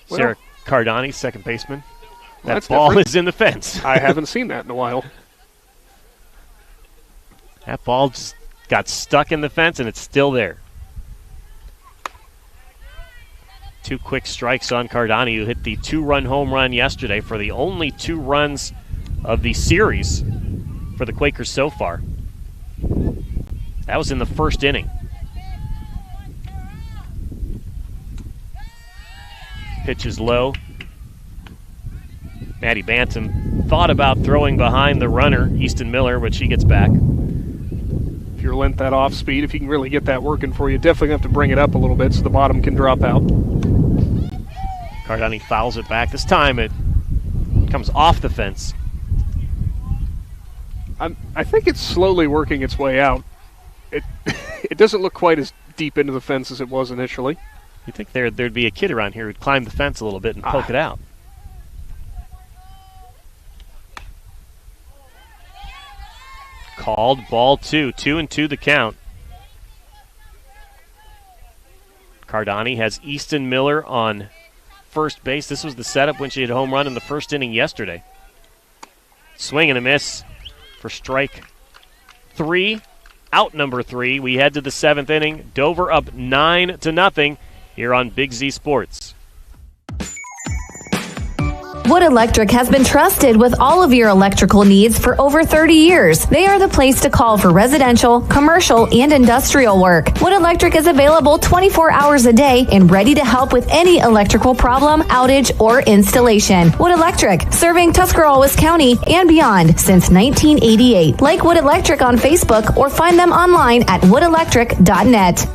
Sarah Cardani, second baseman. That ball different. Is in the fence.
I haven't seen that in a while.
That ball just got stuck in the fence, and it's still there. 2 quick strikes on Cardani, who hit the 2-run home run yesterday for the only 2 runs of the series for the Quakers so far. That was in the first inning. Pitch is low. Maddie Bantam thought about throwing behind the runner, Easton Miller, but she gets back.
If you're lent that off speed, if you can really get that working for you, definitely have to bring it up a little bit so the bottom can drop out.
Cardani fouls it back. This time it comes off the fence.
I think it's slowly working its way out. It doesn't look quite as deep into the fence as it was initially.
You'd think there'd be a kid around here who'd climb the fence a little bit and poke it out. Called ball 2. 2-2 the count. Cardani has Easton Miller on first base. This was the setup when she had a home run in the first inning yesterday. Swing and a miss for strike 3. Out number 3. We head to the 7th inning. Dover up 9-0 here on Big Z Sports.
Wood Electric has been trusted with all of your electrical needs for over 30 years. They are the place to call for residential, commercial, and industrial work. Wood Electric is available 24 hours a day and ready to help with any electrical problem, outage, or installation. Wood Electric, serving Tuscarawas County and beyond since 1988. Like Wood Electric on Facebook or find them online at woodelectric.net.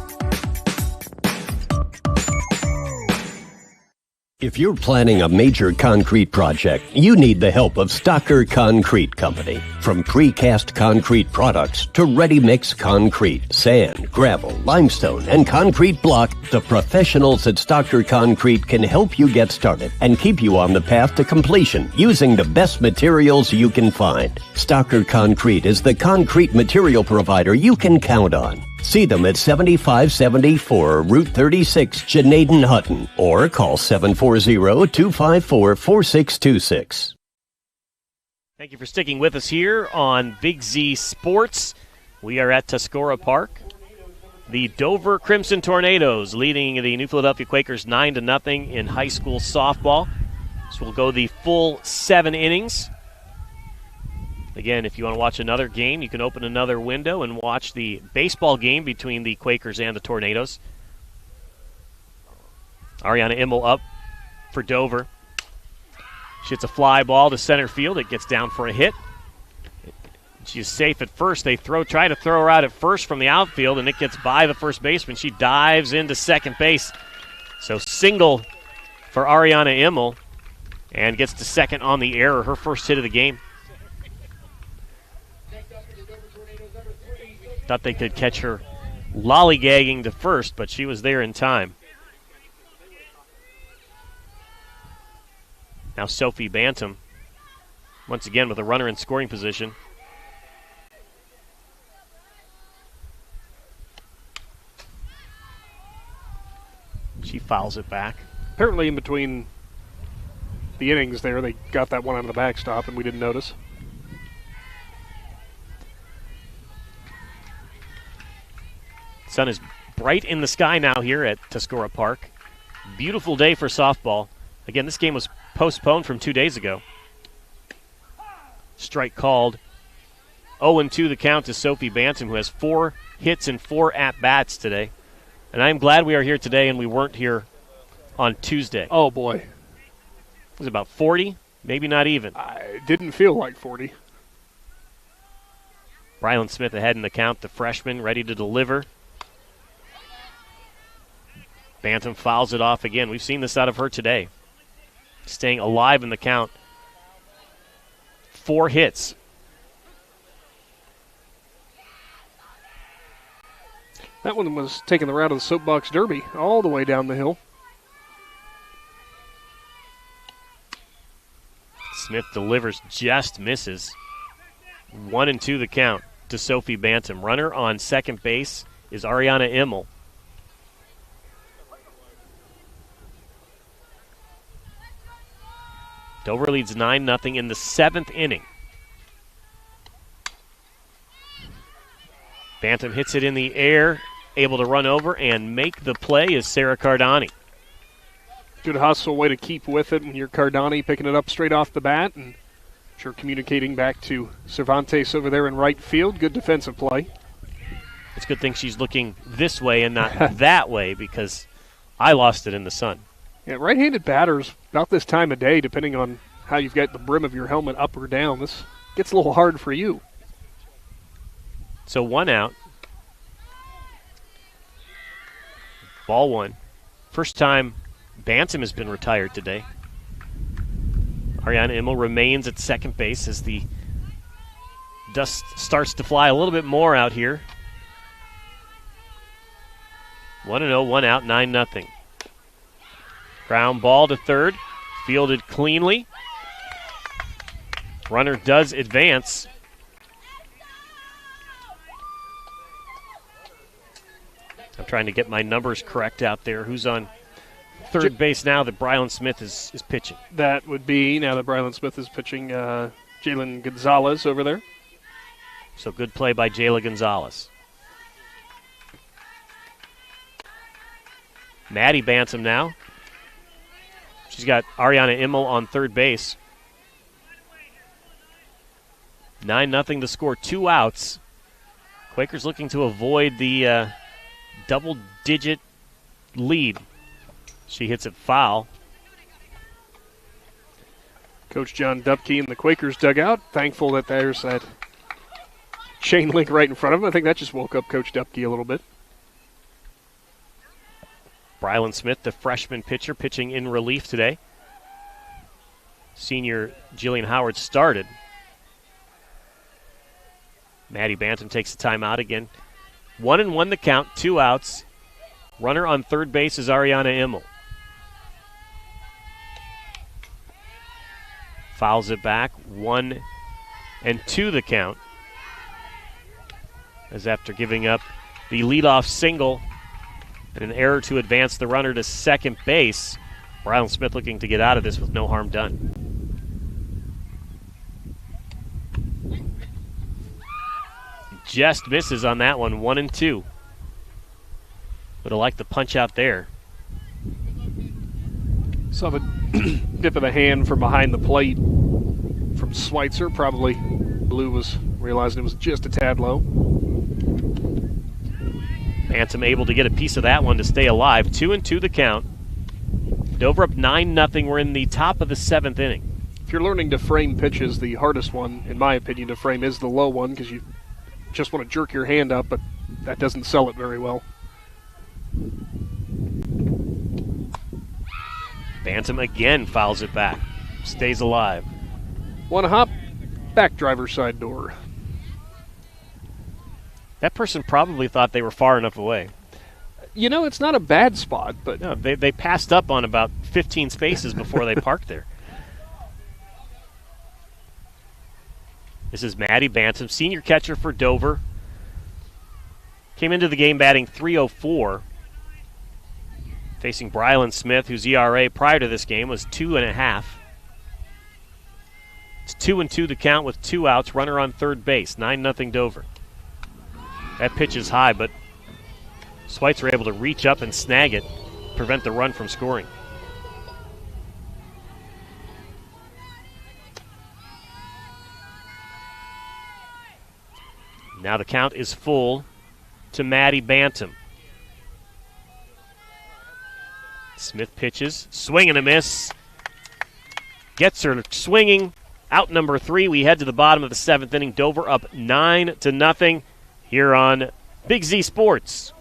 If you're planning a major concrete project, you need the help of Stocker Concrete Company. From precast concrete products to ready-mix concrete, sand, gravel, limestone, and concrete block, the professionals at Stocker Concrete can help you get started and keep you on the path to completion using the best materials you can find. Stocker Concrete is the concrete material provider you can count on. See them at 7574 Route 36, Janaden-Hutton, or call 740-254-4626.
Thank you for sticking with us here on Big Z Sports. We are at Tuscora Park. The Dover Crimson Tornadoes leading the New Philadelphia Quakers 9-0 in high school softball. So we'll go the full 7 innings. Again, if you want to watch another game, you can open another window and watch the baseball game between the Quakers and the Tornadoes. Ariana Immel up for Dover. She hits a fly ball to center field. It gets down for a hit. She's safe at first. They try to throw her out at first from the outfield, and it gets by the first baseman. She dives into second base. So single for Ariana Immel and gets to second on the error, her first hit of the game. Thought they could catch her lollygagging to first, but she was there in time. Now Sophie Bantam, once again with a runner in scoring position. She fouls it back.
Apparently in between the innings there, they got that one on the backstop, and we didn't notice.
Sun is bright in the sky now here at Tuscora Park. Beautiful day for softball. Again, this game was postponed from 2 days ago. Strike called. 0-2 the count to Sophie Bantam, who has 4 hits and 4 at-bats today. And I'm glad we are here today and we weren't here on Tuesday.
Oh, boy.
It was about 40, maybe not even.
It didn't feel like 40.
Brylan Smith ahead in the count, the freshman, ready to deliver. Bantam fouls it off again. We've seen this out of her today. Staying alive in the count. 4 hits.
That one was taking the route of the Soapbox Derby all the way down the hill.
Smith delivers, just misses. 1-2 the count to Sophie Bantam. Runner on second base is Ariana Immel. Dover leads 9-0 in the 7th inning. Bantam hits it in the air, able to run over and make the play is Sarah Cardani.
Good hustle, way to keep with it when you're Cardani picking it up straight off the bat, and sure communicating back to Cervantes over there in right field. Good defensive play.
It's a good thing she's looking this way and not that way, because I lost it in the sun.
Yeah, right-handed batters about this time of day, depending on how you've got the brim of your helmet up or down. This gets a little hard for you.
So 1 out. Ball 1. First time Bantam has been retired today. Ariana Immel remains at second base as the dust starts to fly a little bit more out here. 1-0, 1 out, 9-0. Ground ball to third, fielded cleanly. Runner does advance. I'm trying to get my numbers correct out there. Who's on third base now that Brylan Smith is pitching?
That would be, now that Brylan Smith is pitching, Jalen Gonzalez over there.
So good play by Jayla Gonzalez. Maddie Bantam now. She's got Ariana Immel on third base. 9-0 to score, 2 outs. Quakers looking to avoid the double-digit lead. She hits it foul.
Coach John Dupke in the Quakers dugout, thankful that there's that chain link right in front of him. I think that just woke up Coach Dupke a little bit.
Brylan Smith, the freshman pitcher, pitching in relief today. Senior Jillian Howard started. Maddie Bantam takes the timeout again. 1-1 the count, 2 outs. Runner on third base is Ariana Immel. Fouls it back, 1-2 the count. As after giving up the leadoff single and an error to advance the runner to second base, Brylan Smith looking to get out of this with no harm done. Just misses on that one, 1-2. Would have liked the punch out there.
Saw the dip of the hand from behind the plate from Schweitzer. Probably Blue was realizing it was just a tad low.
Bantam able to get a piece of that one to stay alive. 2-2 the count. Dover up 9-0. We're in the top of the 7th inning.
If you're learning to frame pitches, the hardest one, in my opinion, to frame is the low one, because you just want to jerk your hand up, but that doesn't sell it very well.
Bantam again fouls it back. Stays alive.
One hop, back driver's side door.
That person probably thought they were far enough away.
You know, it's not a bad spot, but
no, they passed up on about 15 spaces before they parked there. This is Maddie Bantam, senior catcher for Dover. Came into the game batting .304. Facing Brylan Smith, whose ERA prior to this game was 2.5. It's 2-2 the count with 2 outs. Runner on third base. 9-0 Dover. That pitch is high, but Schweitzer able to reach up and snag it, prevent the run from scoring. Now the count is full to Maddie Bantam. Smith pitches, swing and a miss. Gets her swinging. Out number 3. We head to the bottom of the 7th inning. Dover up 9-0 here on Big Z Sports.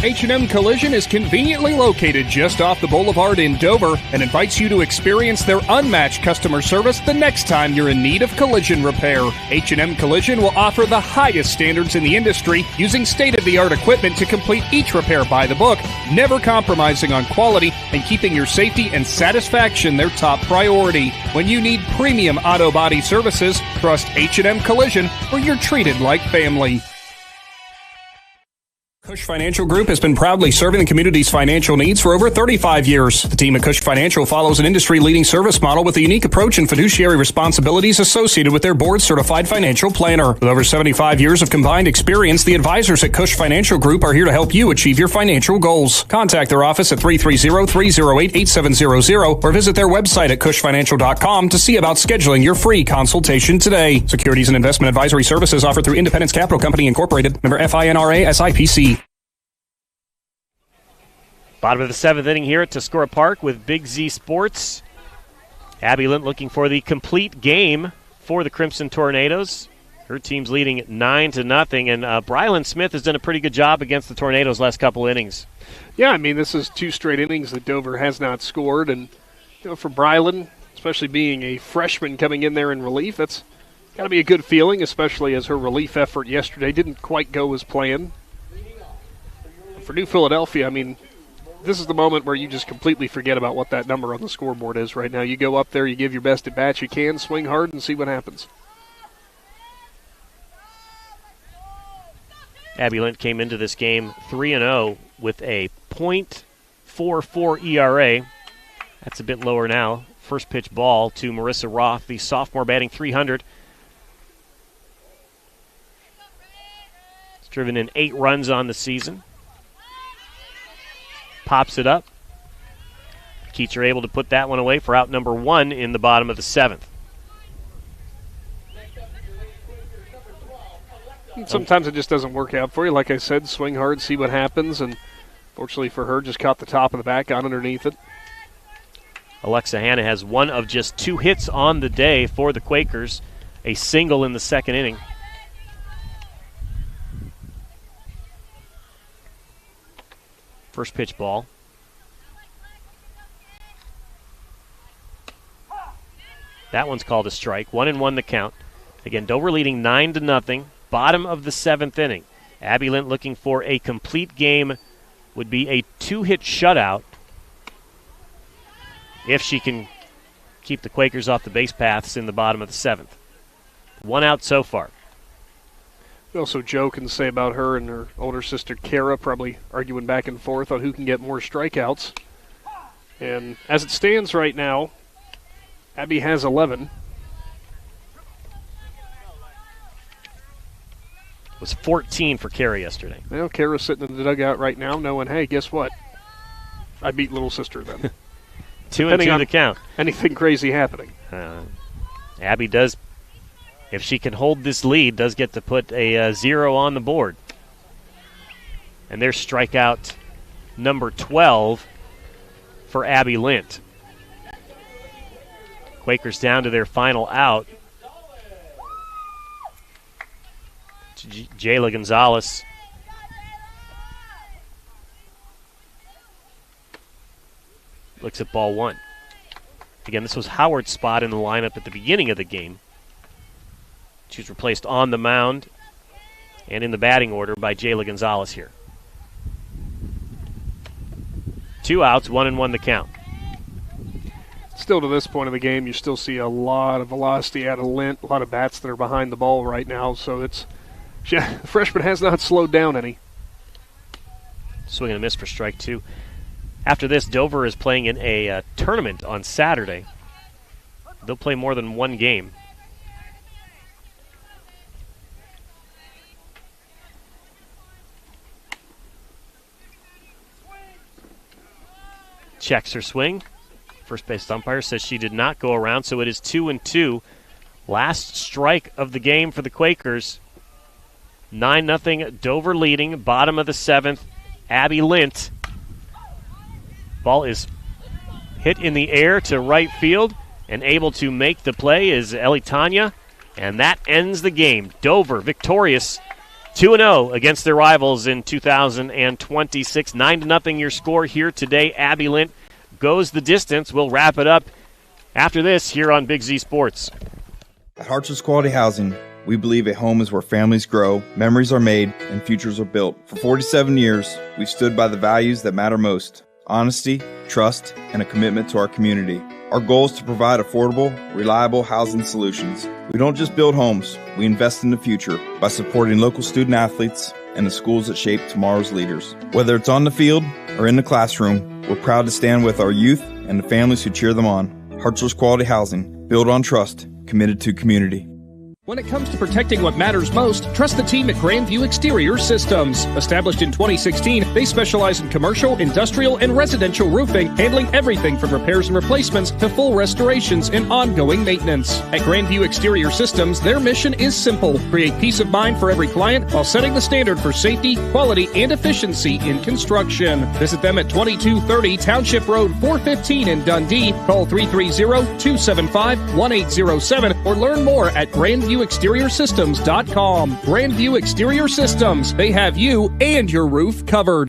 H&M Collision is conveniently located just off the boulevard in Dover and invites you to experience their unmatched customer service the next time you're in need of collision repair. H&M Collision will offer the highest standards in the industry using state-of-the-art equipment to complete each repair by the book, never compromising on quality and keeping your safety and satisfaction their top priority. When you need premium auto body services, trust H&M Collision where you're treated like family. Cush Financial Group has been proudly serving the community's financial needs for over 35 years. The team at Cush Financial follows an industry-leading service model with a unique approach and fiduciary responsibilities associated with their board-certified financial planner. With over 75 years of combined experience, the advisors at Cush Financial Group are here to help you achieve your financial goals. Contact their office at 330-308-8700 or visit their website at cushfinancial.com to see about scheduling your free consultation today. Securities and investment advisory services offered through Independence Capital Company Incorporated, member FINRA SIPC.
Bottom of the 7th inning here at Tuscora Park with Big Z Sports. Abby Lint looking for the complete game for the Crimson Tornadoes. Her team's leading 9-0, and Brylan Smith has done a pretty good job against the Tornadoes last couple innings.
Yeah, I mean, this is 2 straight innings that Dover has not scored, and for Brylan, especially being a freshman coming in there in relief, that's got to be a good feeling, especially as her relief effort yesterday didn't quite go as planned. For New Philadelphia, I mean, this is the moment where you just completely forget about what that number on the scoreboard is right now. You go up there, you give your best at bat you can, swing hard, and see what happens.
Abby Lint came into this game 3-0 with a .44 ERA. That's a bit lower now. First pitch ball to Marissa Roth, the sophomore, batting .300. It's driven in 8 runs on the season. Pops it up. Keats are able to put that one away for out number 1 in the bottom of the 7th.
Sometimes it just doesn't work out for you. Like I said, swing hard, see what happens, and fortunately for her, just caught the top of the bat, got underneath it.
Alexa Hanna has one of just 2 hits on the day for the Quakers, a single in the second inning. First pitch ball. That one's called a strike. 1-1 the count. Again, Dover leading 9-0. Bottom of the 7th inning. Abby Lint looking for a complete game. Would be a 2-hit shutout if she can keep the Quakers off the base paths in the bottom of the 7th. 1 out so far.
Also, Joe can say about her and her older sister Kara probably arguing back and forth on who can get more strikeouts. And as it stands right now, Abby has 11.
It was 14 for Kara yesterday.
Well, Kara's sitting in the dugout right now knowing, hey, guess what? I beat little sister then.
2-2 the count.
Anything crazy happening.
Abby does, if she can hold this lead, does get to put a 0 on the board. And there's strikeout number 12 for Abby Lint. Quakers down to their final out. Jayla Gonzalez. Looks at ball 1. Again, this was Howard's spot in the lineup at the beginning of the game. She was replaced on the mound and in the batting order by Jayla Gonzalez here. 2 outs, 1-1 the count.
Still to this point of the game, you still see a lot of velocity out of Lint, a lot of bats that are behind the ball right now, so it's the freshman has not slowed down any.
Swing and a miss for strike 2. After this, Dover is playing in a tournament on Saturday. They'll play more than 1 game. Checks her swing. First base umpire says she did not go around, so it is 2-2. Last strike of the game for the Quakers. 9-0, Dover leading, bottom of the 7th. Abby Lint. Ball is hit in the air to right field, and able to make the play is Ellie Tanya, and that ends the game. Dover victorious 2-0 against their rivals in 2026. 9-0 your score here today. Abby Lint goes the distance. We'll wrap it up after this here on Big Z Sports.
At Hartson's Quality Housing, we believe a home is where families grow, memories are made, and futures are built. For 47 years, we've stood by the values that matter most: honesty, trust, and a commitment to our community. Our goal is to provide affordable, reliable housing solutions. We don't just build homes, we invest in the future by supporting local student athletes and the schools that shape tomorrow's leaders. Whether it's on the field or in the classroom, we're proud to stand with our youth and the families who cheer them on. Hartson's Quality Housing, built on trust, committed to community.
When it comes to protecting what matters most, trust the team at Grandview Exterior Systems. Established in 2016, they specialize in commercial, industrial, and residential roofing, handling everything from repairs and replacements to full restorations and ongoing maintenance. At Grandview Exterior Systems, their mission is simple: create peace of mind for every client while setting the standard for safety, quality, and efficiency in construction. Visit them at 2230 Township Road 415 in Dundee. Call 330-275-1807 or learn more at GrandviewExteriorSystems.com. Grandview Exterior Systems. They have you and your roof covered.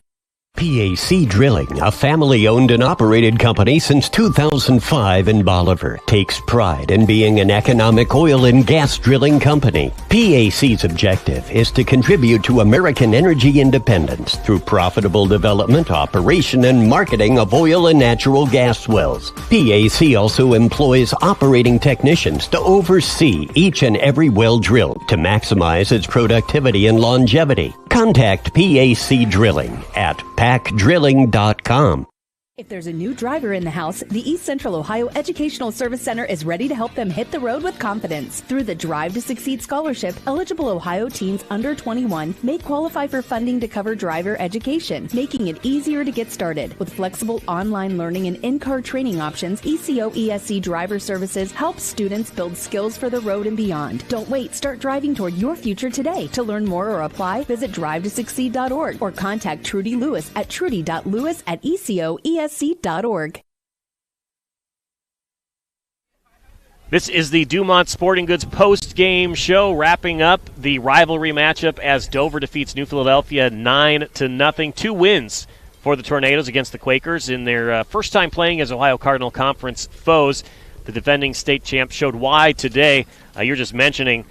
PAC Drilling, a family-owned and operated company since 2005 in Bolivar, takes pride in being an economic oil and gas drilling company. PAC's objective is to contribute to American energy independence through profitable development, operation, and marketing of oil and natural gas wells. PAC also employs operating technicians to oversee each and every well drilled to maximize its productivity and longevity. Contact PAC Drilling at PacDrilling.com.
If there's a new driver in the house, the East Central Ohio Educational Service Center is ready to help them hit the road with confidence. Through the Drive to Succeed Scholarship, eligible Ohio teens under 21 may qualify for funding to cover driver education, making it easier to get started. With flexible online learning and in-car training options, ECO ESC Driver Services helps students build skills for the road and beyond. Don't wait. Start driving toward your future today. To learn more or apply, visit drivetasucceed.org or contact Trudy Lewis at trudy.lewis@ecoesc.org.
This is the Dumont Sporting Goods post-game show, wrapping up the rivalry matchup as Dover defeats New Philadelphia 9-0. 2 wins for the Tornadoes against the Quakers in their first time playing as Ohio Cardinal Conference foes. The defending state champs showed why today. You're just mentioning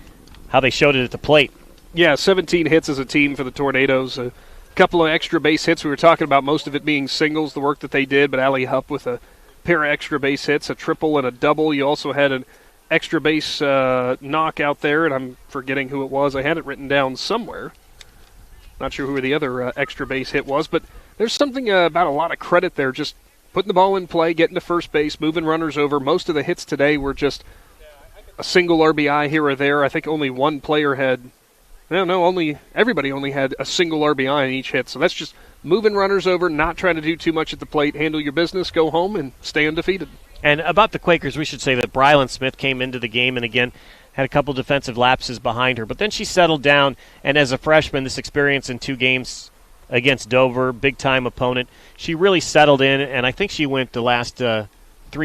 how they showed it at the plate.
Yeah, 17 hits as a team for the Tornadoes. A couple of extra base hits. We were talking about most of it being singles, the work that they did, but Allie Hupp with a pair of extra base hits, a triple and a double. You also had an extra base knock out there, and I'm forgetting who it was. I had it written down somewhere. Not sure who the other extra base hit was, but there's something about a lot of credit there, just putting the ball in play, getting to first base, moving runners over. Most of the hits today were just a single RBI here or there. I think only one player had everybody only had a single RBI in each hit. So that's just moving runners over, not trying to do too much at the plate, handle your business, go home, and stay undefeated.
And about the Quakers, we should say that Brylan Smith came into the game and, again, had a couple defensive lapses behind her. But then she settled down, and as a freshman, this experience in 2 games against Dover, big-time opponent, she really settled in, and I think she went the last 3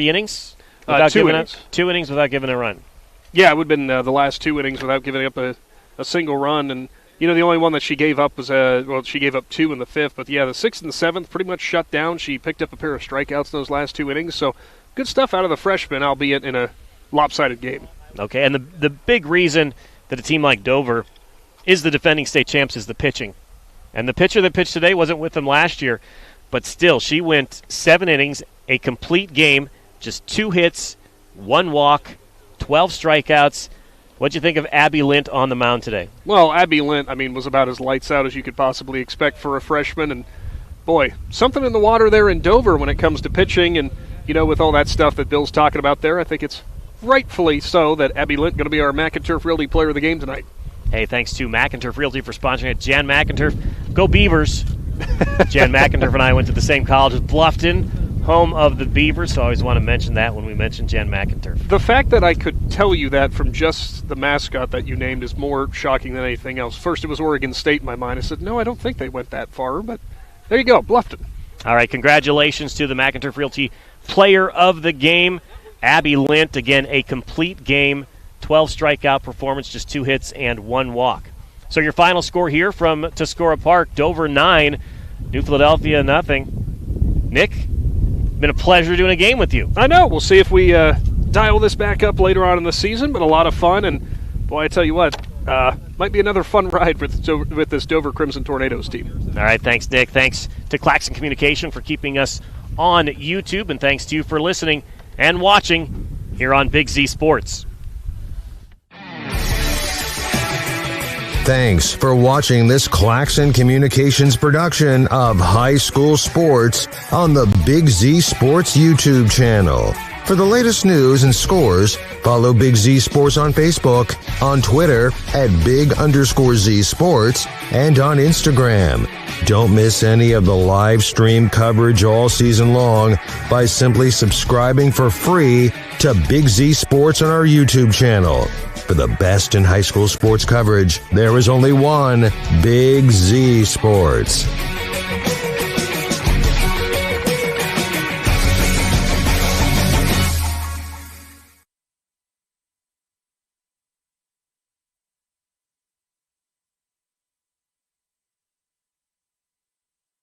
innings without
2 innings.
2 innings without giving a run.
Yeah, it would have been the last 2 innings without giving up a single run, and the only one that she gave up was she gave up 2 in the 5th, but yeah, the 6th and the 7th pretty much shut down. She picked up a pair of strikeouts in those last 2 innings, so good stuff out of the freshman, albeit in a lopsided game.
Okay, and the big reason that a team like Dover is the defending state champs is the pitching, and the pitcher that pitched today wasn't with them last year, but still, she went 7 innings, a complete game, just 2 hits, 1 walk, 12 strikeouts. What'd you think of Abby Lint on the mound today?
Well, Abby Lint, was about as lights out as you could possibly expect for a freshman. And, boy, something in the water there in Dover when it comes to pitching. And, with all that stuff that Bill's talking about there, I think it's rightfully so that Abby Lint going to be our McInturf Realty Player of the Game tonight.
Hey, thanks to McInturf Realty for sponsoring it. Jan McInturf, go Beavers. Jan McInturf and I went to the same college as Bluffton, home of the Beavers, so I always want to mention that when we mention Jan McInturf.
The fact that I could tell you that from just the mascot that you named is more shocking than anything else. First, it was Oregon State in my mind. I said, no, I don't think they went that far, but there you go, Bluffton.
All right, congratulations to the McInturf Realty Player of the Game, Abby Lint. Again, a complete game, 12 strikeout performance, just 2 hits and 1 walk. So your final score here from Tuscora Park, Dover 9, New Philadelphia 0. Nick? Been a pleasure doing a game with you.
I know. We'll see if we dial this back up later on in the season, but a lot of fun. And, boy, I tell you what, might be another fun ride with this Dover Crimson Tornadoes team.
All right. Thanks, Nick. Thanks to Claxon Communication for keeping us on YouTube, and thanks to you for listening and watching here on Big Z Sports.
Thanks for watching this Claxon Communications production of High School Sports on the Big Z Sports YouTube channel. For the latest news and scores, follow Big Z Sports on Facebook, on Twitter at @Big_Z Sports, and on Instagram. Don't miss any of the live stream coverage all season long by simply subscribing for free to Big Z Sports on our YouTube channel. For the best in high school sports coverage, there is only one Big Z Sports.